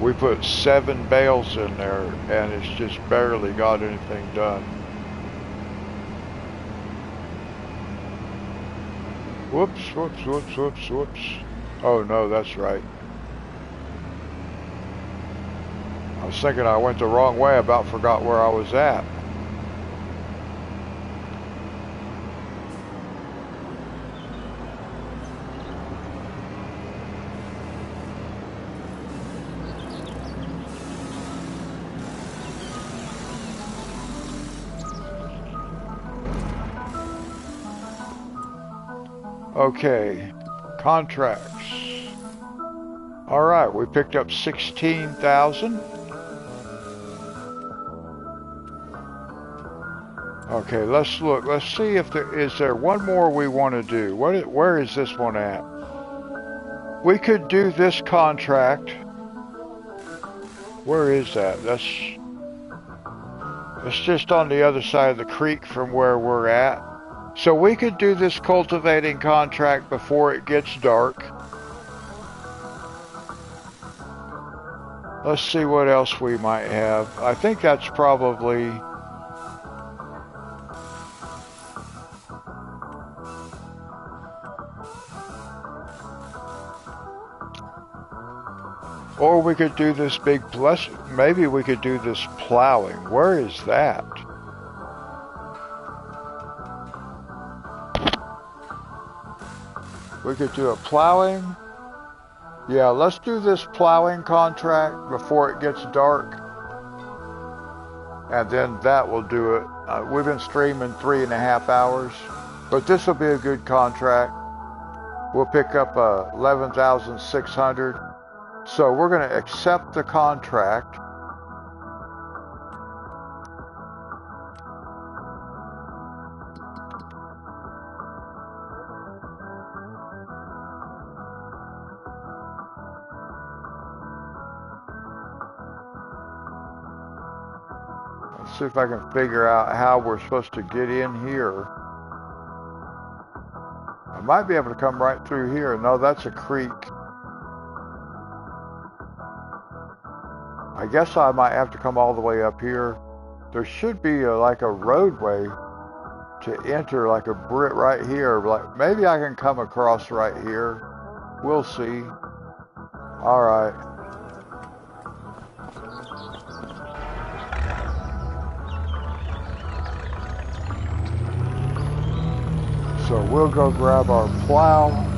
We put 7 bales in there, and it's just barely got anything done. Whoops, whoops, whoops, whoops, whoops. Oh no, that's right. I was thinking I went the wrong way, about forgot where I was at. Okay, contracts. All right, we picked up 16,000. Okay, let's look. Let's see if is there one more we want to do. Where is this one at? We could do this contract. Where is that? That's just on the other side of the creek from where we're at. So we could do this cultivating contract before it gets dark. Let's see what else we might have. I think that's probably... Or we could do this big plus. Maybe we could do this plowing. Where is that? We could do a plowing. Yeah, let's do this plowing contract before it gets dark. And then that will do it. We've been streaming 3.5 hours, but this will be a good contract. We'll pick up 11,600. So we're going to accept the contract. Let's see if I can figure out how we're supposed to get in here. I might be able to come right through here. No, that's a creek. I guess I might have to come all the way up here. There should be like a roadway to enter, like a brick right here. Like maybe I can come across right here. We'll see. All right. So we'll go grab our plow.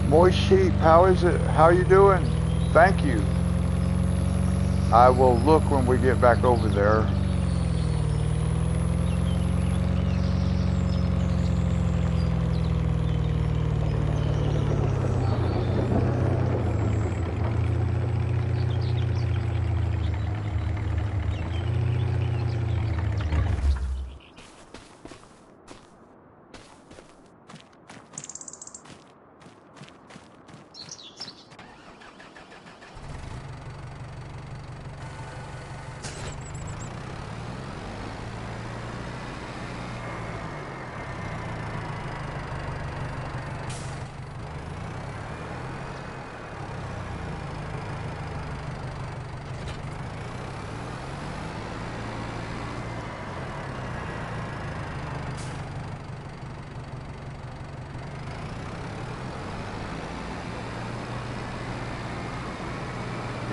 Moist Sheep, how is it? How you doing? Thank you. I will look when we get back over there.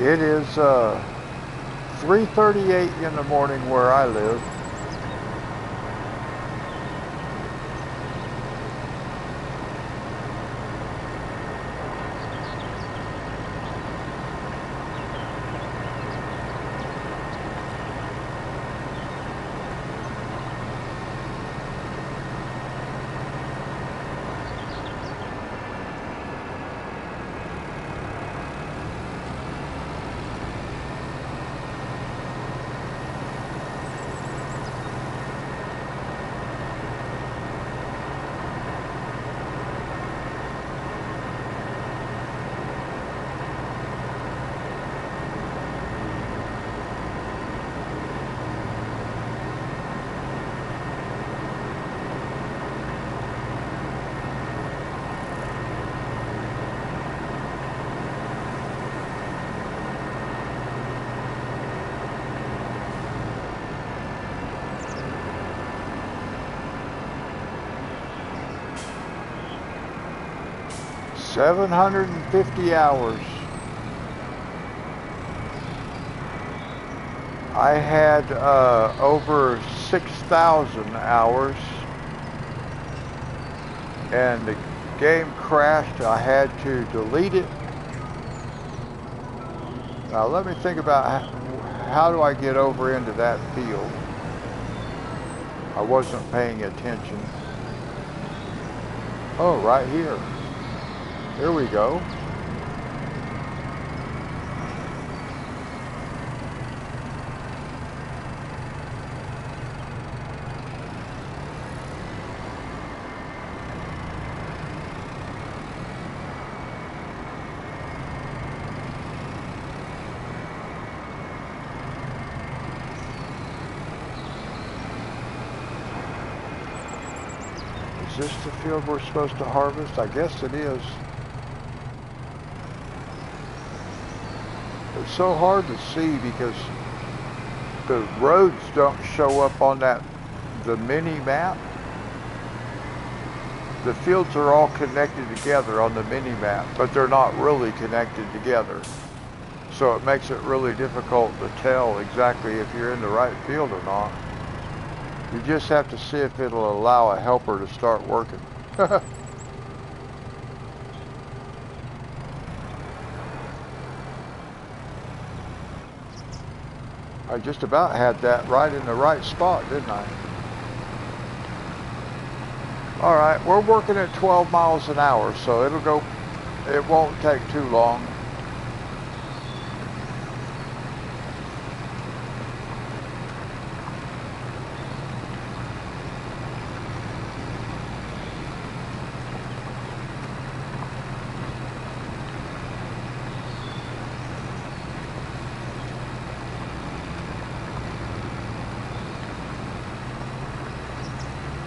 It is 3:38 in the morning where I live. $750 hours. I had over 6,000 hours, and the game crashed. I had to delete it. Now let me think about how do I get over into that field. I wasn't paying attention. Oh, right here. Here we go. this the field we're supposed to harvest? I guess it is. It's so hard to see because the roads don't show up on the mini map. The fields are all connected together on the mini map, but they're not really connected together. So it makes it really difficult to tell exactly if you're in the right field or not. You just have to see if it'll allow a helper to start working. I just about had that right in the right spot, didn't I? Alright, we're working at 12 miles an hour, so it won't take too long.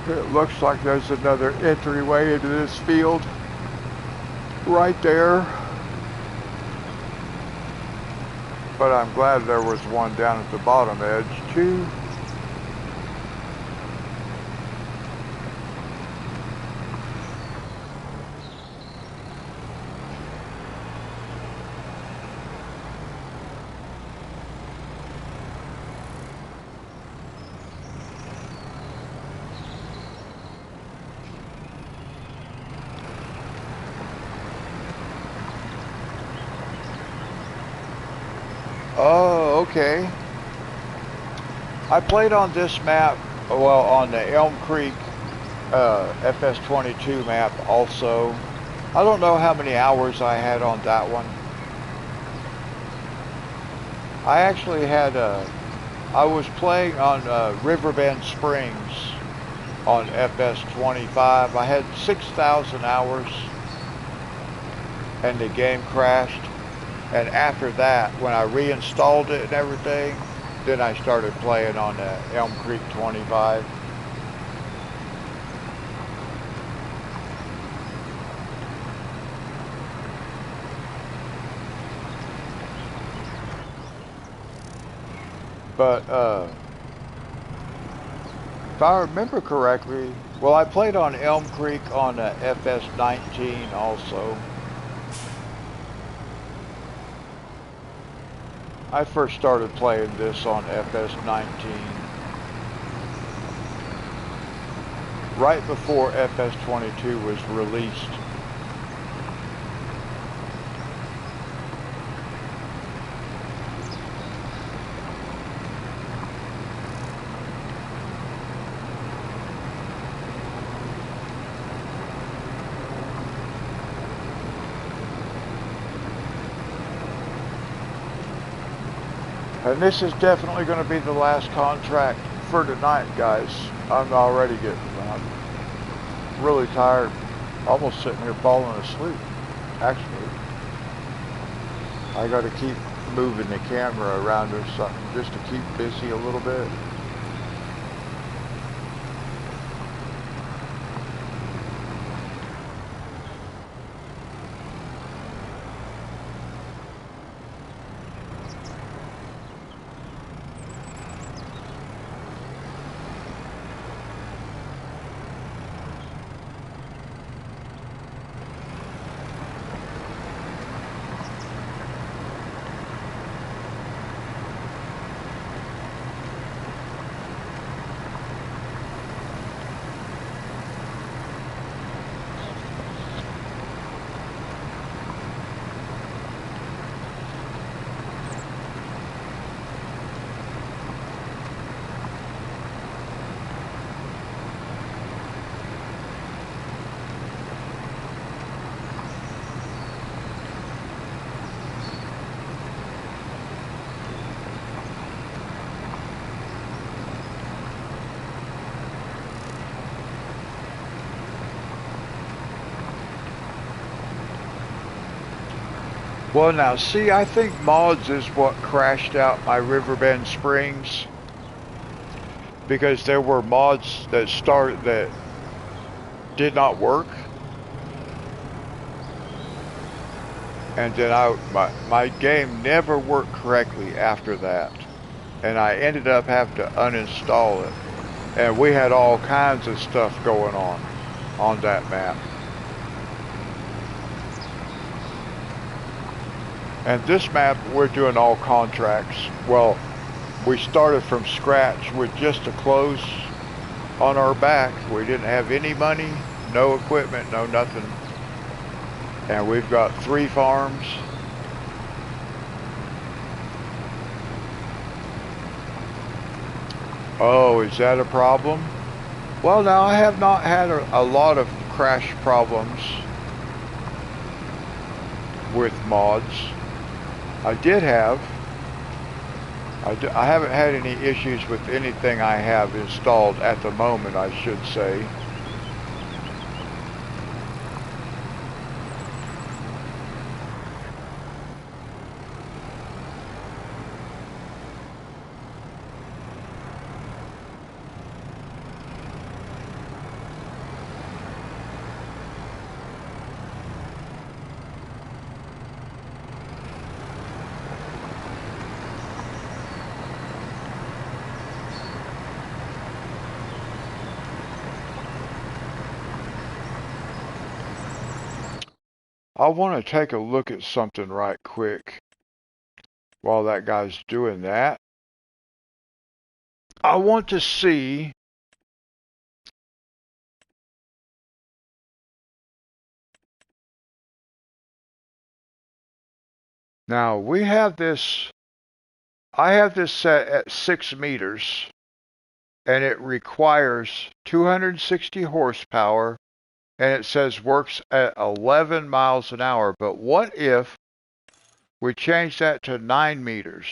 It looks like there's another entryway into this field right there. But I'm glad there was one down at the bottom edge too. Oh, okay. I played on this map, well, on the ElmCreek FS25 map also. I don't know how many hours I had on that one. I actually had I was playing on Riverbend Springs on FS25. I had 6,000 hours and the game crashed. And after that, when I reinstalled it and everything, then I started playing on the ElmCreek 25. But if I remember correctly, well, I played on ElmCreek on the FS19 also. I first started playing this on FS19 right before FS22 was released. And this is definitely going to be the last contract for tonight, guys. I'm already I'm really tired. Almost sitting here falling asleep, actually. I got to keep moving the camera around or something just to keep busy a little bit. Well, now, see, I think mods is what crashed out my Riverbend Springs, because there were mods that did not work. And then my game never worked correctly after that. And I ended up having to uninstall it. And we had all kinds of stuff going on that map. And this map, we're doing all contracts. Well, we started from scratch with just the clothes on our back. We didn't have any money, no equipment, no nothing. And we've got 3 farms. Oh, is that a problem? Well, now I have not had a lot of crash problems with mods. I did have. I haven't had any issues with anything I have installed at the moment, I should say. I want to take a look at something right quick while that guy's doing that. I want to see now we have this, I have this set at 6 meters and it requires 260 horsepower and it says works at 11 miles an hour. But what if we change that to 9 meters?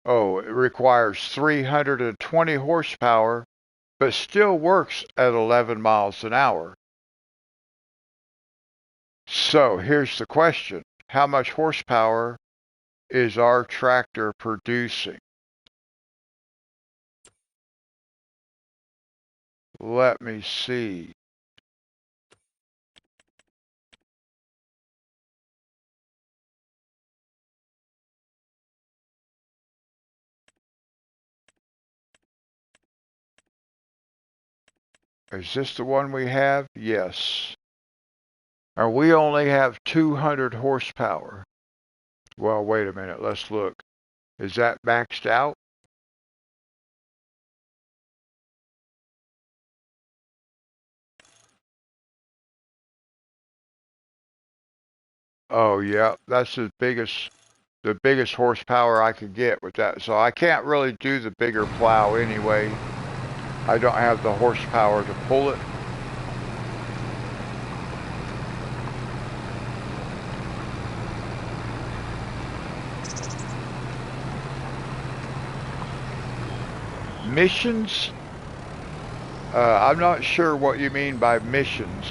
Oh, it requires 320 horsepower, but still works at 11 miles an hour. So here's the question. How much horsepower is our tractor producing? Let me see. Is this the one we have? Yes. And we only have 200 horsepower. Well, wait a minute. Let's look. Is that maxed out? Oh, yeah. That's the biggest horsepower I could get with that. So I can't really do the bigger plow anyway. I don't have the horsepower to pull it. Missions? I'm not sure what you mean by missions.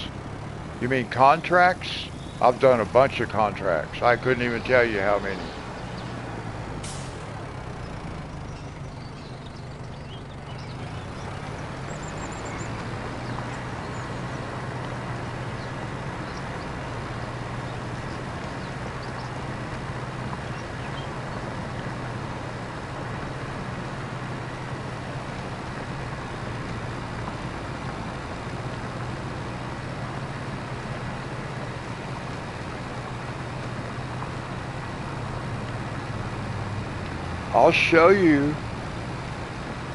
You mean contracts? I've done a bunch of contracts. I couldn't even tell you how many. I'll show you.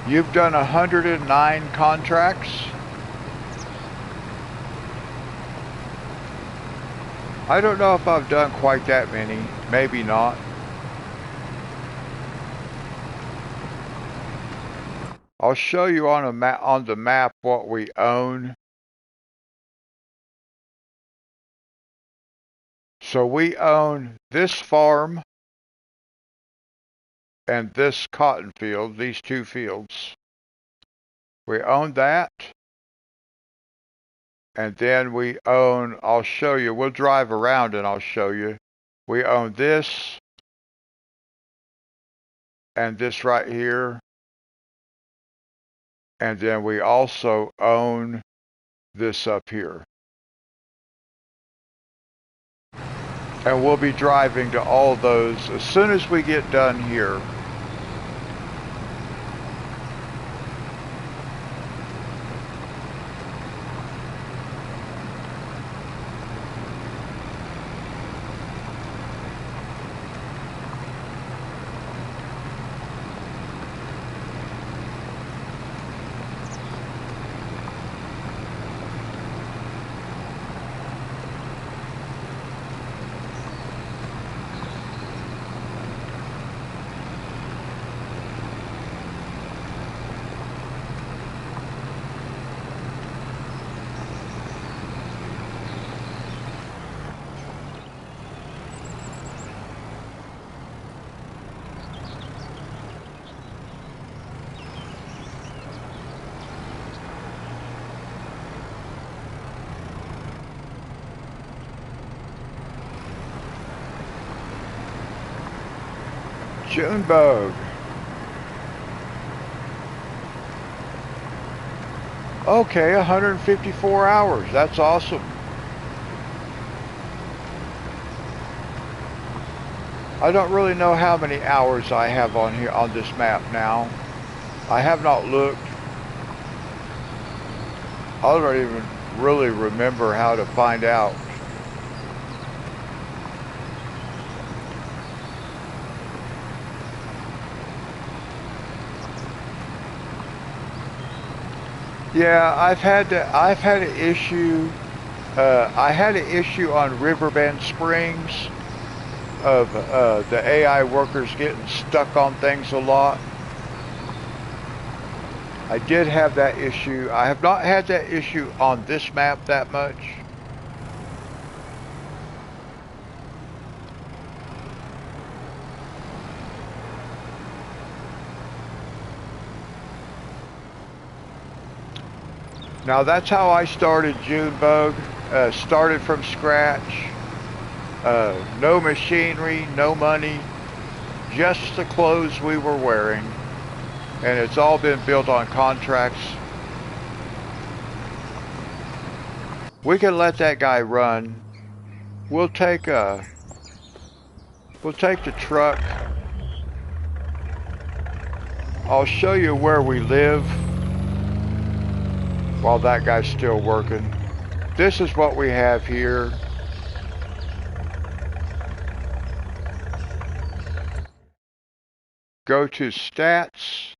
You've done 109 contracts. I don't know if I've done quite that many. Maybe not. I'll show you on the map what we own. So we own this farm and this cotton field, these 2 fields. We own that. And then we own, I'll show you, we'll drive around and I'll show you. We own this and this right here. And then we also own this up here. And we'll be driving to all those as soon as we get done here. Junebug. Okay, 154 hours. That's awesome. I don't really know how many hours I have on here on this map now. I have not looked. I don't even really remember how to find out. Yeah, I had an issue. I had an issue on Riverbend Springs of the AI workers getting stuck on things a lot. I did have that issue. I have not had that issue on this map that much. Now that's how I started Junebug. Started from scratch. No machinery, no money, just the clothes we were wearing. And it's all been built on contracts. We can let that guy run. We'll take the truck. I'll show you where we live while that guy's still working. This is what we have here. Go to stats.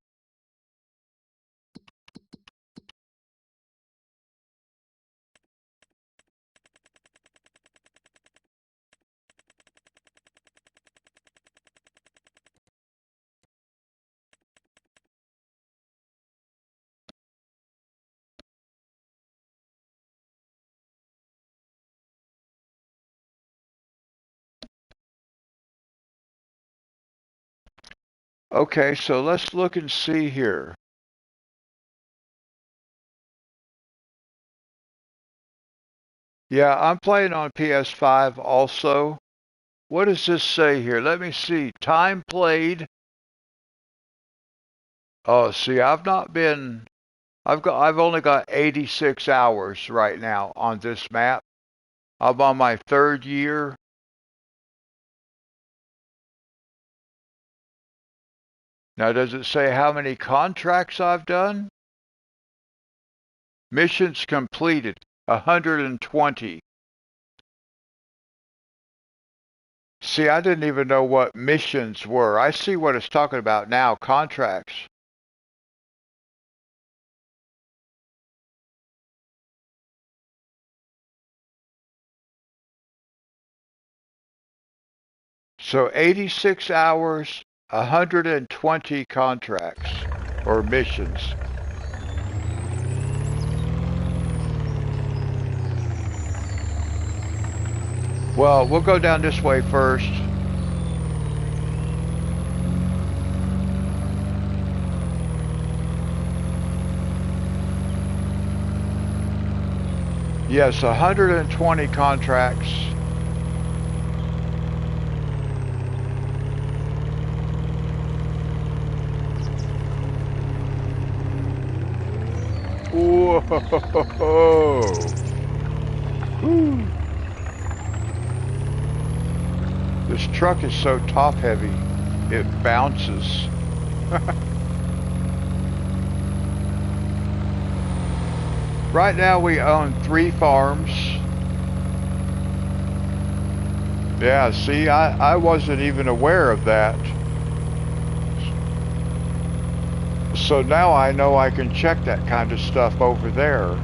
Okay, so let's look and see here. Yeah, I'm playing on PS5 also. What does this say here? Let me see. Time played. Oh, see, I've only got 86 hours right now on this map. I'm on my 3rd year. Now, does it say how many contracts I've done? Missions completed, 120. See, I didn't even know what missions were. I see what it's talking about now, contracts. So 86 hours, 120 contracts or missions. Well, we'll go down this way first. Yes, 120 contracts. Ooh. Woo. This truck is so top heavy, it bounces. Right now we own 3 farms. Yeah, see, I wasn't even aware of that. So now I know I can check that kind of stuff over there.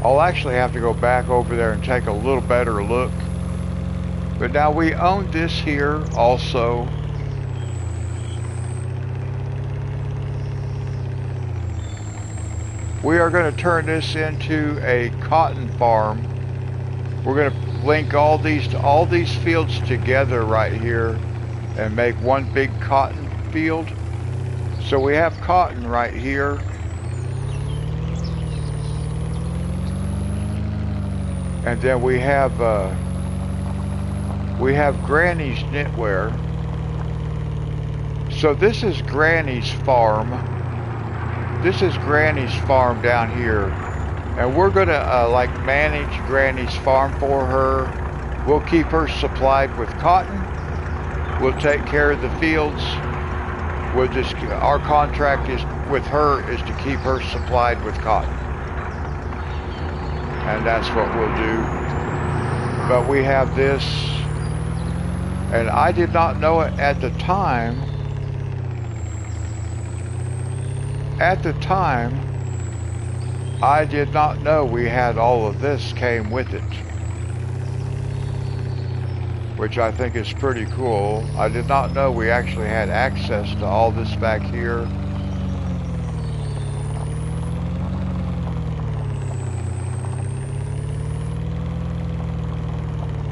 I'll actually have to go back over there and take a little better look. But now we own this here also. We are going to turn this into a cotton farm. We're going to link all these fields together right here and make one big cotton field. So we have cotton right here. And then we have Granny's knitwear. So this is Granny's farm. This is Granny's farm down here. And we're gonna like manage Granny's farm for her. We'll keep her supplied with cotton. We'll take care of the fields. Our contract is with her is to keep her supplied with cotton. And that's what we'll do. But we have this, and I did not know it at the time. At the time, I did not know we had all of this came with it, which I think is pretty cool. I did not know we actually had access to all this back here.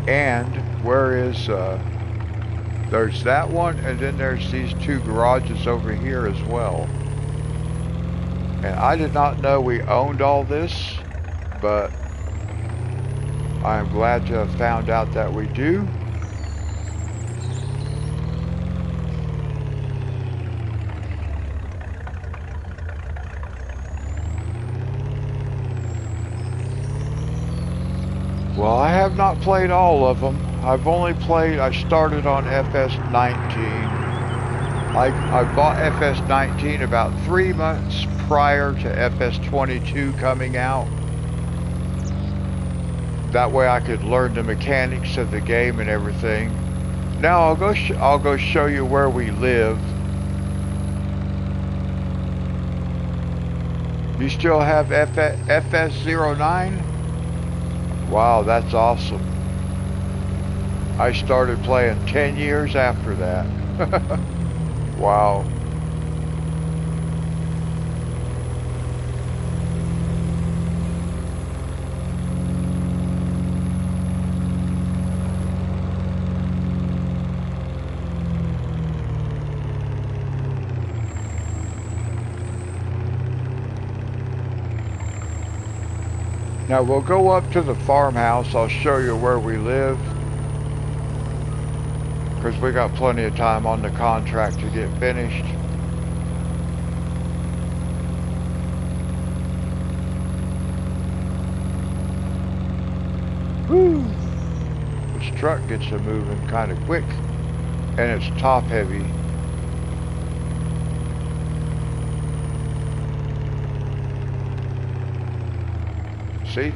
And where is, there's that one, and then there's these 2 garages over here as well. And I did not know we owned all this, but I'm glad to have found out that we do. Well, I have not played all of them. I've only played, I started on FS19. I bought FS19 about 3 months prior to FS22 coming out. That way I could learn the mechanics of the game and everything. Now I'll go show you where we live. You still have FS09? Wow, that's awesome. I started playing 10 years after that. Wow. Now we'll go up to the farmhouse. I'll show you where we live, because we got plenty of time on the contract to get finished. Woo! This truck gets to moving kind of quick, and it's top heavy. See?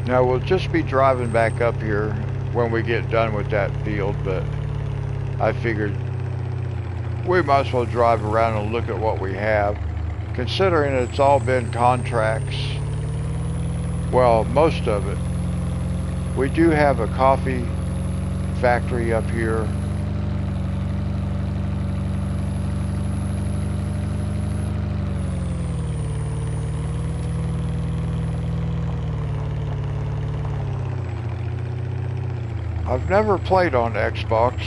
Now we'll just be driving back up here when we get done with that field, but I figured we might as well drive around and look at what we have, considering it's all been contracts. Well, most of it. We do have a coffee factory up here. I've never played on Xbox.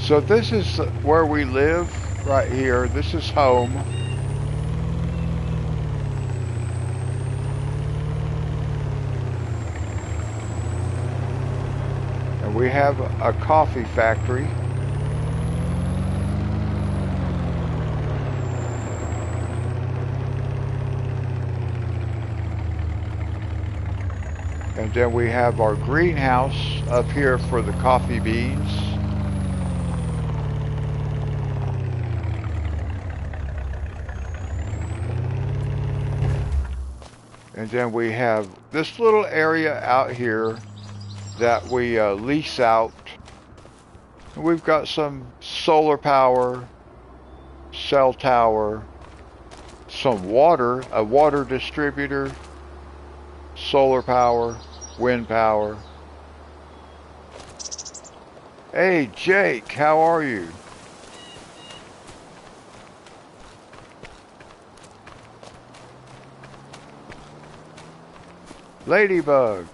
So this is where we live, right here. This is home. And we have a coffee factory. And then we have our greenhouse up here for the coffee beans. And then we have this little area out here that we lease out. And we've got some solar power, cell tower, some water, a water distributor, solar power, wind power. Hey Jake, how are you? Ladybug,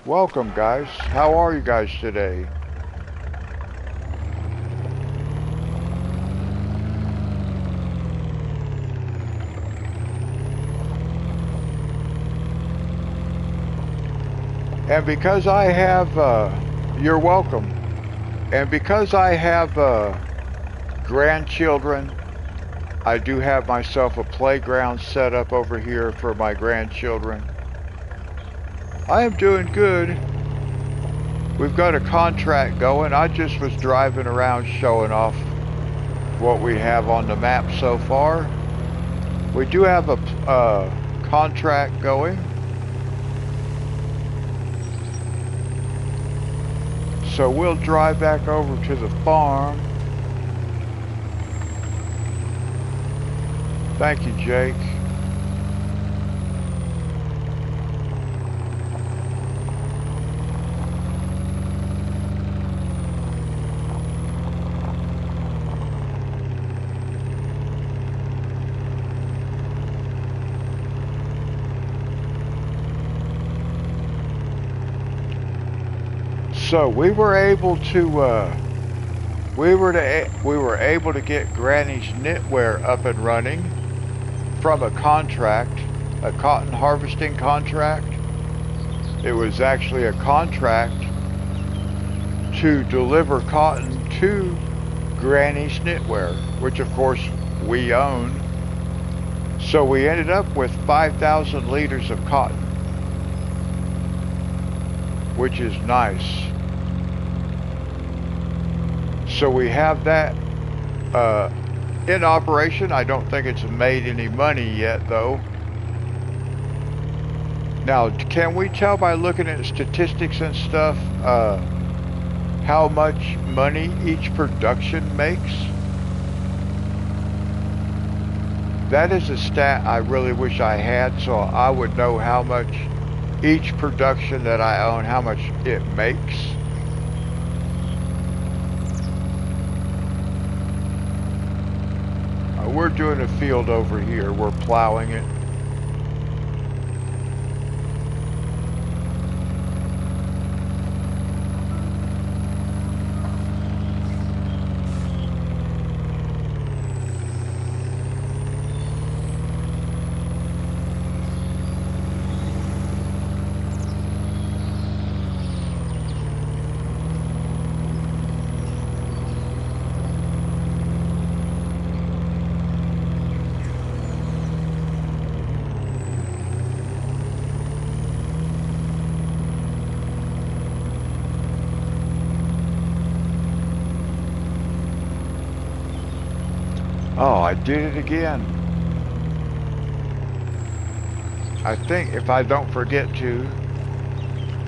welcome guys. How are you guys today? And because I have, you're welcome. And because I have grandchildren, I do have myself a playground set up over here for my grandchildren. I am doing good. We've got a contract going. I just was driving around showing off what we have on the map so far. We do have a contract going. So we'll drive back over to the farm. Thank you, Jake. So we were able to we were able to get Granny's knitwear up and running from a contract, a cotton harvesting contract. It was actually a contract to deliver cotton to Granny's knitwear, which of course we own. So we ended up with 5,000 liters of cotton, which is nice. So we have that in operation. I don't think it's made any money yet though. Now, can we tell by looking at statistics and stuff how much money each production makes? That is a stat I really wish I had, so I would know how much each production that I own, how much it makes. We're doing a field over here. We're plowing it. Oh, I did it again. I think if I don't forget to,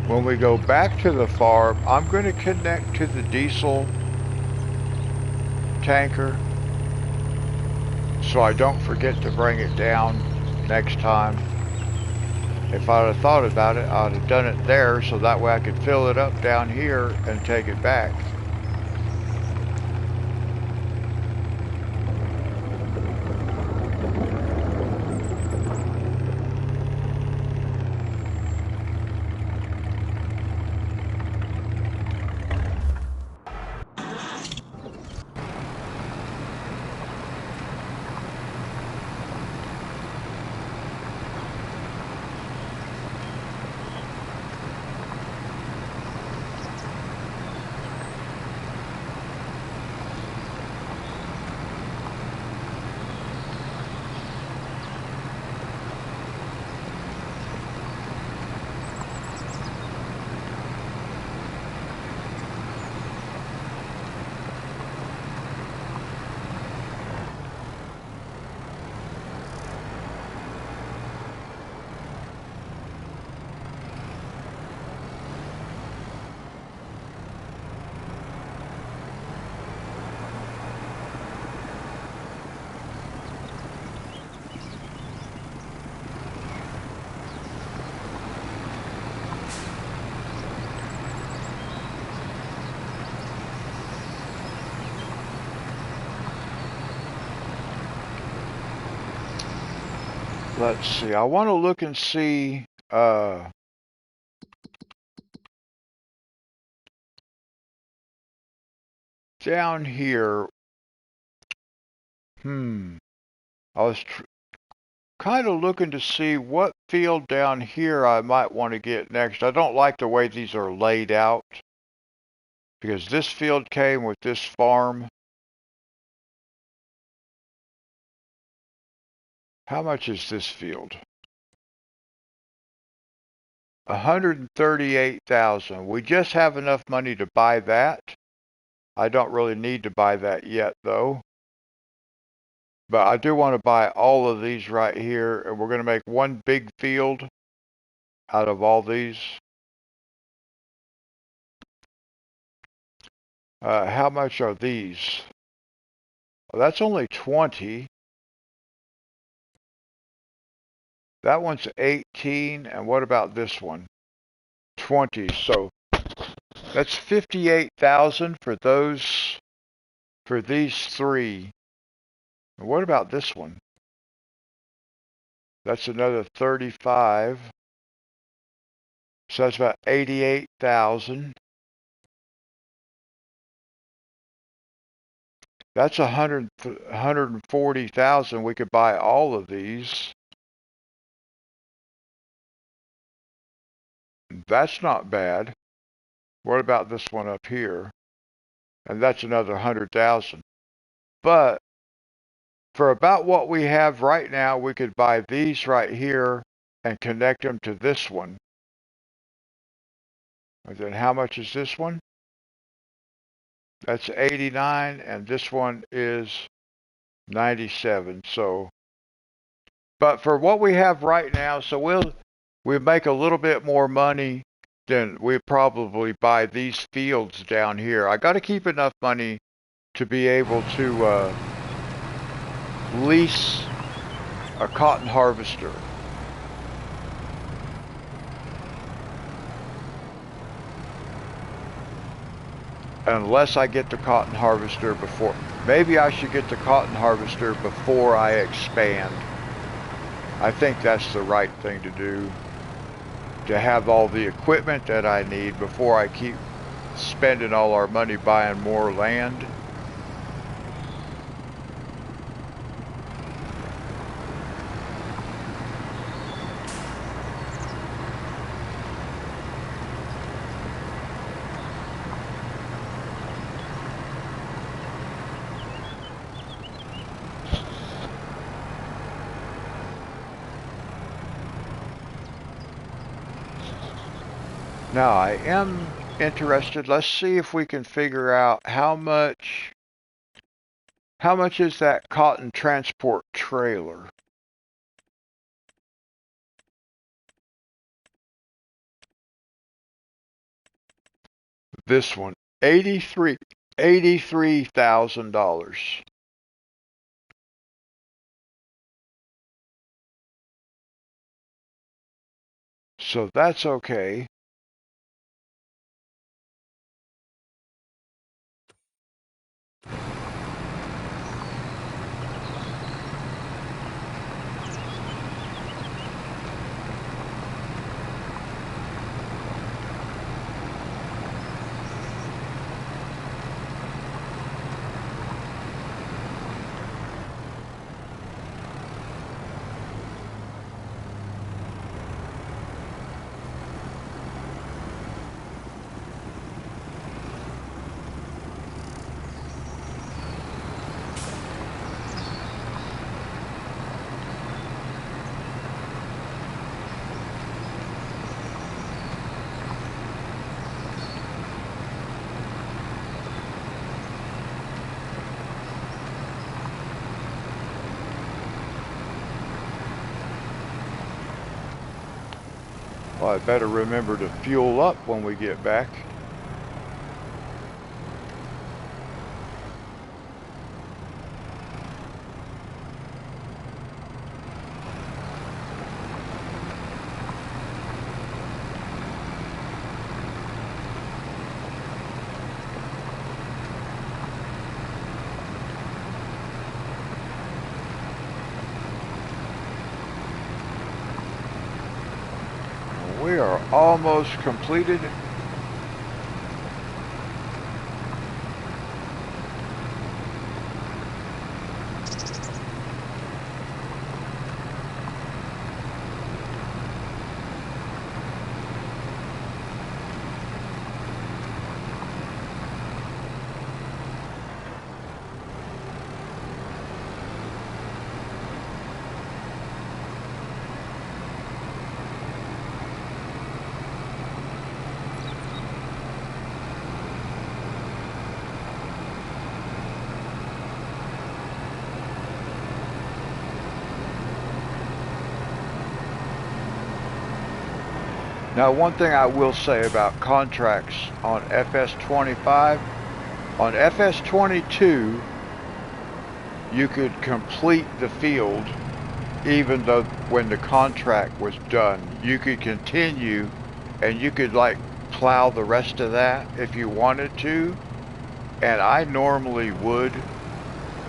when we go back to the farm, I'm going to connect to the diesel tanker so I don't forget to bring it down next time. If I'd have thought about it, I'd have done it there so that way I could fill it up down here and take it back. Let's see. I want to look and see down here. I was kind of looking to see what field down here I might want to get next. I don't like the way these are laid out because this field came with this farm. How much is this field? 138,000. We just have enough money to buy that. I don't really need to buy that yet though. But I do want to buy all of these right here, and we're going to make one big field out of all these. How much are these? Well, that's only 20. That one's 18, and what about this one? 20. So that's 58,000 for those, for these three. And what about this one? That's another 35. So that's about 88,000. That's 140,000. We could buy all of these. That's not bad. What about this one up here? And that's another 100,000. But for about what we have right now, we could buy these right here and connect them to this one. And then how much is this one? That's 89, and this one is 97. So, but for what we have right now, so we'll make a little bit more money than we probably buy these fields down here. I got to keep enough money to be able to lease a cotton harvester. Unless I get the cotton harvester before. Maybe I should get the cotton harvester before I expand. I think that's the right thing to do. To have all the equipment that I need before I keep spending all our money buying more land. Now I am interested. Let's see if we can figure out how much is that cotton transport trailer. This one, $83,000. So that's okay. Well, I better remember to fuel up when we get back. We are almost completed. Now, one thing I will say about contracts on FS25, on FS22, you could complete the field even though when the contract was done. You could continue and you could like plow the rest of that if you wanted to. And I normally would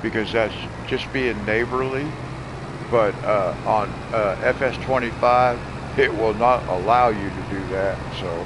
because that's just being neighborly. But on FS25, it will not allow you to do that, so.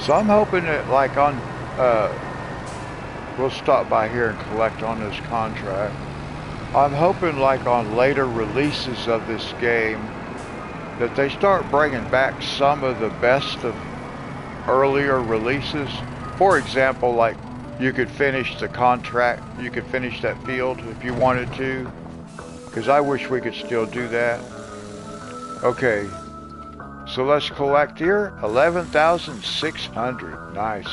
So I'm hoping that like on, we'll stop by here and collect on this contract. I'm hoping like on later releases of this game that they start bringing back some of the best of earlier releases. For example, like you could finish the contract, you could finish that field if you wanted to, because I wish we could still do that. Okay. So let's collect here, 11,600, nice.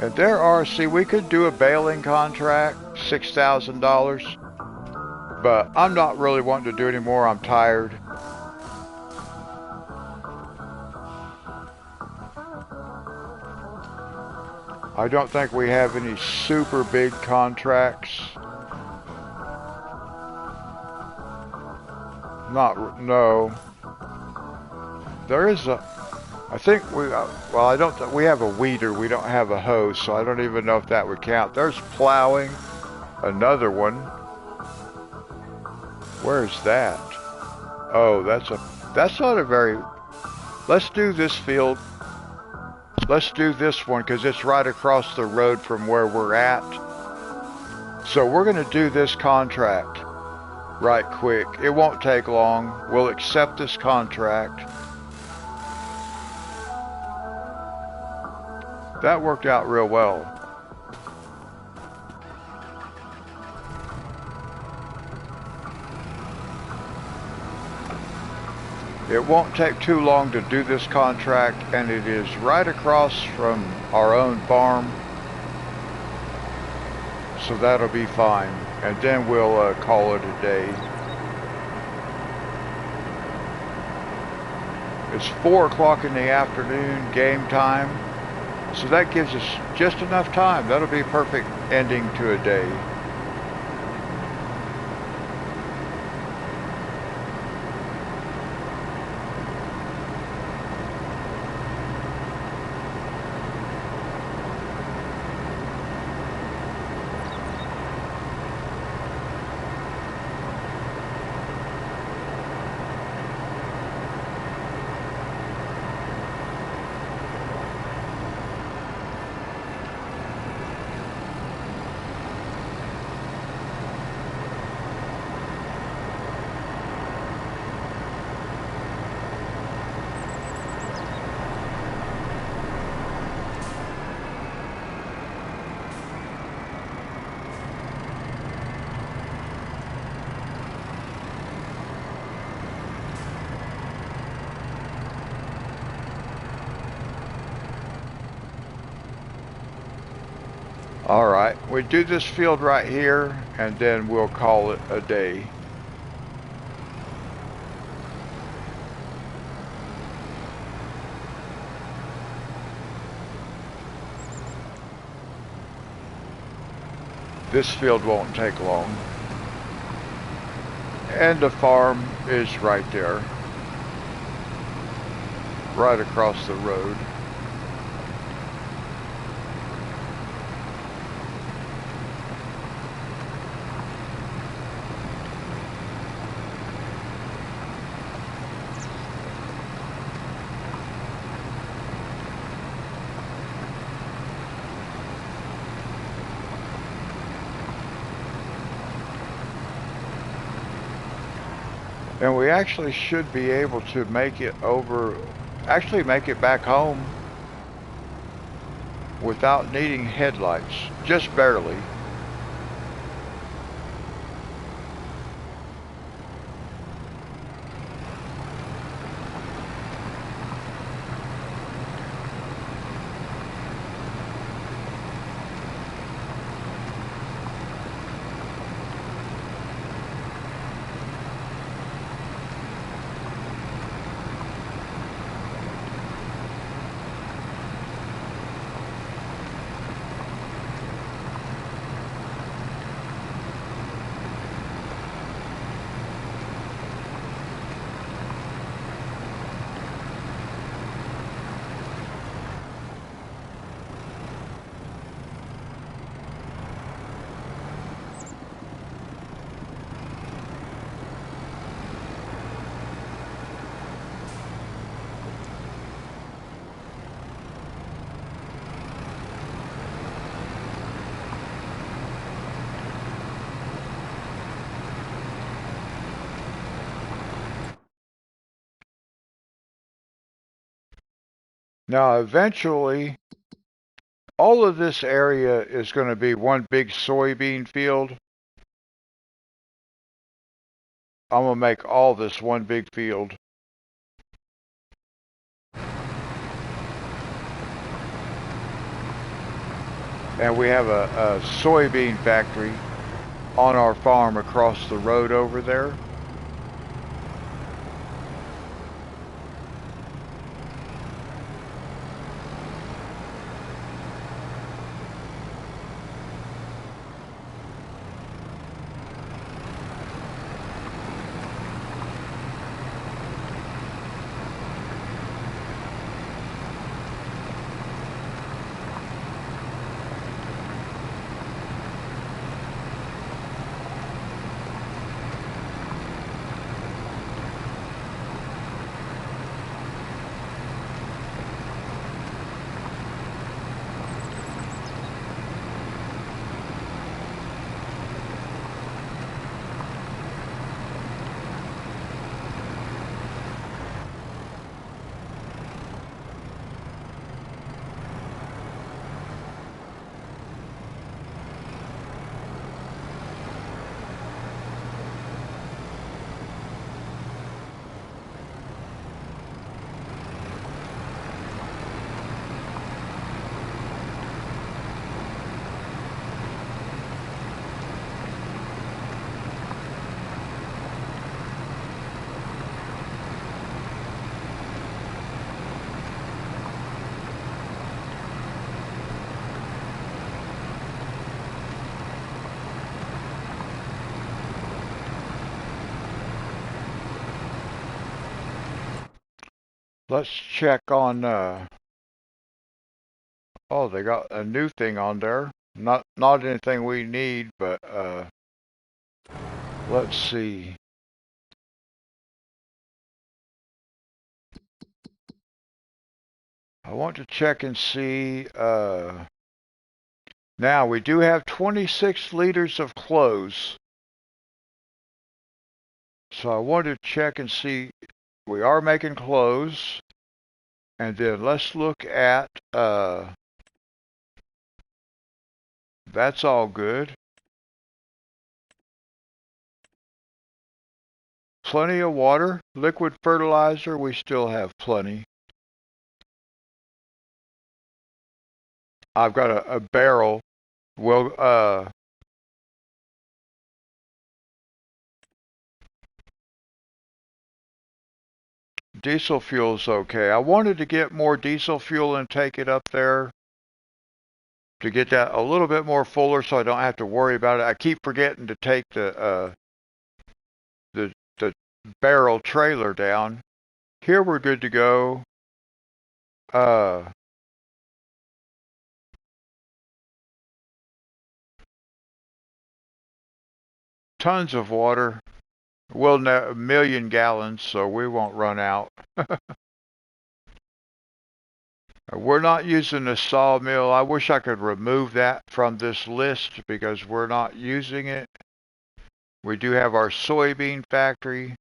And there are, see, we could do a baling contract, $6,000, but I'm not really wanting to do anymore, I'm tired. I don't think we have any super big contracts. No. There is a, I think we, well, I don't, we have a weeder, we don't have a hoe, so I don't even know if that would count. There's plowing, another one. Where's that? Oh, that's not a very, let's do this field. Let's do this one because it's right across the road from where we're at. So we're going to do this contract right quick. It won't take long. We'll accept this contract. That worked out real well. It won't take too long to do this contract, and it is right across from our own farm. So that'll be fine. And then we'll call it a day. It's 4 o'clock in the afternoon, game time. So that gives us just enough time. That'll be a perfect ending to a day. All right, we do this field right here, and then we'll call it a day. This field won't take long. And the farm is right there, right across the road. And we actually should be able to make it over, actually make it back home without needing headlights, just barely. Now, eventually, all of this area is going to be one big soybean field. I'm going to make all this one big field. And we have a soybean factory on our farm across the road over there. Let's check on, oh, they got a new thing on there. Not anything we need, but let's see. I want to check and see, now we do have 26 liters of clothes. So I want to check and see, we are making clothes. And then let's look at, that's all good. Plenty of water. Liquid fertilizer, we still have plenty. I've got a barrel Well, diesel fuel's okay. I wanted to get more diesel fuel and take it up there to get that a little bit more fuller so I don't have to worry about it. I keep forgetting to take the barrel trailer down. Here we're good to go. Uh, Tons of water. We'll know a million gallons, so we won't run out. We're not using the sawmill. I wish I could remove that from this list because we're not using it. We do have our soybean factory.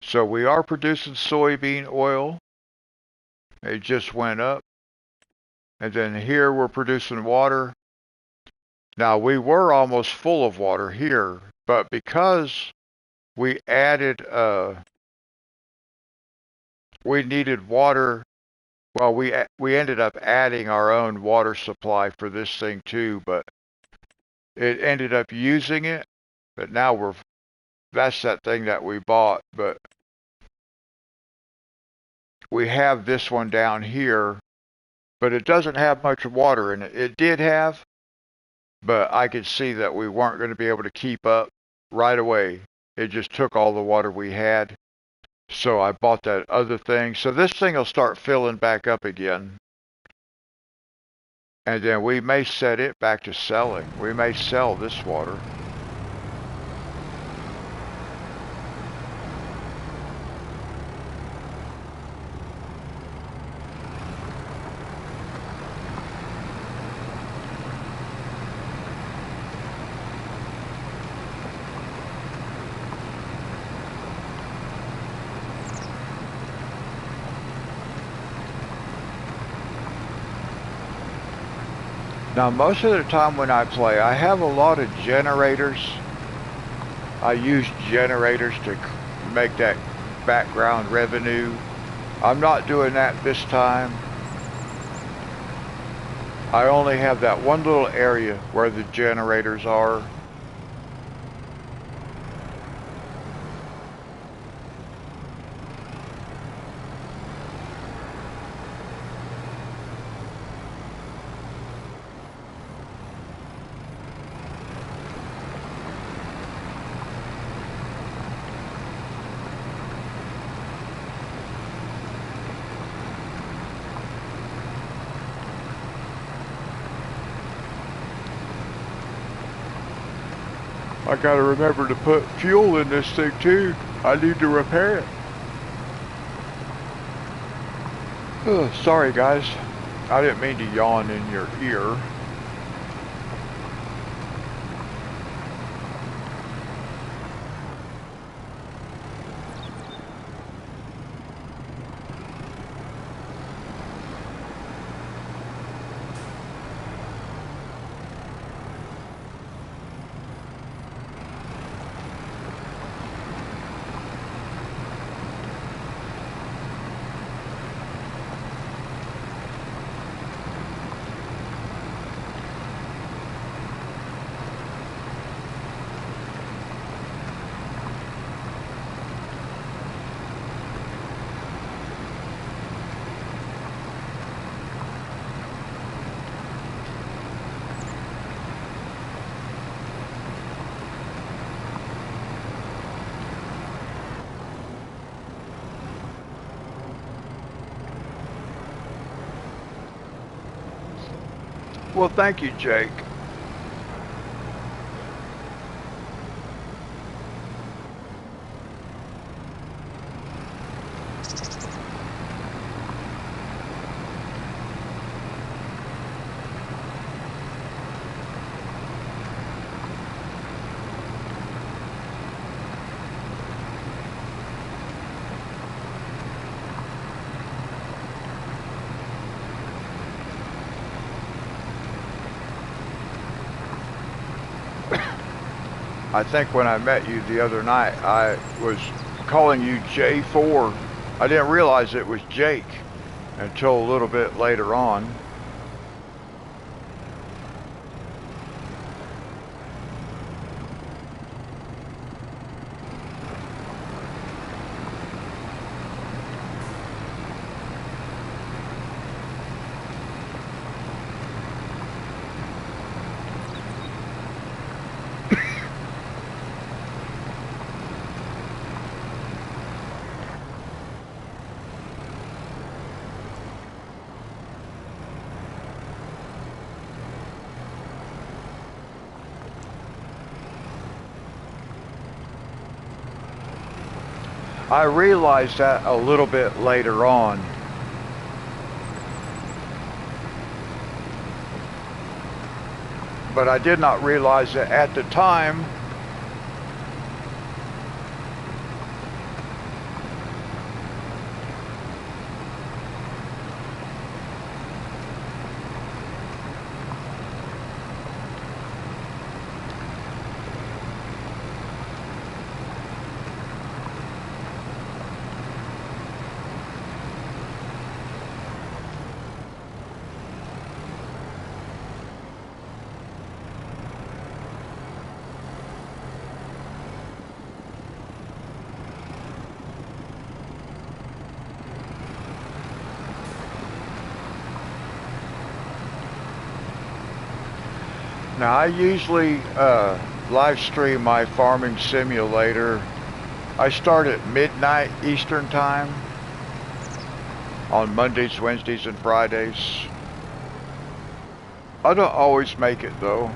So we are producing soybean oil. It just went up. And then here we're producing water. Now we were almost full of water here, but because we added, we needed water. Well, we ended up adding our own water supply for this thing too, but it ended up using it. But now that's that thing that we bought, but we have this one down here, but it doesn't have much water in it. It did have, but I could see that we weren't going to be able to keep up right away. It just took all the water we had. So I bought that other thing. So this thing will start filling back up again. And then we may set it back to selling. We may sell this water. Now, most of the time when I play, I have a lot of generators. I use generators to make that background revenue. I'm not doing that this time. I only have that one little area where the generators are. I gotta remember to put fuel in this thing too. I need to repair it. Oh, sorry guys. I didn't mean to yawn in your ear. Well, thank you, Jake. I think when I met you the other night, I was calling you J4. I didn't realize it was Jake until a little bit later on. I realized that a little bit later on. But I did not realize it at the time. Now I usually live stream my farming simulator. I start at midnight Eastern time on Mondays, Wednesdays, and Fridays. I don't always make it though.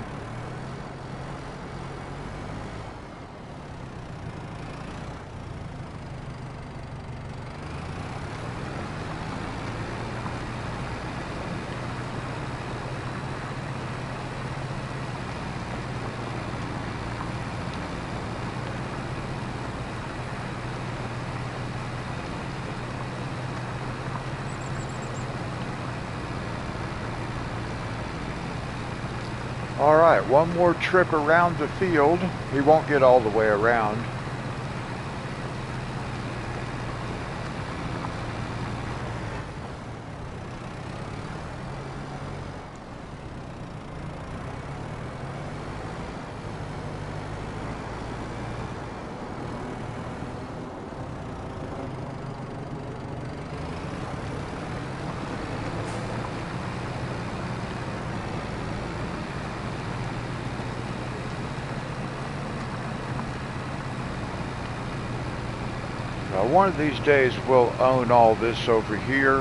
All right, one more trip around the field. He won't get all the way around. One of these days we'll own all this over here.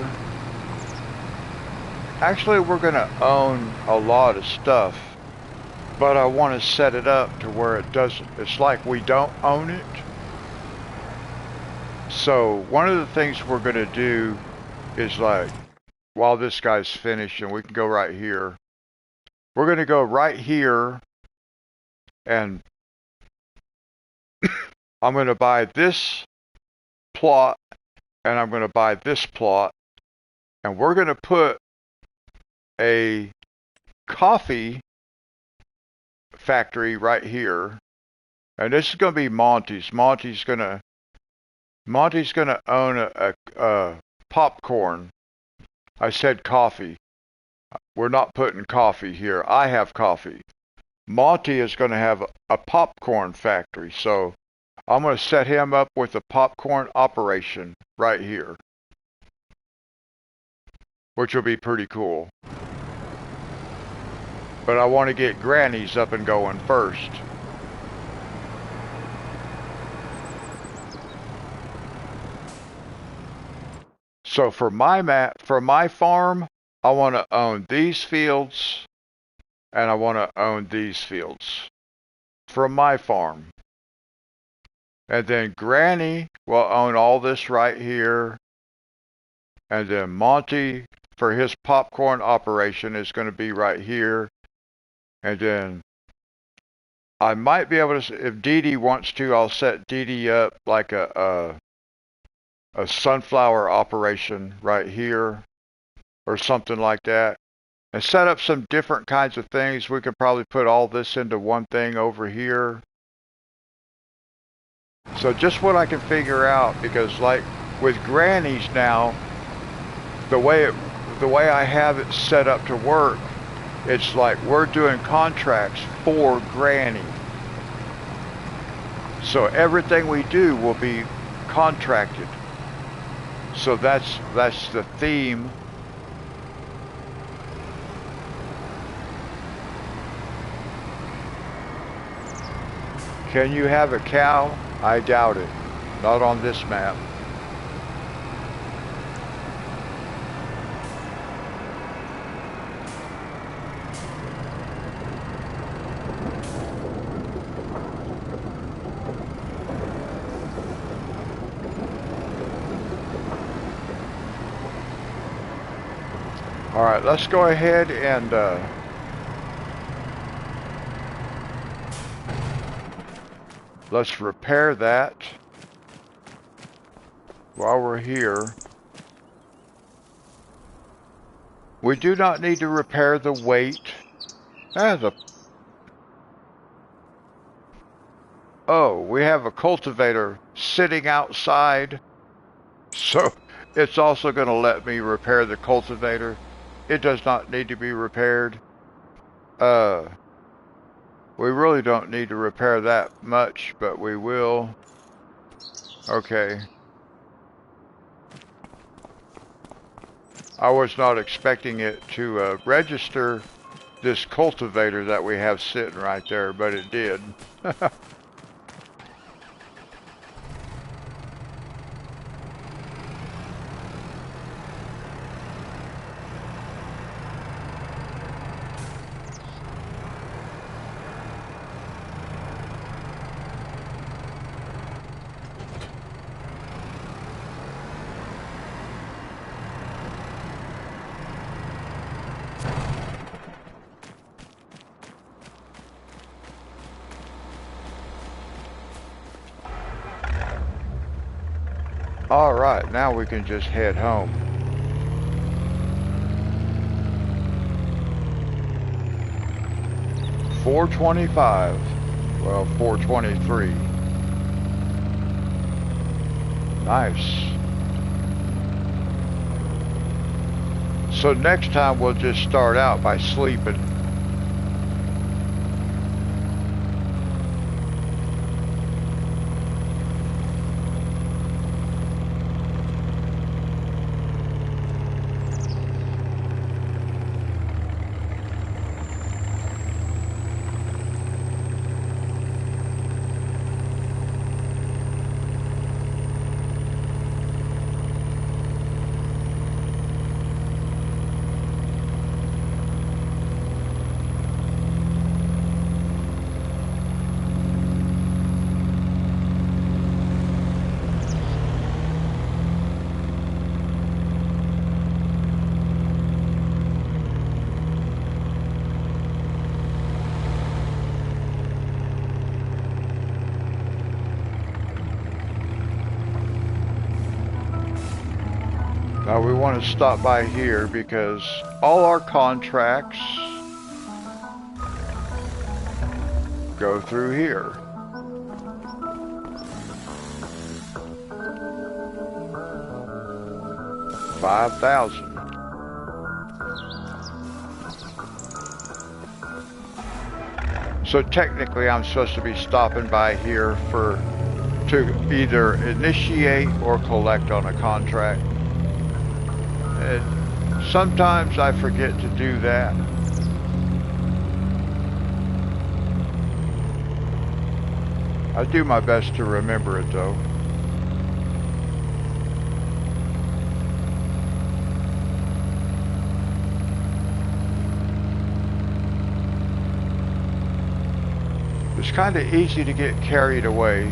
Actually, we're going to own a lot of stuff, but I want to set it up to where it's like we don't own it. So one of the things we're going to do is, like, while this guy's finished, and we can go right here, we're going to go right here, and I'm going to buy this plot, and I'm going to buy this plot, and we're going to put a coffee factory right here, and this is going to be Monty's. Monty's going to own a popcorn. I said coffee. We're not putting coffee here. I have coffee. Monty is going to have a popcorn factory, so I'm going to set him up with a popcorn operation right here, which will be pretty cool. But I want to get Granny's up and going first. So for my farm, I want to own these fields, and I want to own these fields from my farm. And then Granny will own all this right here. And then Monty, for his popcorn operation, is going to be right here. And then I might be able to, if Dee Dee wants to, I'll set Dee Dee up like a sunflower operation right here or something like that. And set up some different kinds of things. We could probably put all this into one thing over here. So just what I can figure out, because like with Granny's now, the way I have it set up to work, it's like we're doing contracts for Granny. So everything we do will be contracted. So that's the theme. Can you have a cow? I doubt it. Not on this map. All right, let's go ahead and let's repair that while we're here. We do not need to repair the weight. Oh, we have a cultivator sitting outside, so it's also going to let me repair the cultivator. It does not need to be repaired. We really don't need to repair that much, but we will. Okay. I was not expecting it to register this cultivator that we have sitting right there, but it did. All right, now we can just head home. $425. Well, $423. Nice. So next time we'll just start out by sleeping. Now we want to stop by here because all our contracts go through here. $5,000. So technically I'm supposed to be stopping by here to either initiate or collect on a contract. Sometimes I forget to do that. I do my best to remember it though. It's kind of easy to get carried away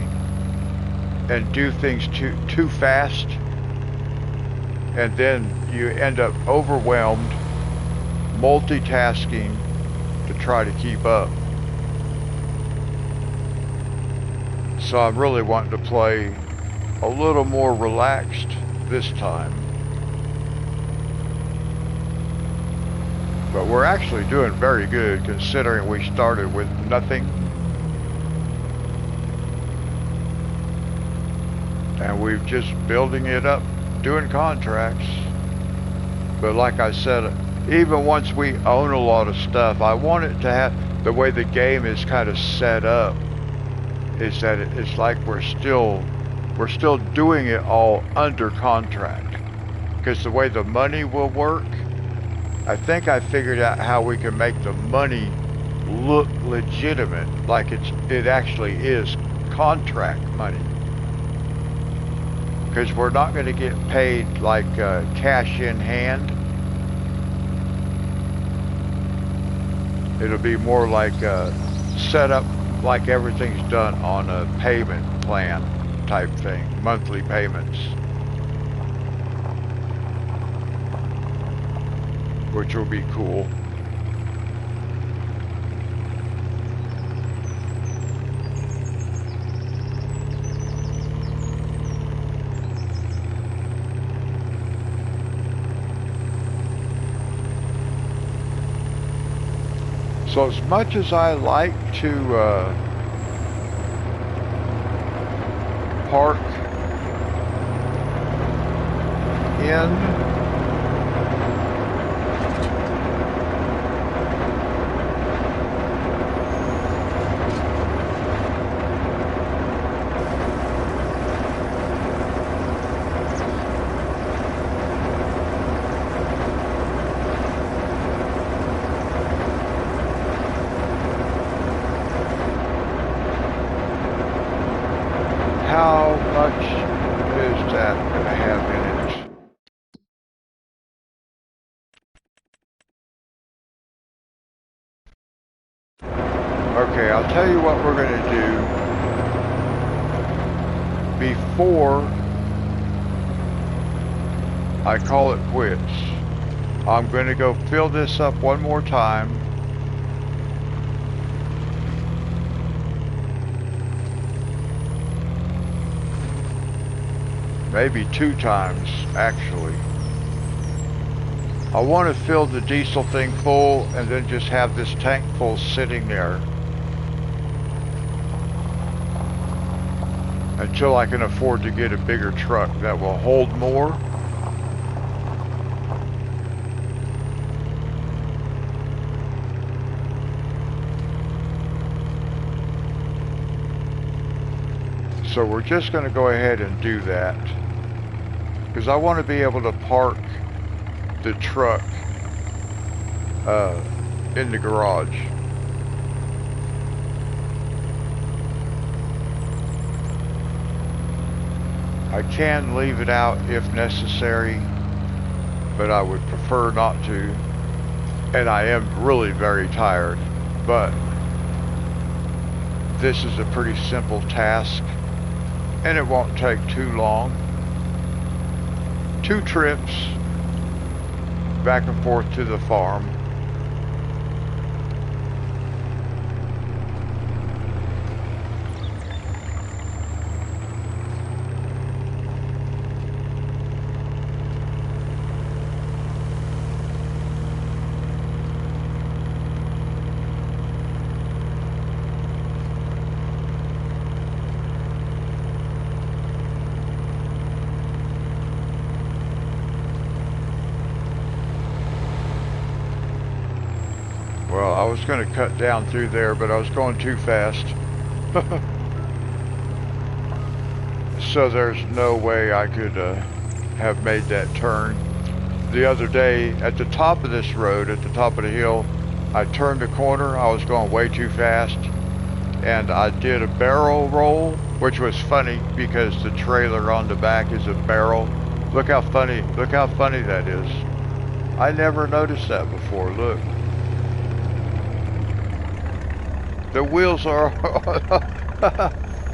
and do things too fast. And then you end up overwhelmed, multitasking to try to keep up. So I'm really wanting to play a little more relaxed this time. But we're actually doing very good considering we started with nothing. And we've just building it up, doing contracts. But like I said, even once we own a lot of stuff, I want it to have the way the game is kind of set up is that it's like we're still doing it all under contract, because the way the money will work, I think I figured out how we can make the money look legitimate, like it actually is contract money. Because we're not going to get paid like cash in hand. It'll be more like set up like everything's done on a payment plan type thing, monthly payments. which will be cool. So as much as I like to park in how much is that going to have in it? Okay, I'll tell you what we're going to do before I call it quits. I'm going to go fill this up one more time. Maybe 2 times, actually. I want to fill the diesel thing full and then just have this tank full sitting there until I can afford to get a bigger truck that will hold more. So we're just going to go ahead and do that, because I want to be able to park the truck in the garage. I can leave it out if necessary, but I would prefer not to. And I am really very tired, but this is a pretty simple task and it won't take too long. 2 trips back and forth to the farm. Well, I was going to cut down through there, but I was going too fast. So there's no way I could have made that turn. The other day, at the top of this road, at the top of the hill, I turned the corner. I was going way too fast, and I did a barrel roll, which was funny because the trailer on the back is a barrel. Look how funny that is. I never noticed that before. Look. The wheels are...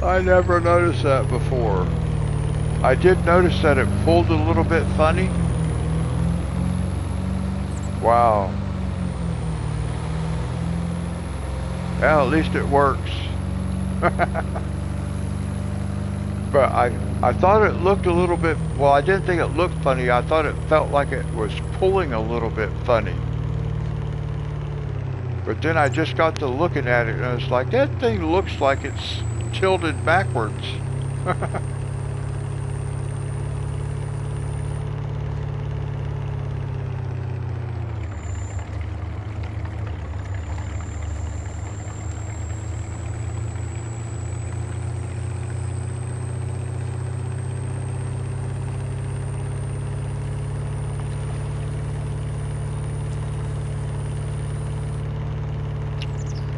I never noticed that before. I did notice that it pulled a little bit funny. Wow. Well, at least it works. But I thought it looked a little bit... Well, I didn't think it looked funny. I thought it felt like it was pulling a little bit funny. But then I just got to looking at it and I was like, that thing looks like it's tilted backwards.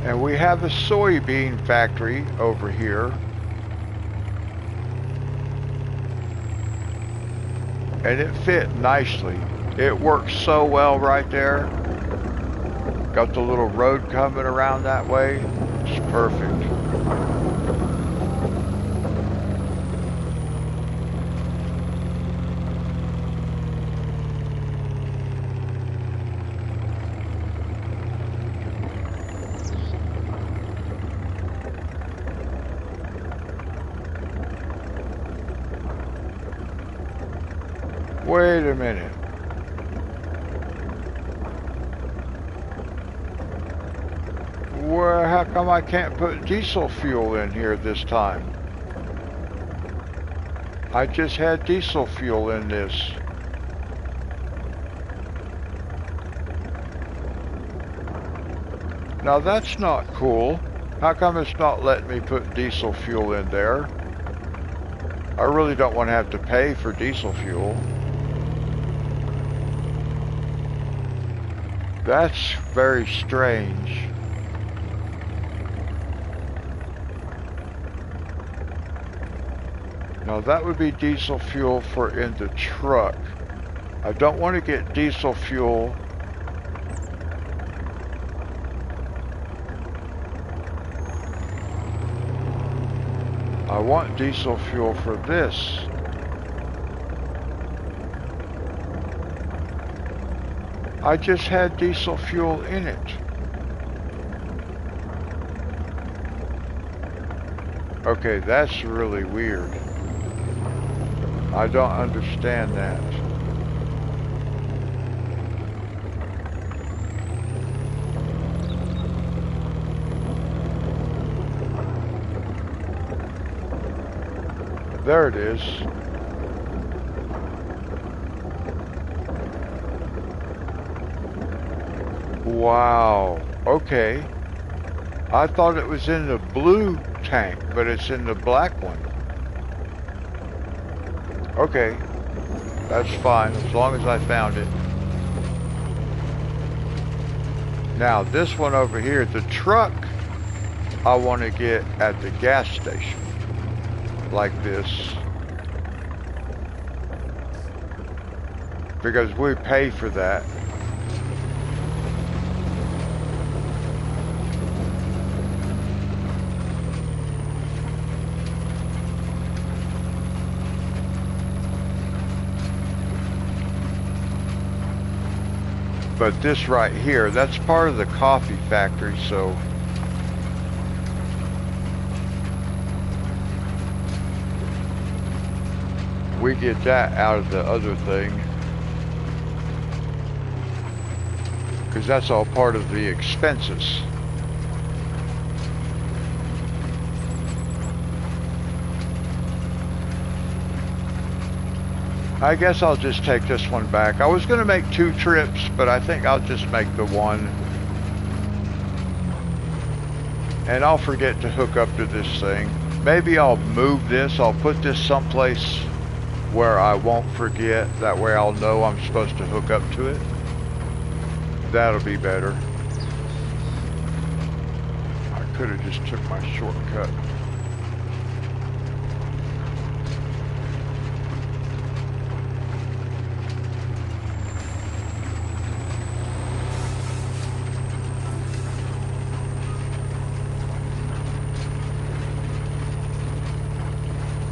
And we have a soybean factory over here. And it fit nicely. It works so well right there. Got the little road coming around that way. It's perfect. Wait a minute. Well, how come I can't put diesel fuel in here this time? I just had diesel fuel in this. Now that's not cool. How come it's not letting me put diesel fuel in there? I really don't want to have to pay for diesel fuel. That's very strange. Now that would be diesel fuel for in the truck. I don't want to get diesel fuel. I want diesel fuel for this. I just had diesel fuel in it. Okay, that's really weird. I don't understand that. There it is. Wow. Okay. I thought it was in the blue tank, but it's in the black one. Okay. That's fine, as long as I found it. Now, this one over here, the truck, I want to get at the gas station. Like this. Because we pay for that. But this right here, that's part of the coffee factory, so we get that out of the other thing. Because that's all part of the expenses. I guess I'll just take this one back. I was going to make 2 trips, but I think I'll just make the one. And I'll forget to hook up to this thing. Maybe I'll move this. I'll put this someplace where I won't forget. That way I'll know I'm supposed to hook up to it. That'll be better. I could have just took my shortcut.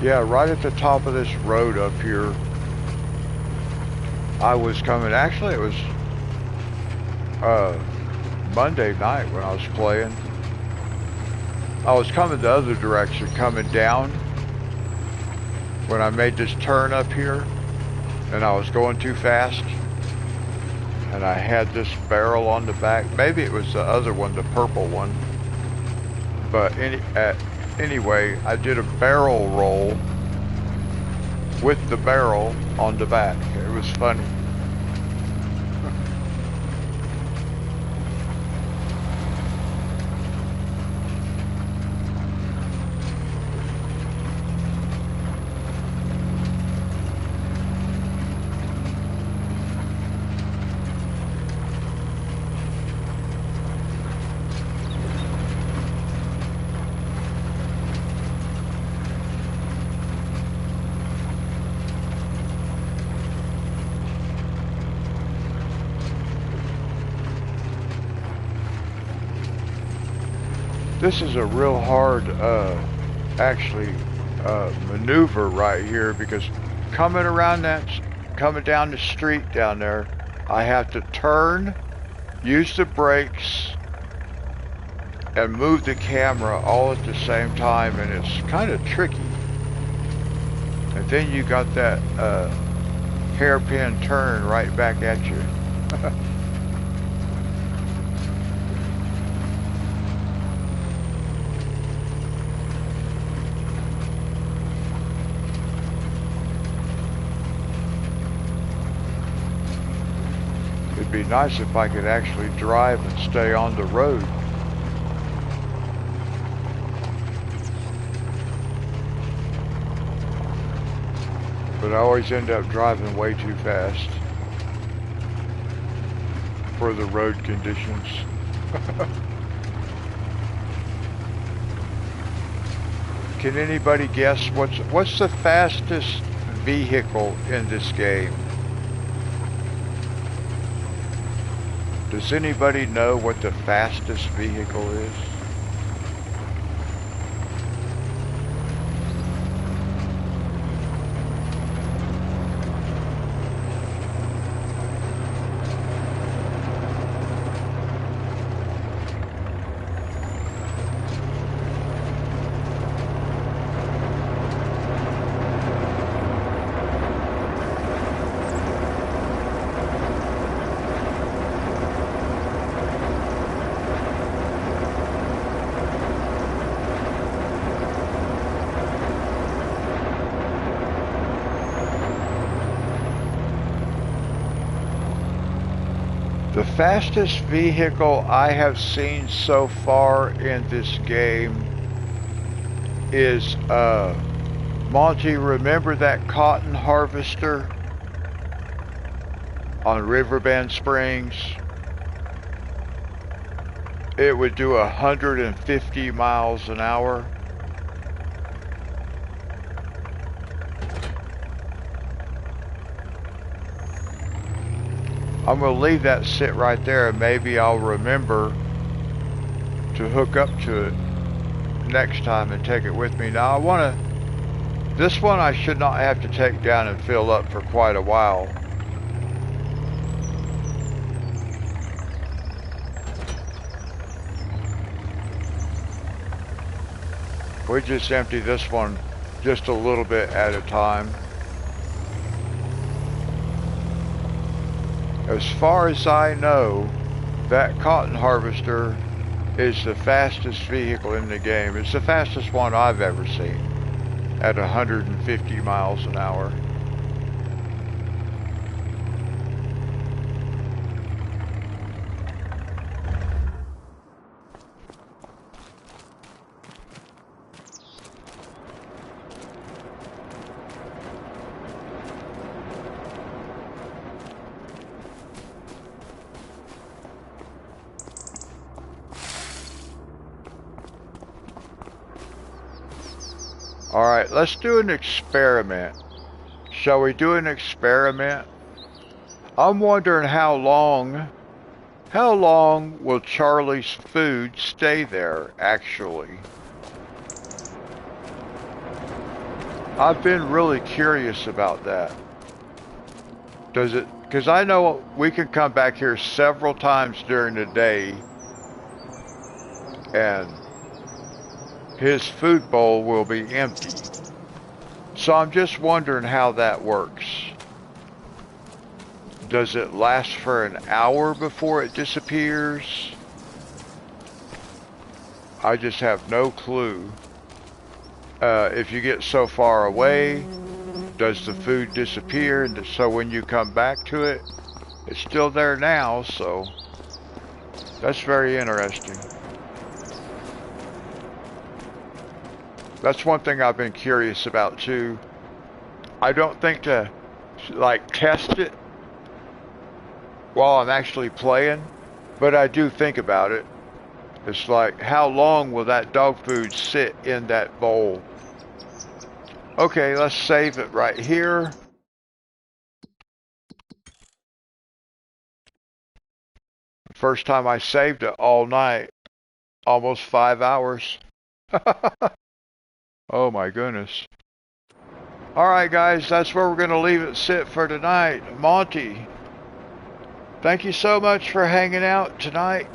Yeah, right at the top of this road up here, I was coming, actually it was Monday night when I was playing. I was coming the other direction, coming down, when I made this turn up here, and I was going too fast, and I had this barrel on the back. Maybe it was the other one, the purple one, but anyway, I did a barrel roll with the barrel on the back. It was funny. This is a real hard, maneuver right here, because coming down the street down there, I have to turn, use the brakes, and move the camera all at the same time, and it's kind of tricky. And then you got that hairpin turn right back at you. It'd be nice if I could actually drive and stay on the road. But I always end up driving way too fast for the road conditions. Can anybody guess what's the fastest vehicle in this game? Does anybody know what the fastest vehicle is? The fastest vehicle I have seen so far in this game is, Monty, remember that cotton harvester on Riverbend Springs? It would do 150 miles an hour. I'm going to leave that sit right there, and maybe I'll remember to hook up to it next time and take it with me. Now this one I should not have to take down and fill up for quite a while. We just empty this one just a little bit at a time. As far as I know, that cotton harvester is the fastest vehicle in the game. It's the fastest one I've ever seen at 150 miles an hour. Alright, let's do an experiment. Shall we do an experiment? I'm wondering how long will Charlie's food stay there, actually? I've been really curious about that. Does it, because I know we can come back here several times during the day and his food bowl will be empty. So I'm just wondering how that works. Does it last for an hour before it disappears? I just have no clue. If you get so far away, does the food disappear? And so when you come back to it, it's still there now, so that's very interesting. That's one thing I've been curious about too. I don't think to like test it while I'm actually playing, but I do think about it. It's like, how long will that dog food sit in that bowl? Okay, let's save it right here. First time I saved it all night, almost 5 hours. Oh my goodness. Alright guys, that's where we're going to leave it sit for tonight. Monty, thank you so much for hanging out tonight.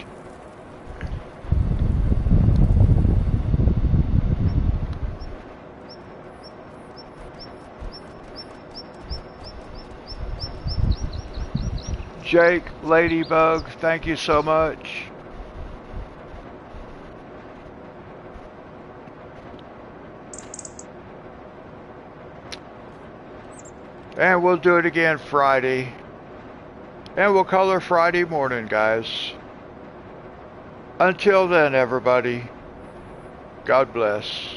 Jake, Ladybug, thank you so much. And we'll do it again Friday. And we'll color Friday morning, guys. Until then, everybody, God bless.